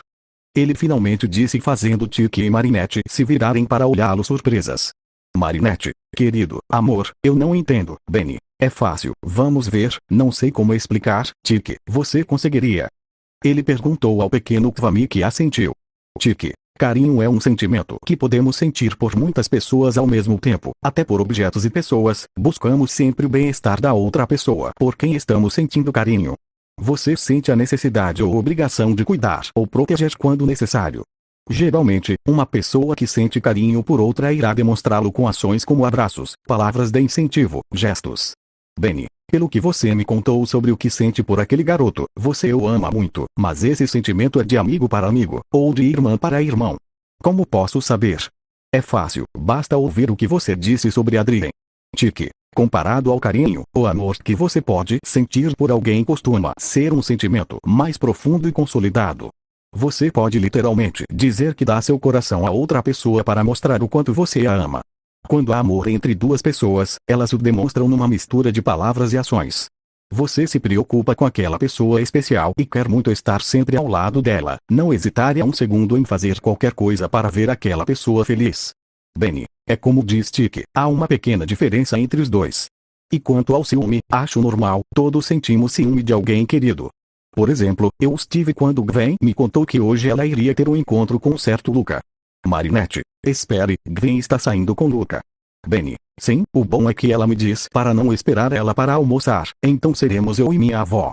Ele finalmente disse, fazendo Tiki e Marinette se virarem para olhá-lo surpresas. Marinette, querido, amor, eu não entendo, Benny. É fácil, vamos ver, não sei como explicar, Tiki, você conseguiria? Ele perguntou ao pequeno Kvami, que assentiu. Tiki, carinho é um sentimento que podemos sentir por muitas pessoas ao mesmo tempo, até por objetos e pessoas. Buscamos sempre o bem-estar da outra pessoa por quem estamos sentindo carinho. Você sente a necessidade ou obrigação de cuidar ou proteger quando necessário. Geralmente, uma pessoa que sente carinho por outra irá demonstrá-lo com ações como abraços, palavras de incentivo, gestos. Benny, pelo que você me contou sobre o que sente por aquele garoto, você o ama muito, mas esse sentimento é de amigo para amigo, ou de irmã para irmão. Como posso saber? É fácil, basta ouvir o que você disse sobre Adrien. Tiki, comparado ao carinho, o amor que você pode sentir por alguém costuma ser um sentimento mais profundo e consolidado. Você pode literalmente dizer que dá seu coração a outra pessoa para mostrar o quanto você a ama. Quando há amor entre duas pessoas, elas o demonstram numa mistura de palavras e ações. Você se preocupa com aquela pessoa especial e quer muito estar sempre ao lado dela, não hesitaria um segundo em fazer qualquer coisa para ver aquela pessoa feliz. Benny, é como diz Tiki, há uma pequena diferença entre os dois. E quanto ao ciúme, acho normal, todos sentimos ciúme de alguém querido. Por exemplo, eu estive quando Gwen me contou que hoje ela iria ter um encontro com um certo Luca. Marinette, espere, Gwen está saindo com Luca. Benny, sim, o bom é que ela me diz para não esperar ela para almoçar, então seremos eu e minha avó.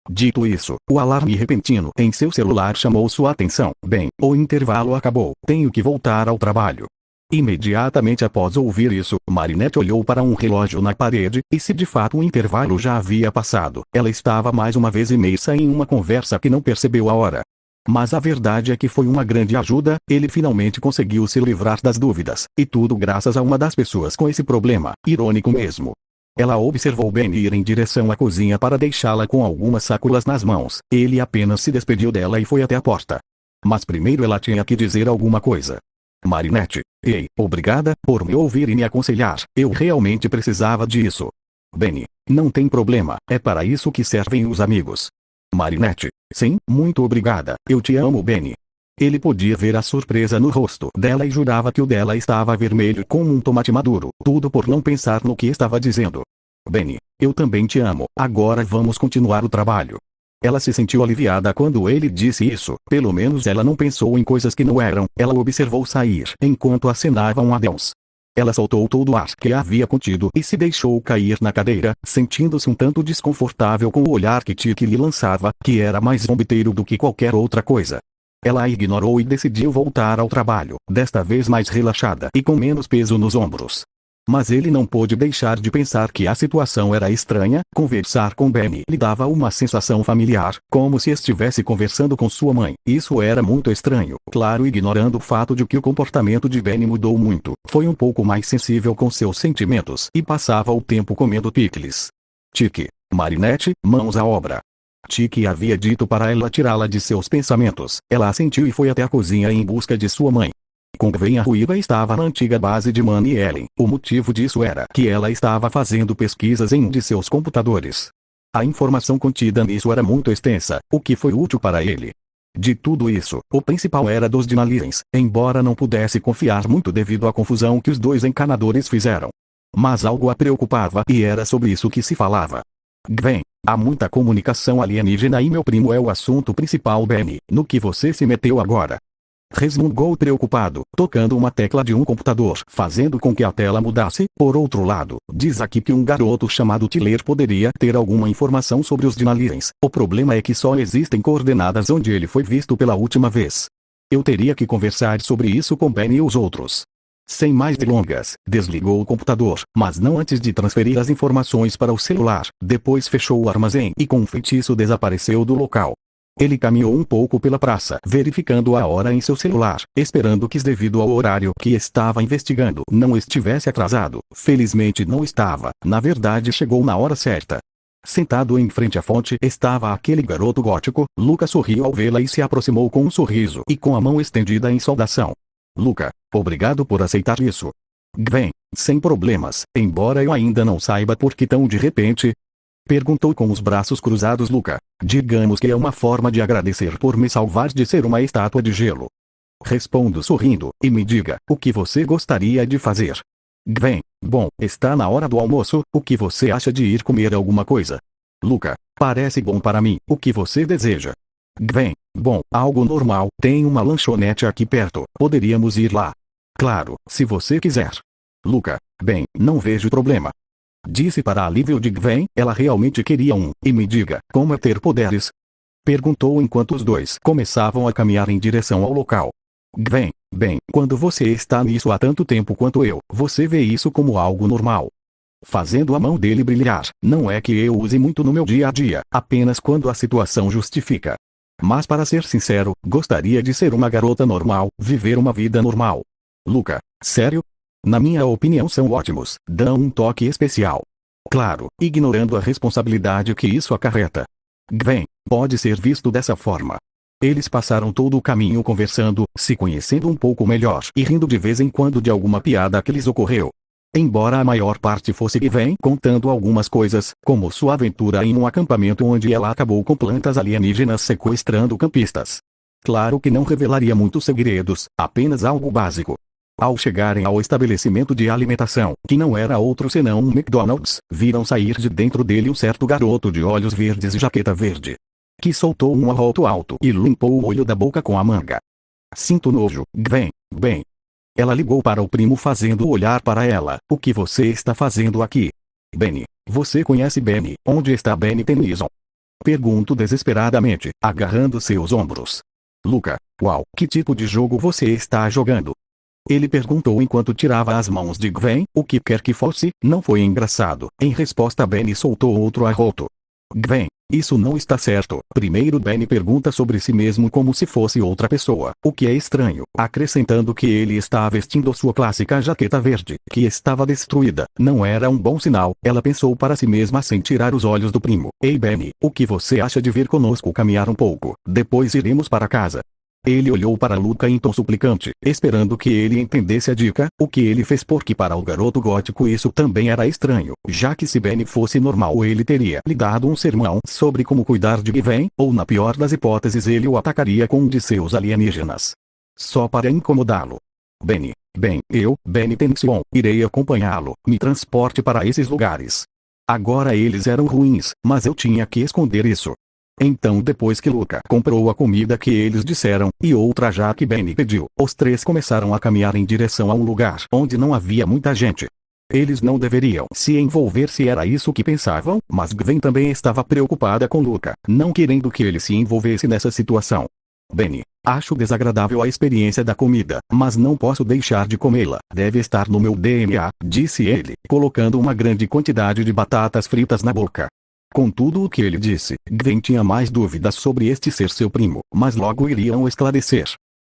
Dito isso, o alarme repentino em seu celular chamou sua atenção. Bem, o intervalo acabou, tenho que voltar ao trabalho. Imediatamente após ouvir isso, Marinette olhou para um relógio na parede, e se de fato o intervalo já havia passado, ela estava mais uma vez imersa em uma conversa que não percebeu a hora. Mas a verdade é que foi uma grande ajuda, ele finalmente conseguiu se livrar das dúvidas, e tudo graças a uma das pessoas com esse problema, irônico mesmo. Ela observou Benny ir em direção à cozinha para deixá-la com algumas sacolas nas mãos, ele apenas se despediu dela e foi até a porta. Mas primeiro ela tinha que dizer alguma coisa. Marinette, ei, obrigada por me ouvir e me aconselhar, eu realmente precisava disso. Benny, não tem problema, é para isso que servem os amigos. Marinette, sim, muito obrigada, eu te amo, Benny. Ele podia ver a surpresa no rosto dela e jurava que o dela estava vermelho como um tomate maduro, tudo por não pensar no que estava dizendo. Benny, eu também te amo, agora vamos continuar o trabalho. Ela se sentiu aliviada quando ele disse isso, pelo menos ela não pensou em coisas que não eram, ela o observou sair enquanto acenava um adeus. Ela soltou todo o ar que havia contido e se deixou cair na cadeira, sentindo-se um tanto desconfortável com o olhar que Tiki lhe lançava, que era mais zombeteiro do que qualquer outra coisa. Ela a ignorou e decidiu voltar ao trabalho, desta vez mais relaxada e com menos peso nos ombros. Mas ele não pôde deixar de pensar que a situação era estranha. Conversar com Benny lhe dava uma sensação familiar, como se estivesse conversando com sua mãe. Isso era muito estranho, claro, ignorando o fato de que o comportamento de Benny mudou muito. Foi um pouco mais sensível com seus sentimentos e passava o tempo comendo picles. Tiki, Marinette, mãos à obra. Tiki havia dito para ela tirá-la de seus pensamentos. Ela assentiu e foi até a cozinha em busca de sua mãe. Com Gwen, a ruiva estava na antiga base de Manny e Ellen. O motivo disso era que ela estava fazendo pesquisas em um de seus computadores. A informação contida nisso era muito extensa, o que foi útil para ele. De tudo isso, o principal era dos Dinalirens, embora não pudesse confiar muito devido à confusão que os dois encanadores fizeram. Mas algo a preocupava e era sobre isso que se falava. Gwen, há muita comunicação alienígena e meu primo é o assunto principal, Benny, no que você se meteu agora. Resmungou preocupado, tocando uma tecla de um computador, fazendo com que a tela mudasse. Por outro lado, diz aqui que um garoto chamado Tyler poderia ter alguma informação sobre os Dinaliens. O problema é que só existem coordenadas onde ele foi visto pela última vez. Eu teria que conversar sobre isso com Ben e os outros. Sem mais delongas, desligou o computador, mas não antes de transferir as informações para o celular. Depois fechou o armazém e com um feitiço desapareceu do local. Ele caminhou um pouco pela praça, verificando a hora em seu celular, esperando que, devido ao horário que estava investigando, não estivesse atrasado. Felizmente não estava. Na verdade, chegou na hora certa. Sentado em frente à fonte estava aquele garoto gótico. Luca sorriu ao vê-la e se aproximou com um sorriso e com a mão estendida em saudação. Luca, obrigado por aceitar isso. Gwen, sem problemas, embora eu ainda não saiba por que tão de repente. Perguntou com os braços cruzados Luca. Digamos que é uma forma de agradecer por me salvar de ser uma estátua de gelo. Respondo sorrindo, e me diga, o que você gostaria de fazer? Gwen, bom, está na hora do almoço, o que você acha de ir comer alguma coisa? Luca, parece bom para mim, o que você deseja? Gwen, bom, algo normal, tem uma lanchonete aqui perto, poderíamos ir lá. Claro, se você quiser. Luca, bem, não vejo problema. Disse para alívio de Gwen, ela realmente queria um, e me diga, como é ter poderes? Perguntou enquanto os dois começavam a caminhar em direção ao local. Gwen, bem, quando você está nisso há tanto tempo quanto eu, você vê isso como algo normal. Fazendo a mão dele brilhar, não é que eu use muito no meu dia a dia, apenas quando a situação justifica. Mas para ser sincero, gostaria de ser uma garota normal, viver uma vida normal. Luca, sério? Na minha opinião são ótimos, dão um toque especial. Claro, ignorando a responsabilidade que isso acarreta. Gwen, pode ser visto dessa forma. Eles passaram todo o caminho conversando, se conhecendo um pouco melhor e rindo de vez em quando de alguma piada que lhes ocorreu. Embora a maior parte fosse Gwen contando algumas coisas, como sua aventura em um acampamento onde ela acabou com plantas alienígenas sequestrando campistas. Claro que não revelaria muitos segredos, apenas algo básico. Ao chegarem ao estabelecimento de alimentação, que não era outro senão um McDonald's, viram sair de dentro dele um certo garoto de olhos verdes e jaqueta verde. Que soltou um arroto alto e limpou o olho da boca com a manga. Sinto nojo, Gwen, bem. Ela ligou para o primo fazendo olhar para ela. O que você está fazendo aqui? Benny, você conhece Benny? Onde está Benny Tennyson? Pergunto desesperadamente, agarrando seus ombros. Luca, uau, que tipo de jogo você está jogando? Ele perguntou enquanto tirava as mãos de Gwen, o que quer que fosse, não foi engraçado. Em resposta Benny soltou outro arroto. Gwen, isso não está certo. Primeiro Benny pergunta sobre si mesmo como se fosse outra pessoa, o que é estranho, acrescentando que ele está vestindo sua clássica jaqueta verde, que estava destruída. Não era um bom sinal, ela pensou para si mesma sem tirar os olhos do primo. Ei Benny, o que você acha de vir conosco caminhar um pouco? Depois iremos para casa. Ele olhou para Luca em tom suplicante, esperando que ele entendesse a dica, o que ele fez porque para o garoto gótico isso também era estranho, já que se Benny fosse normal ele teria lhe dado um sermão sobre como cuidar de Gwen, ou na pior das hipóteses ele o atacaria com um de seus alienígenas. Só para incomodá-lo. Benny, bem, Benny Tennyson, irei acompanhá-lo, me transporte para esses lugares. Agora eles eram ruins, mas eu tinha que esconder isso. Então depois que Luca comprou a comida que eles disseram, e outra já que Benny pediu, os três começaram a caminhar em direção a um lugar onde não havia muita gente. Eles não deveriam se envolver se era isso que pensavam, mas Gwen também estava preocupada com Luca, não querendo que ele se envolvesse nessa situação. Benny, acho desagradável a experiência da comida, mas não posso deixar de comê-la, deve estar no meu DNA, disse ele, colocando uma grande quantidade de batatas fritas na boca. Com tudo o que ele disse, Gwen tinha mais dúvidas sobre este ser seu primo, mas logo iriam esclarecer.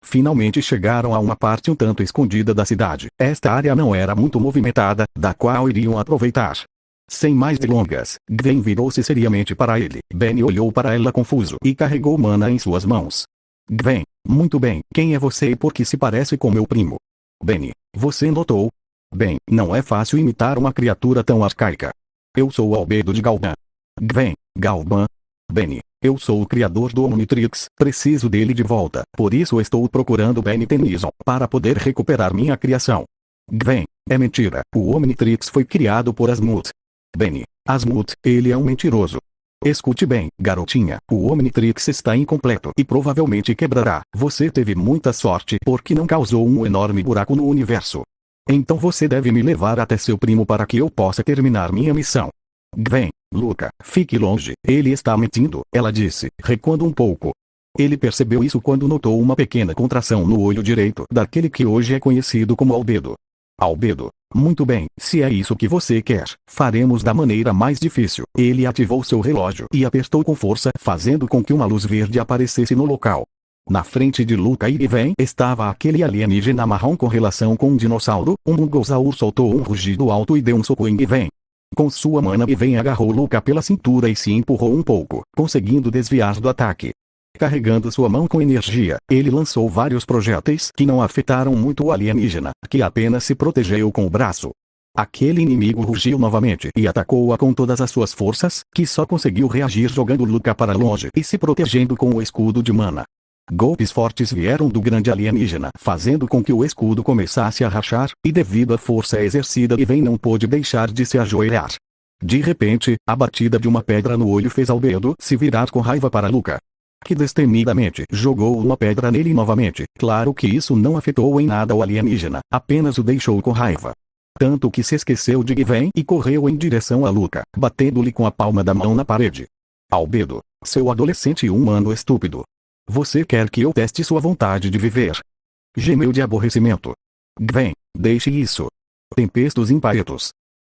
Finalmente chegaram a uma parte um tanto escondida da cidade. Esta área não era muito movimentada, da qual iriam aproveitar. Sem mais delongas, Gwen virou-se seriamente para ele. Benny olhou para ela confuso e carregou Mana em suas mãos. Gwen, muito bem, quem é você e por que se parece com meu primo? Benny, você notou? Bem, não é fácil imitar uma criatura tão arcaica. Eu sou o Albedo de Galban. Gwen, Galban. Benny, eu sou o criador do Omnitrix, preciso dele de volta, por isso estou procurando Benny Tennyson, para poder recuperar minha criação. Gwen, é mentira, o Omnitrix foi criado por Asmut. Benny, Asmut, ele é um mentiroso. Escute bem, garotinha, o Omnitrix está incompleto e provavelmente quebrará. Você teve muita sorte porque não causou um enorme buraco no universo. Então você deve me levar até seu primo para que eu possa terminar minha missão. Gwen, Luca, fique longe. Ele está mentindo, ela disse, recuando um pouco. Ele percebeu isso quando notou uma pequena contração no olho direito daquele que hoje é conhecido como Albedo. Albedo. Muito bem, se é isso que você quer, faremos da maneira mais difícil. Ele ativou seu relógio e apertou com força, fazendo com que uma luz verde aparecesse no local. Na frente de Luca e Gwen estava aquele alienígena marrom com relação com um dinossauro. Um mongolsauro soltou um rugido alto e deu um soco em Gwen. Com sua mana Gwen agarrou Luca pela cintura e se empurrou um pouco, conseguindo desviar do ataque. Carregando sua mão com energia, ele lançou vários projéteis que não afetaram muito o alienígena, que apenas se protegeu com o braço. Aquele inimigo rugiu novamente e atacou-a com todas as suas forças, que só conseguiu reagir jogando Luca para longe e se protegendo com o escudo de mana. Golpes fortes vieram do grande alienígena, fazendo com que o escudo começasse a rachar, e devido à força exercida Gwen não pôde deixar de se ajoelhar. De repente, a batida de uma pedra no olho fez Albedo se virar com raiva para Luca, que destemidamente jogou uma pedra nele novamente. Claro que isso não afetou em nada o alienígena, apenas o deixou com raiva. Tanto que se esqueceu de Gwen e correu em direção a Luca, batendo-lhe com a palma da mão na parede. Albedo, seu adolescente humano estúpido. Você quer que eu teste sua vontade de viver? Gemeu de aborrecimento. Gwen, deixe isso. Tempestos imparetos.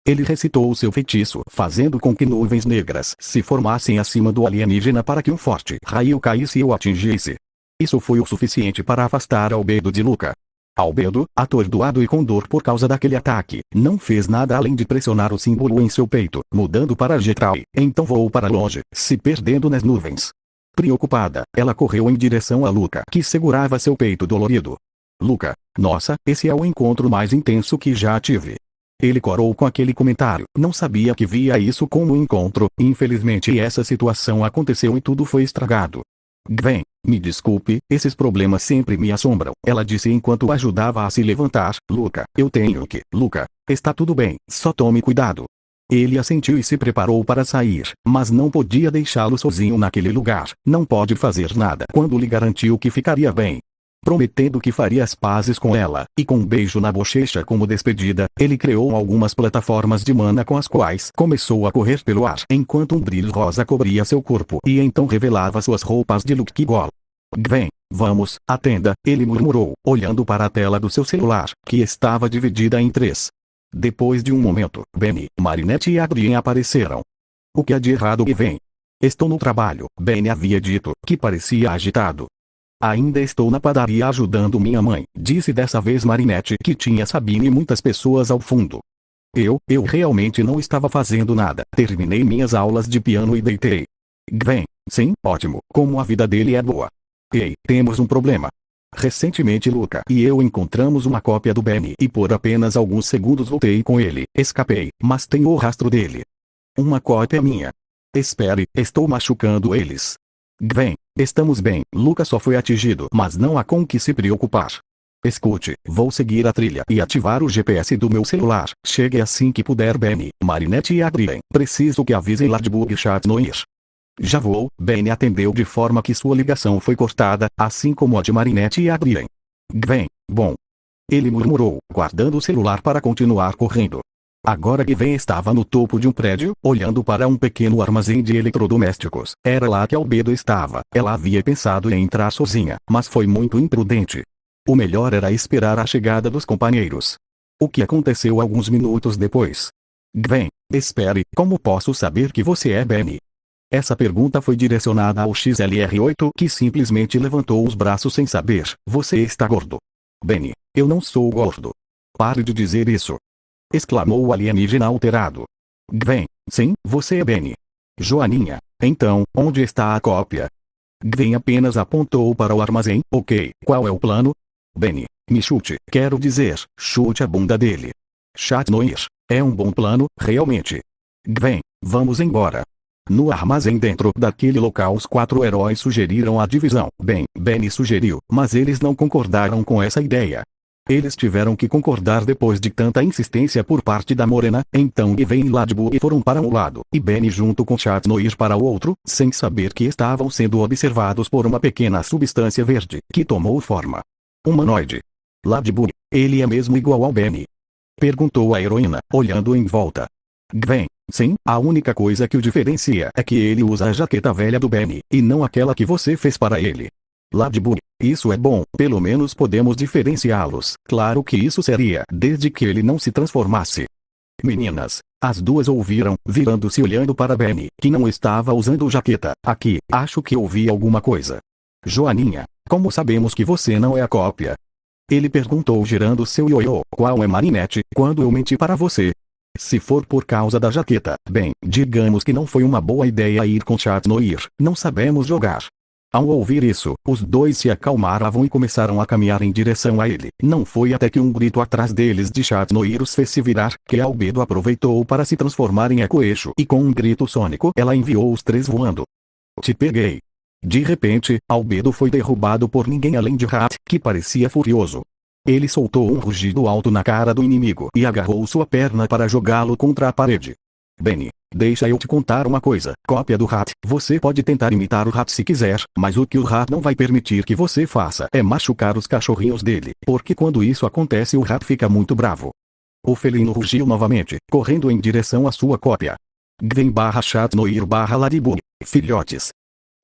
Ele recitou seu feitiço, fazendo com que nuvens negras se formassem acima do alienígena para que um forte raio caísse e o atingisse. Isso foi o suficiente para afastar Albedo de Luca. Albedo, atordoado e com dor por causa daquele ataque, não fez nada além de pressionar o símbolo em seu peito, mudando para Getral, então voou para longe, se perdendo nas nuvens. Preocupada, ela correu em direção a Luca, que segurava seu peito dolorido. Luca, nossa, esse é o encontro mais intenso que já tive. Ele corou com aquele comentário. Não sabia que via isso como um encontro. Infelizmente essa situação aconteceu e tudo foi estragado. Gwen, me desculpe, esses problemas sempre me assombram, ela disse enquanto o ajudava a se levantar. Luca, eu tenho que. Luca, está tudo bem, só tome cuidado. Ele assentiu e se preparou para sair, mas não podia deixá-lo sozinho naquele lugar. Não pode fazer nada quando lhe garantiu que ficaria bem. Prometendo que faria as pazes com ela, e com um beijo na bochecha como despedida, ele criou algumas plataformas de mana com as quais começou a correr pelo ar enquanto um brilho rosa cobria seu corpo e então revelava suas roupas de Luke Kigol. Gwen, vamos, à tenda, ele murmurou, olhando para a tela do seu celular, que estava dividida em 3. Depois de um momento, Benny, Marinette e Adrien apareceram. O que há de errado, Gwen? Estou no trabalho, Benny havia dito, que parecia agitado. Ainda estou na padaria ajudando minha mãe, disse dessa vez Marinette, que tinha Sabine e muitas pessoas ao fundo. Eu realmente não estava fazendo nada. Terminei minhas aulas de piano e deitei. Gwen, sim, ótimo, como a vida dele é boa. Ei, temos um problema. Recentemente Luca e eu encontramos uma cópia do Benny e por apenas alguns segundos lutei com ele, escapei, mas tenho o rastro dele. Uma cópia minha. Espere, estou machucando eles. Gwen, estamos bem, Luca só foi atingido, mas não há com que se preocupar. Escute, vou seguir a trilha e ativar o GPS do meu celular. Chegue assim que puder, Benny, Marinette e Adrien. Preciso que avisem Ladybug e Chat Noir. Já vou, Benny atendeu de forma que sua ligação foi cortada, assim como a de Marinette e Adrien. Gwen, bom. Ele murmurou, guardando o celular para continuar correndo. Agora Gwen estava no topo de um prédio, olhando para um pequeno armazém de eletrodomésticos. Era lá que Albedo estava. Ela havia pensado em entrar sozinha, mas foi muito imprudente. O melhor era esperar a chegada dos companheiros. O que aconteceu alguns minutos depois? Gwen, espere, como posso saber que você é Benny? Essa pergunta foi direcionada ao XLR8, que simplesmente levantou os braços sem saber. Você está gordo. Benny, eu não sou gordo. Pare de dizer isso. Exclamou o alienígena alterado. Gwen, sim, você é Benny. Joaninha, então, onde está a cópia? Gwen apenas apontou para o armazém. Ok, qual é o plano? Benny, me chute, quero dizer, chute a bunda dele. Chat Noir, é um bom plano, realmente. Gwen, vamos embora. No armazém dentro daquele local os 4 heróis sugeriram a divisão. Bem, Benny sugeriu, mas eles não concordaram com essa ideia. Eles tiveram que concordar depois de tanta insistência por parte da Morena. Então Gwen e Ladybug foram para um lado, e Benny junto com Chat Noir para o outro, sem saber que estavam sendo observados por uma pequena substância verde, que tomou forma humanoide. Ladybug, ele é mesmo igual ao Benny? Perguntou a heroína, olhando em volta. Gwen, sim, a única coisa que o diferencia é que ele usa a jaqueta velha do Benny, e não aquela que você fez para ele. Ladybug, isso é bom, pelo menos podemos diferenciá-los. Claro que isso seria desde que ele não se transformasse. Meninas, as duas ouviram, virando-se e olhando para Benny, que não estava usando jaqueta. Aqui, acho que ouvi alguma coisa. Joaninha, como sabemos que você não é a cópia? Ele perguntou girando seu ioiô. Qual é Marinette, quando eu menti para você? Se for por causa da jaqueta, bem, digamos que não foi uma boa ideia ir com Chat Noir, não sabemos jogar. Ao ouvir isso, os dois se acalmaram e começaram a caminhar em direção a ele. Não foi até que um grito atrás deles de Chat Noir os fez se virar, que Albedo aproveitou para se transformar em Ecoeixo e com um grito sônico ela enviou os três voando. Te peguei. De repente, Albedo foi derrubado por ninguém além de Rat, que parecia furioso. Ele soltou um rugido alto na cara do inimigo e agarrou sua perna para jogá-lo contra a parede. Benny, deixa eu te contar uma coisa, cópia do Rat, você pode tentar imitar o Rat se quiser, mas o que o Rat não vai permitir que você faça é machucar os cachorrinhos dele, porque quando isso acontece o Rat fica muito bravo. O felino rugiu novamente, correndo em direção à sua cópia. Gwen Chat Noir Ladybug, filhotes.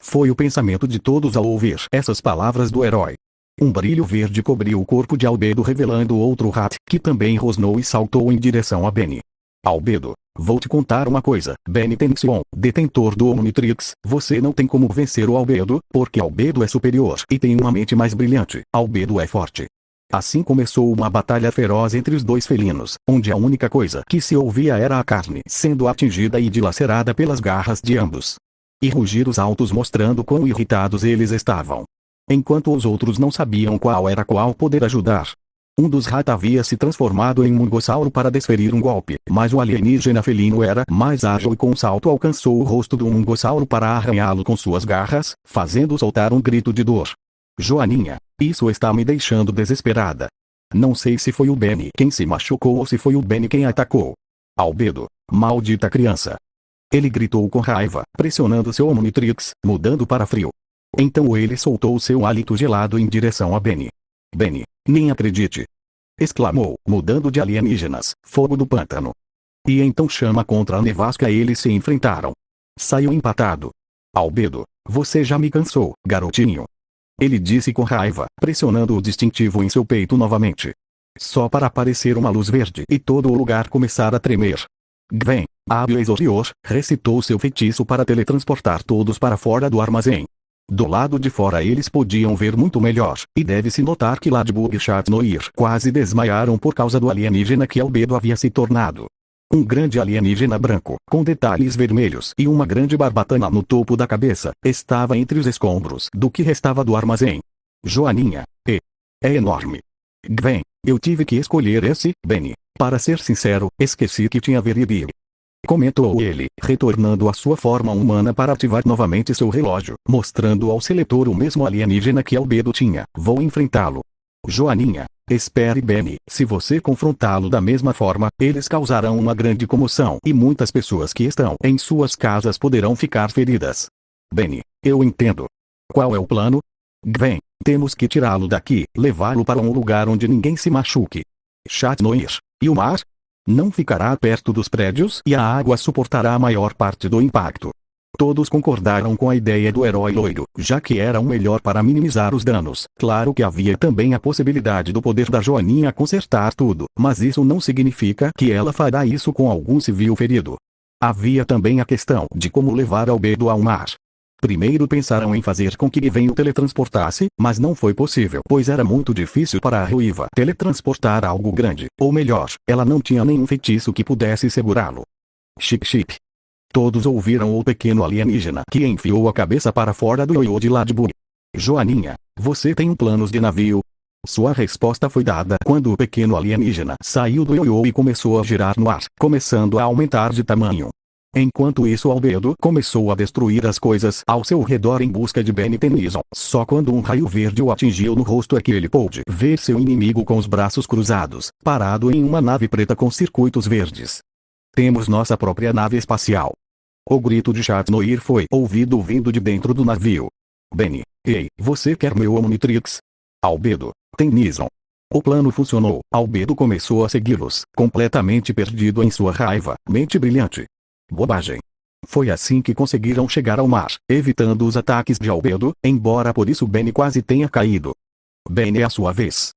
Foi o pensamento de todos ao ouvir essas palavras do herói. Um brilho verde cobriu o corpo de Albedo revelando outro Rat, que também rosnou e saltou em direção a Benny. Albedo, vou te contar uma coisa, Benny Tension, detentor do Omnitrix, você não tem como vencer o Albedo, porque Albedo é superior e tem uma mente mais brilhante, Albedo é forte. Assim começou uma batalha feroz entre os dois felinos, onde a única coisa que se ouvia era a carne sendo atingida e dilacerada pelas garras de ambos. E rugidos altos mostrando quão irritados eles estavam. Enquanto os outros não sabiam qual era qual poder ajudar. Um dos Rat havia se transformado em um mungossauro para desferir um golpe, mas o alienígena felino era mais ágil e com um salto alcançou o rosto do mungossauro para arranhá-lo com suas garras, fazendo soltar um grito de dor. Joaninha, isso está me deixando desesperada. Não sei se foi o Benny quem se machucou ou se foi o Benny quem atacou. Albedo, maldita criança. Ele gritou com raiva, pressionando seu Omnitrix, mudando para frio. Então ele soltou seu hálito gelado em direção a Benny. Benny, nem acredite! Exclamou, mudando de alienígenas, fogo do pântano. E então chama contra a nevasca eles se enfrentaram. Saiu empatado. Albedo, você já me cansou, garotinho. Ele disse com raiva, pressionando o distintivo em seu peito novamente. Só para aparecer uma luz verde e todo o lugar começar a tremer. Gwen, hábil exorior, recitou seu feitiço para teletransportar todos para fora do armazém. Do lado de fora eles podiam ver muito melhor, e deve-se notar que Ladybug e Chat Noir quase desmaiaram por causa do alienígena que Albedo havia se tornado. Um grande alienígena branco, com detalhes vermelhos e uma grande barbatana no topo da cabeça, estava entre os escombros do que restava do armazém. Joaninha, é enorme. Gwen, eu tive que escolher esse, Benny. Para ser sincero, esqueci que tinha Veribig. Comentou ele, retornando à sua forma humana para ativar novamente seu relógio, mostrando ao seletor o mesmo alienígena que Albedo tinha. Vou enfrentá-lo. Joaninha, espere Benny, se você confrontá-lo da mesma forma, eles causarão uma grande comoção e muitas pessoas que estão em suas casas poderão ficar feridas. Benny, eu entendo. Qual é o plano? Gwen, temos que tirá-lo daqui, levá-lo para um lugar onde ninguém se machuque. Chat Noir, e o mar? Não ficará perto dos prédios e a água suportará a maior parte do impacto. Todos concordaram com a ideia do herói loiro, já que era o melhor para minimizar os danos. Claro que havia também a possibilidade do poder da Joaninha consertar tudo, mas isso não significa que ela fará isso com algum civil ferido. Havia também a questão de como levar Albedo ao mar. Primeiro pensaram em fazer com que Gwen o teletransportasse, mas não foi possível, pois era muito difícil para a ruiva teletransportar algo grande, ou melhor, ela não tinha nenhum feitiço que pudesse segurá-lo. Chip chip. Todos ouviram o pequeno alienígena que enfiou a cabeça para fora do ioiô de Ladybug. Joaninha, você tem planos de navio? Sua resposta foi dada quando o pequeno alienígena saiu do ioiô e começou a girar no ar, começando a aumentar de tamanho. Enquanto isso, Albedo começou a destruir as coisas ao seu redor em busca de Ben Tennyson. Só quando um raio verde o atingiu no rosto é que ele pôde ver seu inimigo com os braços cruzados, parado em uma nave preta com circuitos verdes. Temos nossa própria nave espacial. O grito de Chatnoir foi ouvido vindo de dentro do navio. Benny, ei, você quer meu Omnitrix? Albedo, Tennyson. O plano funcionou. Albedo começou a segui-los, completamente perdido em sua raiva, mente brilhante. Bobagem. Foi assim que conseguiram chegar ao mar, evitando os ataques de Albedo, embora por isso Benny quase tenha caído. Benny, é a sua vez.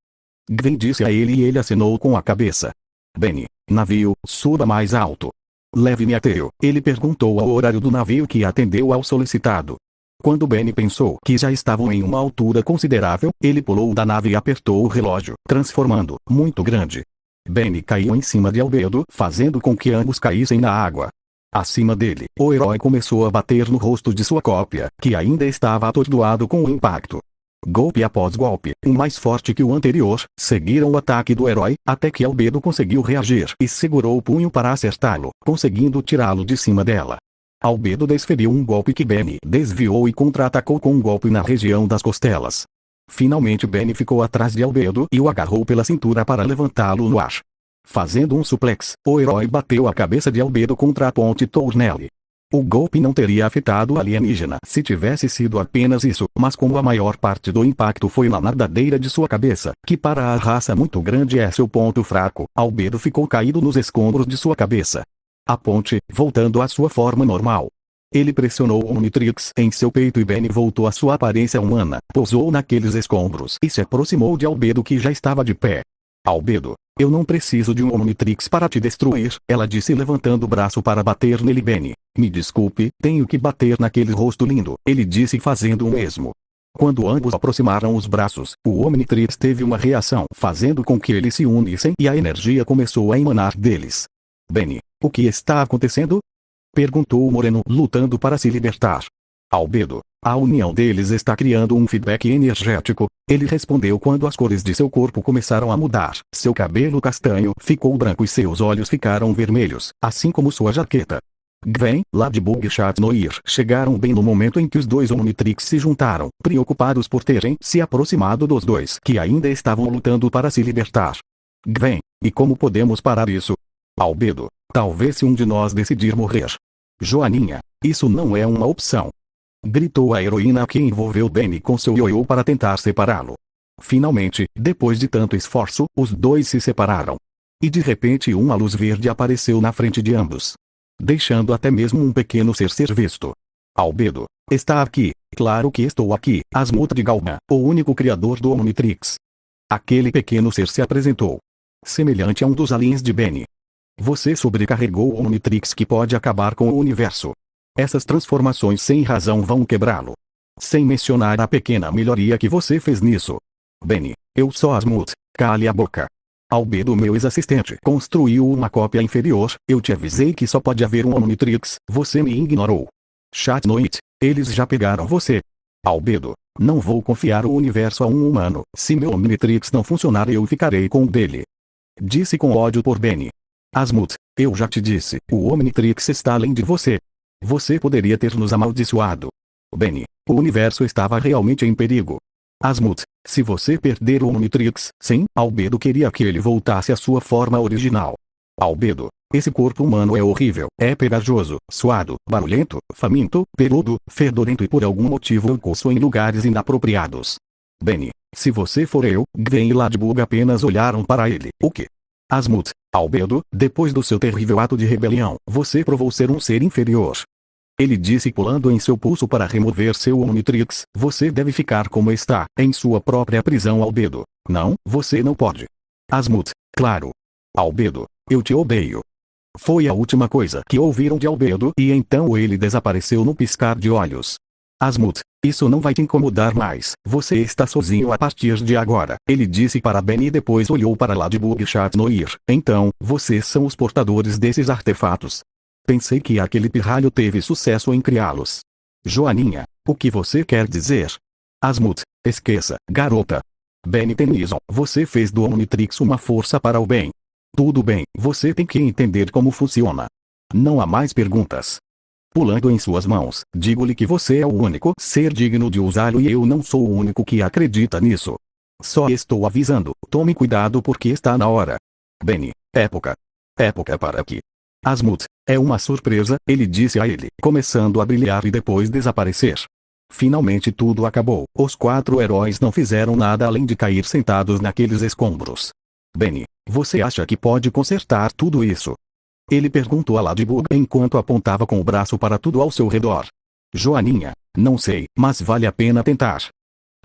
Gwen disse a ele e ele acenou com a cabeça. Benny, navio, suba mais alto. Leve-me até eu. Ele perguntou ao horário do navio que atendeu ao solicitado. Quando Benny pensou que já estavam em uma altura considerável, ele pulou da nave e apertou o relógio, transformando, muito grande. Benny caiu em cima de Albedo, fazendo com que ambos caíssem na água. Acima dele, o herói começou a bater no rosto de sua cópia, que ainda estava atordoado com o impacto. Golpe após golpe, um mais forte que o anterior, seguiram o ataque do herói, até que Albedo conseguiu reagir e segurou o punho para acertá-lo, conseguindo tirá-lo de cima dela. Albedo desferiu um golpe que Benny desviou e contra-atacou com um golpe na região das costelas. Finalmente Benny ficou atrás de Albedo e o agarrou pela cintura para levantá-lo no ar. Fazendo um suplex, o herói bateu a cabeça de Albedo contra a ponte Tournelle. O golpe não teria afetado o alienígena se tivesse sido apenas isso, mas como a maior parte do impacto foi na nadadeira de sua cabeça, que para a raça muito grande é seu ponto fraco, Albedo ficou caído nos escombros de sua cabeça. A ponte, voltando à sua forma normal. Ele pressionou o Omnitrix em seu peito e Benny voltou à sua aparência humana, pousou naqueles escombros e se aproximou de Albedo que já estava de pé. Albedo, eu não preciso de um Omnitrix para te destruir, ela disse levantando o braço para bater nele. Benny, me desculpe, tenho que bater naquele rosto lindo, ele disse fazendo o mesmo. Quando ambos aproximaram os braços, o Omnitrix teve uma reação fazendo com que eles se unissem e a energia começou a emanar deles. Benny, o que está acontecendo? Perguntou o Moreno, lutando para se libertar. Albedo, a união deles está criando um feedback energético, ele respondeu quando as cores de seu corpo começaram a mudar. Seu cabelo castanho ficou branco e seus olhos ficaram vermelhos, assim como sua jaqueta. Gwen, Ladybug e Chatnoir chegaram bem no momento em que os dois Omnitrix se juntaram, preocupados por terem se aproximado dos dois que ainda estavam lutando para se libertar. Gwen, e como podemos parar isso? Albedo, talvez se um de nós decidir morrer. Joaninha, isso não é uma opção. Gritou a heroína que envolveu Benny com seu ioiô para tentar separá-lo. Finalmente, depois de tanto esforço, os dois se separaram. E de repente uma luz verde apareceu na frente de ambos. Deixando até mesmo um pequeno ser visto. Albedo, está aqui, claro que estou aqui, Asmuth de Galban, o único criador do Omnitrix. Aquele pequeno ser se apresentou. Semelhante a um dos aliens de Benny. Você sobrecarregou o Omnitrix que pode acabar com o universo. Essas transformações sem razão vão quebrá-lo. Sem mencionar a pequena melhoria que você fez nisso. Benny, eu sou Asmuth, cale a boca. Albedo, meu ex-assistente, construiu uma cópia inferior, eu te avisei que só pode haver um Omnitrix, você me ignorou. Chatnoir, eles já pegaram você. Albedo, não vou confiar o universo a um humano, se meu Omnitrix não funcionar eu ficarei com o dele. Disse com ódio por Benny. Asmuth, eu já te disse, o Omnitrix está além de você. Você poderia ter nos amaldiçoado. Benny, o universo estava realmente em perigo. Asmuth, se você perder o Omnitrix, sim, Albedo queria que ele voltasse à sua forma original. Albedo, esse corpo humano é horrível, é pegajoso, suado, barulhento, faminto, peludo, fedorento e por algum motivo eu coço em lugares inapropriados. Benny, se você for eu, Gwen e Ladybug apenas olharam para ele. O que? Asmuth, Albedo, depois do seu terrível ato de rebelião, você provou ser um ser inferior. Ele disse pulando em seu pulso para remover seu Omnitrix, você deve ficar como está, em sua própria prisão. Albedo, não, você não pode. Asmuth, claro. Albedo, eu te odeio. Foi a última coisa que ouviram de Albedo e então ele desapareceu no piscar de olhos. Asmuth, isso não vai te incomodar mais, você está sozinho a partir de agora, ele disse para Benny e depois olhou para Ladybug e Chatnoir, então, vocês são os portadores desses artefatos. Pensei que aquele pirralho teve sucesso em criá-los. Joaninha, o que você quer dizer? Asmuth, esqueça, garota. Benny Tennyson, você fez do Omnitrix uma força para o bem. Tudo bem, você tem que entender como funciona. Não há mais perguntas. Pulando em suas mãos, digo-lhe que você é o único ser digno de usá-lo e eu não sou o único que acredita nisso. Só estou avisando, tome cuidado porque está na hora. Benny, época. Época para que. Asmut, é uma surpresa, ele disse a ele, começando a brilhar e depois desaparecer. Finalmente tudo acabou, os 4 heróis não fizeram nada além de cair sentados naqueles escombros. Benny, você acha que pode consertar tudo isso? Ele perguntou a Ladybug enquanto apontava com o braço para tudo ao seu redor. Joaninha, não sei, mas vale a pena tentar.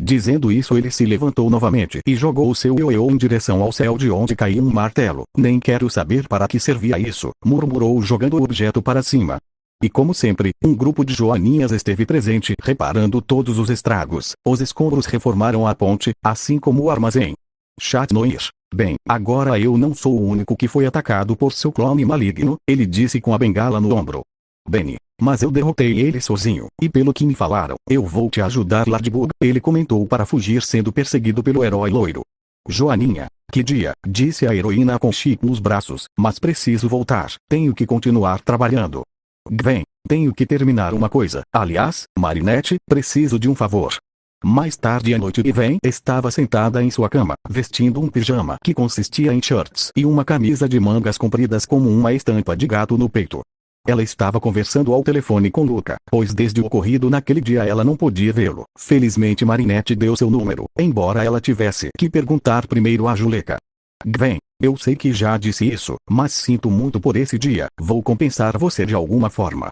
Dizendo isso ele se levantou novamente e jogou o seu ioiô em direção ao céu de onde caiu um martelo. Nem quero saber para que servia isso, murmurou jogando o objeto para cima. E como sempre, um grupo de joaninhas esteve presente reparando todos os estragos. Os escombros reformaram a ponte, assim como o armazém. Chatnoir. Bem, agora eu não sou o único que foi atacado por seu clone maligno, ele disse com a bengala no ombro. Benny, mas eu derrotei ele sozinho, e pelo que me falaram, eu vou te ajudar Ladybug, ele comentou para fugir sendo perseguido pelo herói loiro. Joaninha, que dia, disse a heroína com Chip nos braços, mas preciso voltar, tenho que continuar trabalhando. Gwen, tenho que terminar uma coisa, aliás, Marinette, preciso de um favor. Mais tarde à noite Gwen estava sentada em sua cama, vestindo um pijama que consistia em shorts e uma camisa de mangas compridas como uma estampa de gato no peito. Ela estava conversando ao telefone com Luca, pois desde o ocorrido naquele dia ela não podia vê-lo. Felizmente Marinette deu seu número, embora ela tivesse que perguntar primeiro a Juleca. Gwen, eu sei que já disse isso, mas sinto muito por esse dia, vou compensar você de alguma forma.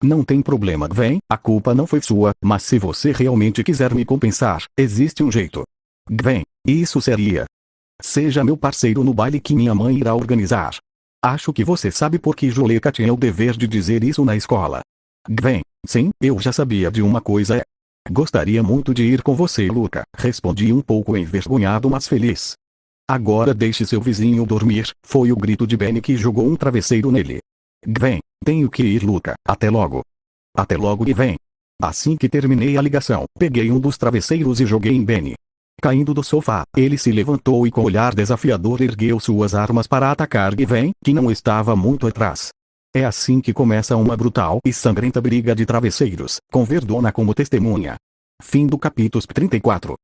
Não tem problema Gwen, a culpa não foi sua, mas se você realmente quiser me compensar, existe um jeito. Gwen, isso seria. Seja meu parceiro no baile que minha mãe irá organizar. Acho que você sabe porque Juleca tinha o dever de dizer isso na escola. Gwen, sim, eu já sabia de uma coisa. Gostaria muito de ir com você Luca, respondi um pouco envergonhado mas feliz. Agora deixe seu vizinho dormir, foi o grito de Benny que jogou um travesseiro nele. Gwen, tenho que ir Luca, até logo. Até logo Gwen. Assim que terminei a ligação, peguei um dos travesseiros e joguei em Benny. Caindo do sofá, ele se levantou e com olhar desafiador ergueu suas armas para atacar Gwen, que não estava muito atrás. É assim que começa uma brutal e sangrenta briga de travesseiros, com Verdona como testemunha. Fim do capítulo 34.